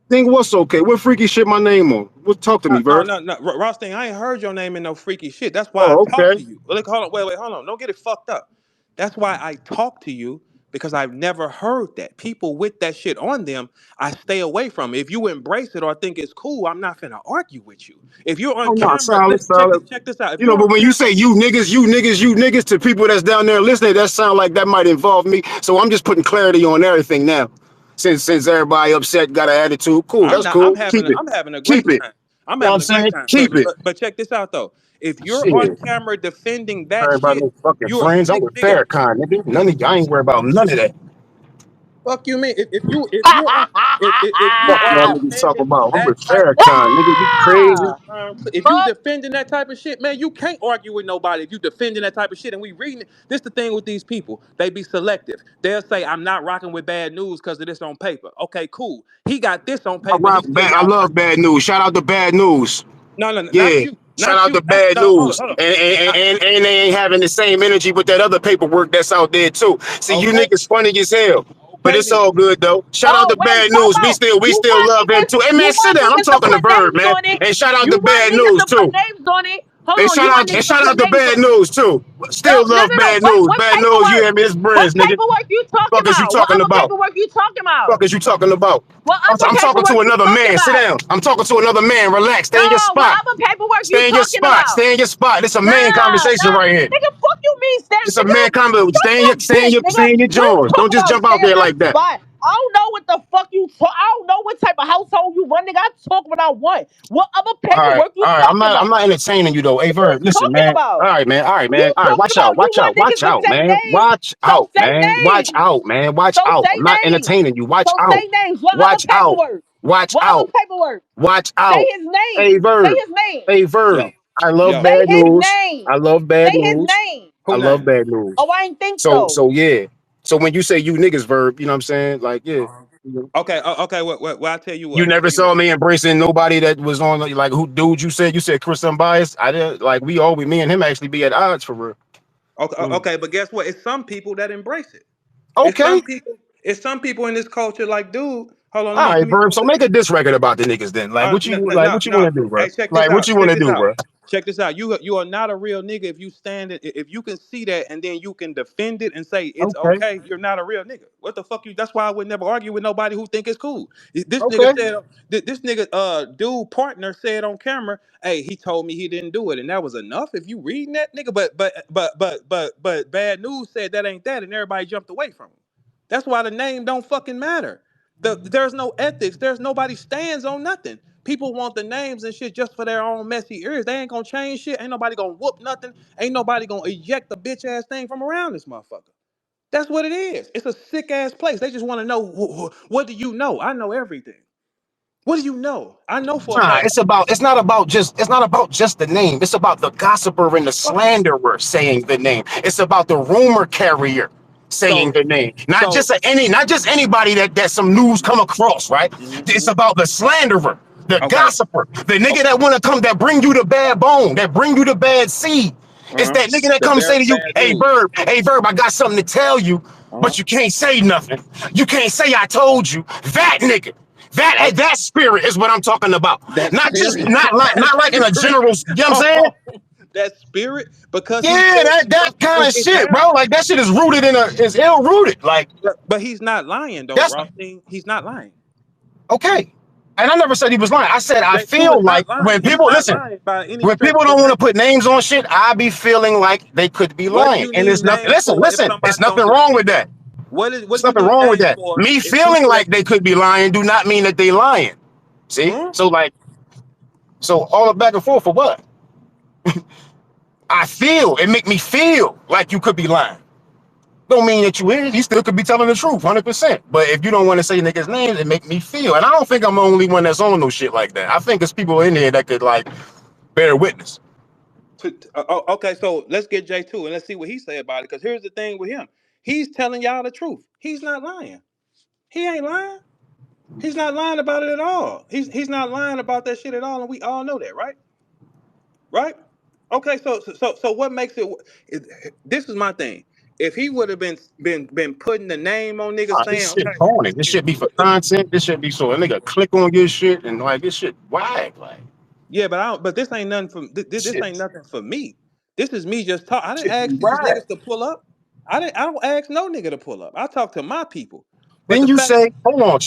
Think what's okay? What freaky shit my name on? What talk to me, no, Verb? no, no, Ross thing. I ain't heard your name in no freaky shit. That's why I Oh, talk okay. to you. Look, hold on, wait, hold on. Don't get it fucked up. That's why I talk to you because I've never heard that. People with that shit on them, I stay away from. If you embrace it or think it's cool, I'm not finna argue with you. If you're on Oh no, camera, solid, listen, check solid. this, check this out. If You know, you're but on when you say camera, you niggas to people that's down there listening, that sound like that might involve me. So I'm just putting clarity on everything now. Since everybody upset, got an attitude, cool, I'm that's not. I'm cool. having. Keep it, I'm having a keep great it. time. I'm You know what I'm having a great saying? time. But Keep it. but check this out though. If you're on Shit. camera defending that Everybody shit, no fucking you're a friends. I'm sick with nigga. Farrakhan, nigga. None of y'all ain't worried about none of that. Fuck you, mean? If you're on if you Fuck are y'all niggas talk defending about. I'm that with type of Farrakhan, nigga. You crazy? if you Fuck. defending that type of shit, man, you can't argue with nobody if you defending that type of shit. And we reading it. This the thing with these people. They be selective. They'll say, I'm not rocking with bad news because of this on paper. Okay, cool. He got this on paper. He still I y'all love friend. bad news. Shout out to bad news. No, no, no, not Yeah. you. Shout Not out you. to bad No, hold on, news. hold on. Not, And they ain't having the same energy with that other paperwork that's out there too. See, you okay. niggas funny as hell. But Okay it's then. all good though. Shout out Oh, to wait, bad time news. We out. still we You still want love him niggas, too. Hey you man, sit want down. I'm niggas to talking to put Verb, names man. on it. And shout out You to want bad niggas news to put too. names on it. Hold on, you want And niggas to shout put out to names bad on it. news too. No, Still no, love no, no. bad What news. what Bad news, you paperwork? hear me? It's What Brizz, nigga. paperwork you talking Fuck is you about? What talking other about? paperwork you talking about? Fuck is you talking about? What other I'm talking to paperwork you another talking man. Sit about? down. I'm talking to another man. Relax. Stay in your No, what spot. other paperwork you Stay in your talking spot. about? Stay in your spot. This a man Nah, conversation nah. right here. Nigga, fuck you mean stand, It's a nigga. man conversation. Suck your dick, nigga. Stay in your What are you drawers. Don't talking just about? jump Stay out in there my like that. spot. I don't know what the fuck you talk. I don't know what type of household you run, nigga. I talk what I want. What other paperwork you All right. talking I'm about? not entertaining you though. Hey, What you Verb, listen, talking man. about? All right, man. All right, You man. All right. talking Watch out. about you Watch out. want Watch niggas to out, say man. names? Watch So out, say man. Watch names. out, man. Watch So out. say I'm not names. entertaining you. Watch So out. say names. What other Watch out. paperwork? Watch What other out. paperwork? Watch Say out. his Hey, name. Say Verb. his name. Hey, Verb. Yo, I love yo. Say bad his news. name. I love bad Say his news. name. I Who love name? bad news. Oh, I ain't think So so. so yeah. So when you say you niggas, Verb, you know what I'm saying? Like, yeah. Okay, okay. Well, I tell you You what. I never tell you saw what. me embracing nobody that was on like who dude you said Chris Unbiased. I didn't like me and him actually be at odds for real. Okay, Mm. okay, but guess what? It's some people that embrace it. It's Okay. some people. It's some people in this culture like, dude. Hold on, All right, let me Verb. So say. make a diss record about the niggas then. No, no, What you no. wanna do, bro? Hey, check this Like what out. you Check wanna this do, out. bro? Check this out. You are not a real nigga if you stand it. If you can see that and then you can defend it and say it's Okay. okay. You're not a real nigga. What the fuck you? That's why I would never argue with nobody who think it's cool. This nigga Okay. said. This nigga dude partner said on camera. Hey, he told me he didn't do it, and that was enough. If you reading that nigga, but bad news said that ain't that, and everybody jumped away from him. That's why the name don't fucking matter. There's no ethics. There's nobody stands on nothing. People want the names and shit just for their own messy ears. They ain't gonna change shit. Ain't nobody gonna whoop nothing. Ain't nobody gonna eject the bitch ass thing from around this motherfucker. That's what it is. It's a sick ass place. They just want to know what do you know? I know everything. What do you know? I know for a Nah, fact. it's not about just the name. It's about the gossiper and the Fuck. slanderer saying the name. It's about the rumor carrier saying So the name. so Not just anybody that some news come across, right? It's mhm. about the slanderer, the Okay. gossiper, the nigga Okay. that wanna come that bring you the bad bone, that bring you the bad seed. It's Uh-huh. that nigga that The comes say bearer to of you, bad news. Hey Verb, I got something to tell you, Uh-huh. but you can't say nothing. You can't say I told you. That nigga. Okay. That spirit is what I'm talking about. That Not just spirit. not That like in a spirit. general, you know what I'm saying? Oh, that spirit because he Yeah, said that something kind in of his shit, bro. answer. Like that shit is rooted in is ill rooted. Like But he's not lying though, that's Rothstein. He's not lying. okay. And I never said he was lying. I said I J2 feel is like not when lying. He's people not listen, lying by any when stretch people of the don't want to put imagination. names on shit, I be feeling like they could be What do lying. you And need there's nothing. names Listen, for if listen. There's somebody nothing don't wrong with that. what There's do you nothing need wrong with names that. for Me if feeling people that like they could be lying do not mean that they lying. See? hmm? So like, so all the back and forth for what? I feel it make me feel like you could be lying. Don't mean that you is. You still could be telling the truth, 100%. But if you don't want to say niggas' names, it make me feel. And I don't think I'm the only one that's on no shit like that. I think there's people in there that could like bear witness. Okay, so let's get J2 and let's see what he say about it. Because here's the thing with him. He's telling y'all the truth. He's not lying. He ain't lying. He's not lying about it at all. He's not lying about that shit at all, and we all know that, right? Right? Okay, so what makes this is my thing. If he would have been putting the name on niggas saying, This shit okay, corny. This should be for content. This should be so a nigga click on your shit and like this shit whack. Like yeah, but but this ain't nothing for this shit, ain't nothing for me. This is me just talk. I didn't shit be ask these whack. niggas to pull up. I don't ask no nigga to pull up. I talk to my people. But Then the you fact, say, hold on,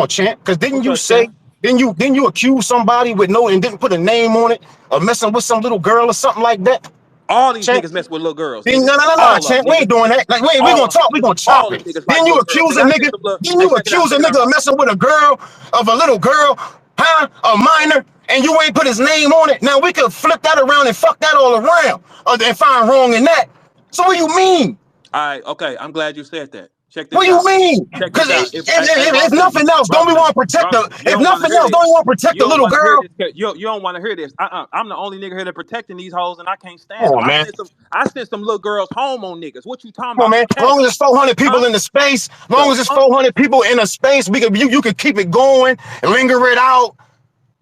champ, because didn't what's you up, say, champ? didn't you accuse somebody with no and didn't put a name on it or messing with some little girl or something like that, All these champ? niggas mess with little girls, Then nigga. no, All of them, champ, we nigga. ain't doing that. Like we All gonna of them talk, we niggas. gonna All talk them it. niggas like Then you little girls, accuse nigga. a I seen nigga, some little. then Hey, you check it out. accuse a Check it out, nigga of Ross. messing with a girl, of a little girl, huh? A minor, and you ain't put his name on it. Now we could flip that around and fuck that all around, and find wrong in that. So what do you mean? All right, okay. I'm glad you said that. Check What this do you out. mean? Check Because this out. Hey, if Rothstein, nothing else, don't we Rothstein, want to protect the? Rothstein. You If don't want to nothing hear else, this. don't we want to protect You the don't little want to hear girl? this. You don't want to hear this. I'm the only nigga here that protecting these hoes, and I can't stand Come them. on, man. I sent some little girls home on niggas. What you talking Come on, about? man. You As can't, long as there's 400 huh? people in the space, as long The as there's fuck? 400 people in a space, you can keep it going and linger it out.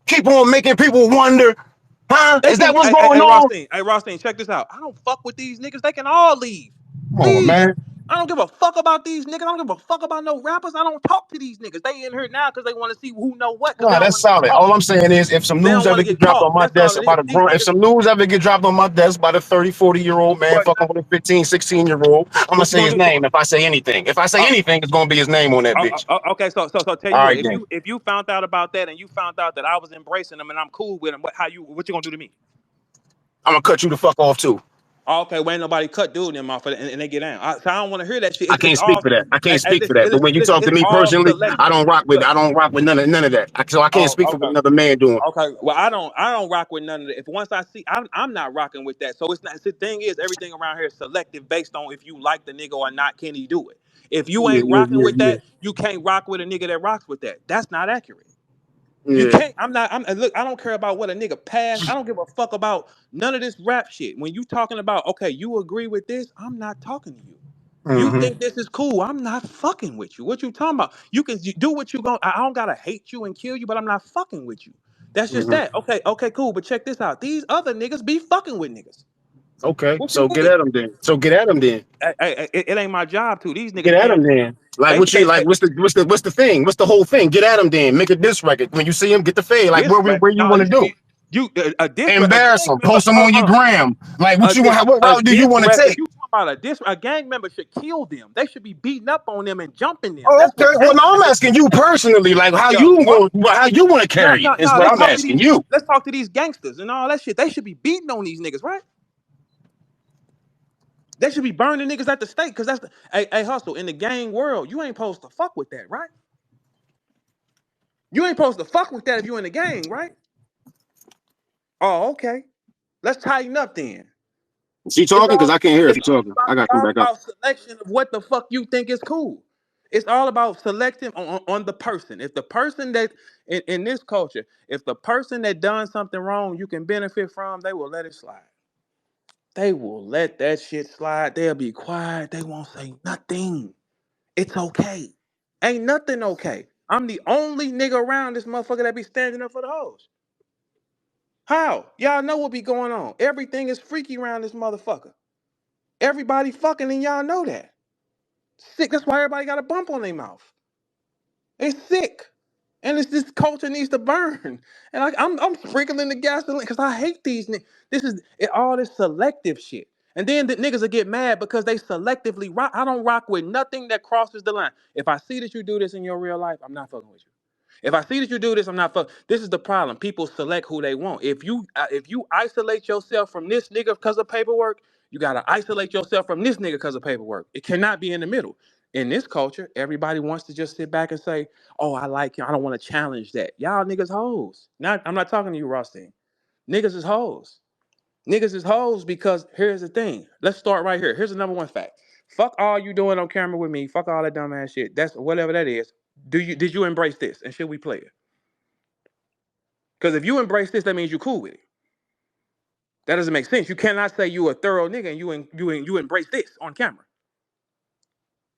Keep on making people wonder, huh? They Is that can. what's going on? Hey, Rothstein, check this out. I don't fuck with these niggas. They can all leave. Come on, Leave. man. I don't give a fuck about these niggas. I don't give a fuck about no rappers. I don't talk to these niggas. They in here now because they want to see who know what because they Nah, don't that's want to get solid. caught. All I'm saying is if some They news don't want ever to get get dropped caught. on my That's all desk it is. about a These grown, if niggas. some news ever get dropped on my desk by the 30, 40-year-old man What? fucking with a 15, 16-year-old, I'm gonna What you say gonna his do to him? name if I say anything. If I say Uh, anything, it's gonna be his name on that bitch. okay, so tell All you what. right then. If you found out about that and you found out that I was embracing them and I'm cool with them, what you gonna do to me? I'm gonna cut you the fuck off too. Oh, okay, well, ain't nobody cut dude them off and they get down. So I don't want to hear that shit. I It's can't speak all. for that. I can't speak for Listen, that. But when you talk to it's me all personally, selective. I don't rock with none of that. So I can't Oh, speak for what okay. another man doing. Okay, well, I don't rock with none of it. If once I see, I'm not rocking with that. So it's not. The thing is, everything around here is selective based on if you like the nigga or not. Can he do it? If you Yeah, ain't yeah, rocking yeah, with yeah. that, you can't rock with a nigga that rocks with that. That's not accurate. You Yeah. can't. I'm not. I'm look. I don't care about what a nigga passed. I don't give a fuck about none of this rap shit. When you talking about, okay, you agree with this, I'm not talking to you. You Mm-hmm. think this is cool? I'm not fucking with you. What you talking about? You can do what you going. I don't gotta hate you and kill you, but I'm not fucking with you. That's just Mm-hmm. that. Okay, cool. But check this out. These other niggas be fucking with niggas. Okay. What you So get mean? at him then. So get at him then. It ain't my job to. These Get niggas at him paying. then. Like They what you pay. like? What's the thing? What's the whole thing? Get at him then. Make a diss record. When you see him, get the fade. Like This where you no, want to do? a diss a Embarrass gang him. member. Post him on your gram. Like what A, you di- want? What a route do you diss want to rap. If take? you talking about a gang member should kill them. They should be beating up on them and jumping them. Oh, That's what okay. Well, gang no, I'm members asking you personally. Like yeah, what? how you want to carry it is No. what I'm asking you. Let's talk to these gangsters and all that shit. They should be beating on these niggas, right? They should be burning niggas at the stake because that's the hustle in the gang world. You ain't supposed to fuck with that, right? You ain't supposed to fuck with that if you in the gang, right? Oh, okay. Let's tighten up then. She It's talking because all I can't hear if it's you talking. I got to come all back up. about selection of what the fuck you think is cool. It's all about selecting on the person. If the person that in this culture, if the person that done something wrong you can benefit from, they will let it slide. They will let that shit slide. They'll be quiet. They won't say nothing. It's okay. Ain't nothing okay. I'm the only nigga around this motherfucker that be standing up for the hoes. How? Y'all know what be going on. Everything is freaky around this motherfucker. Everybody fucking and y'all know that. Sick. That's why everybody got a bump on their mouth. It's sick. And it's this culture needs to burn. And I'm sprinkling the gasoline because I hate these niggas. This is all this selective shit. And then the niggas will get mad because they selectively rock. I don't rock with nothing that crosses the line. If I see that you do this in your real life, I'm not fucking with you. If I see that you do this, I'm not fuck. This is the problem. People select who they want. If you isolate yourself from this nigga because of paperwork, you gotta isolate yourself from this nigga because of paperwork. It cannot be in the middle. In this culture, everybody wants to just sit back and say, "Oh, I like him. I don't want to challenge that." Y'all niggas hoes. I'm not talking to you, Rothstein. Niggas is hoes. Niggas is hoes because here's the thing. Let's start right here. Here's the number one fact. Fuck all you doing on camera with me. Fuck all that dumb ass shit. That's whatever that is. Did you embrace this? And should we play it? Because if you embrace this, that means you cool with it. That doesn't make sense. You cannot say you a thorough nigga and you embrace this on camera.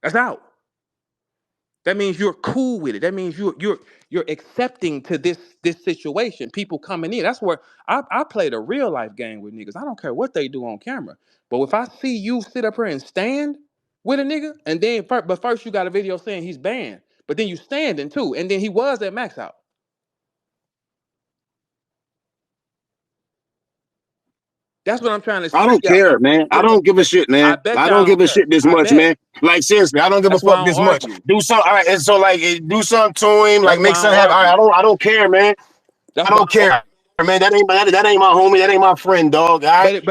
That's out. That means you're cool with it. That means you're accepting to this situation. People coming in. That's where I play the real life game with niggas. I don't care what they do on camera. But if I see you sit up here and stand with a nigga, and then but first you got a video saying he's banned, but then you standing too, and then he was at max out. That's what I'm trying to I see don't y'all. care, man. I don't give a shit, I man. bet I y'all don't give don't a care. shit this I much, bet. man. Like seriously, I don't give a That's why fuck I don't this much. argue. Do something, all right. And so like, do something to him, like That's make why I don't something happen. All right, argue. I don't care, man. I That's why don't I don't care, argue. man. That ain't my homie. That ain't my friend, dog. All right,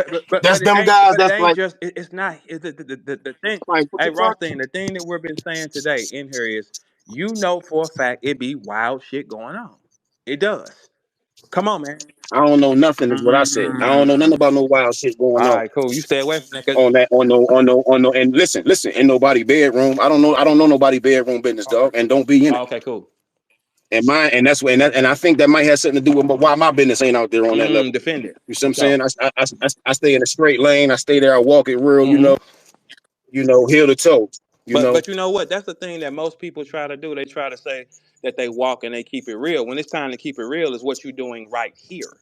that's them guys. But it That's ain't like, just it's not the thing. what Hey the fuck? Rothstein, the thing that we've been saying today in here is you know for a fact it be wild shit going on. It does. Come on, man. I don't know nothing. Is what I said. I don't know Mm. nothing about no wild shit going All on right, cool. You stay away from that. on that on no. And listen. In nobody bedroom. I don't know nobody bedroom business, Okay, dog. And cool. don't be in it. Okay, cool. And mine, and that's what, and I think that might have something to do with why my business ain't out there on that level. Defend it. You see what For I'm sure. saying? I stay in a straight lane. I stay there. I walk it real. Mm-hmm. Heel to toe. You know. But you know what? That's the thing that most people try to do. They try to say that they walk and they keep it real. When it's time to keep it real, is what you're doing right here.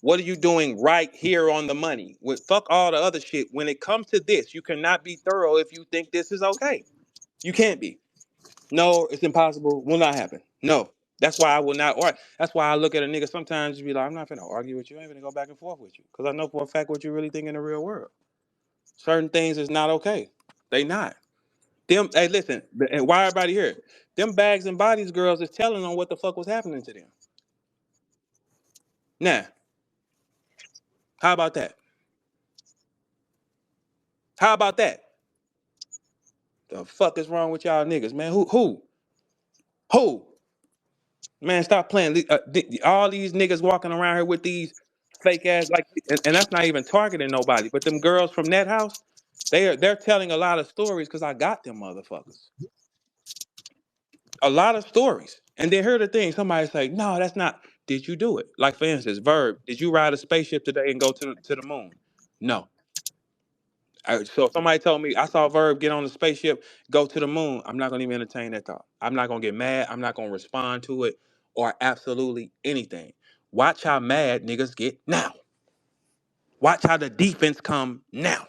What are you doing right here on the money? With fuck all the other shit. When it comes to this, you cannot be thorough if you think this is okay. You can't be. No, it's impossible. Will not happen. No. That's why I will not argue. That's why I look at a nigga sometimes and be like, I'm not gonna argue with you. I ain't gonna go back and forth with you. Because I know for a fact what you really think in the real world. Certain things is not okay. They not. Them, hey, listen, and why everybody here? Them bags and bodies girls is telling on what the fuck was happening to them. Now, how about that? How about that? The fuck is wrong with y'all niggas, man? Who? Man, stop playing. All these niggas walking around here with these fake ass like, and that's not even targeting nobody. But them girls from that house, they're telling a lot of stories because I got them motherfuckers. A lot of stories. And then hear the thing, somebody say, no, that's not. Did you do it? Like for instance, Verb, did you ride a spaceship today and go to the moon? No. So if somebody told me I saw Verb get on the spaceship, go to the moon, I'm not gonna even entertain that thought. I'm not gonna get mad. I'm not gonna respond to it or absolutely anything. Watch how mad niggas get now. Watch how the defense come now.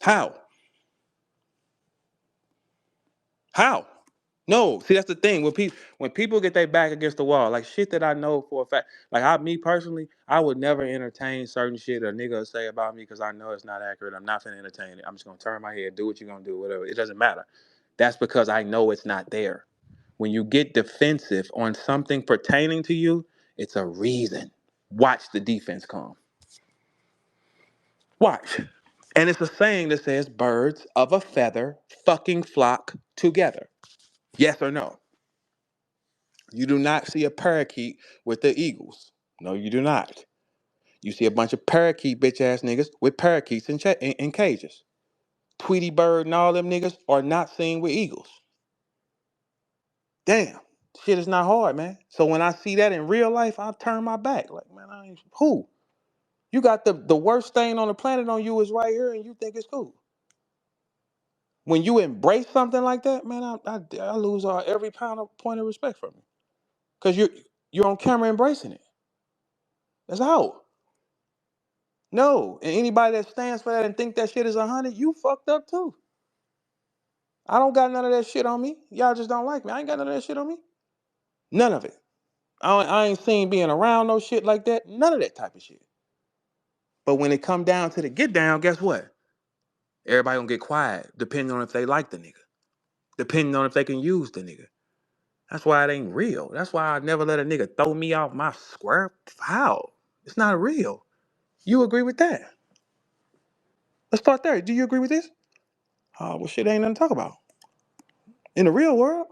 How? How? No, see that's the thing. When people get their back against the wall, like shit that I know for a fact, like me personally, I would never entertain certain shit a nigga will say about me because I know it's not accurate. I'm not gonna entertain it. I'm just gonna turn my head, do what you're gonna do, whatever. It doesn't matter. That's because I know it's not there. When you get defensive on something pertaining to you, it's a reason. Watch the defense come. Watch. And it's a saying that says birds of a feather fucking flock together. Yes or no? You do not see a parakeet with the eagles. No, you do not. You see a bunch of parakeet bitch ass niggas with parakeets in cages. Tweety Bird and all them niggas are not seen with eagles. Damn. Shit is not hard, man. So when I see that in real life, I turn my back. Like, man, I ain't who? You got the worst thing on the planet on you is right here and you think it's cool. When you embrace something like that, man, I lose every point of respect from you. Because you're on camera embracing it. That's out. No, and anybody that stands for that and think that shit is 100, you fucked up too. I don't got none of that shit on me. Y'all just don't like me. I ain't got none of that shit on me. None of it. I ain't seen being around no shit like that. None of that type of shit. But when it come down to the get down, guess what? Everybody gonna get quiet, depending on if they like the nigga. Depending on if they can use the nigga. That's why it ain't real. That's why I never let a nigga throw me off my square. How? It's not real. You agree with that? Let's start there. Do you agree with this? Well, shit ain't nothing to talk about. In the real world,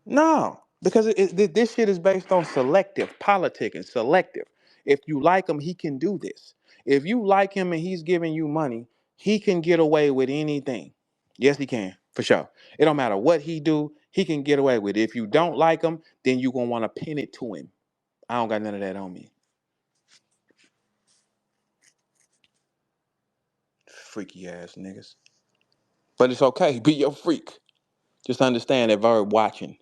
no. Because this shit is based on selective politicking, selective. If you like him, he can do this. If you like him and he's giving you money, he can get away with anything. Yes, he can, for sure. It don't matter what he do, he can get away with it. If you don't like him, then you gonna want to pin it to him. I don't got none of that on me. Freaky ass niggas. But it's okay. Be your freak. Just understand that Verb watching.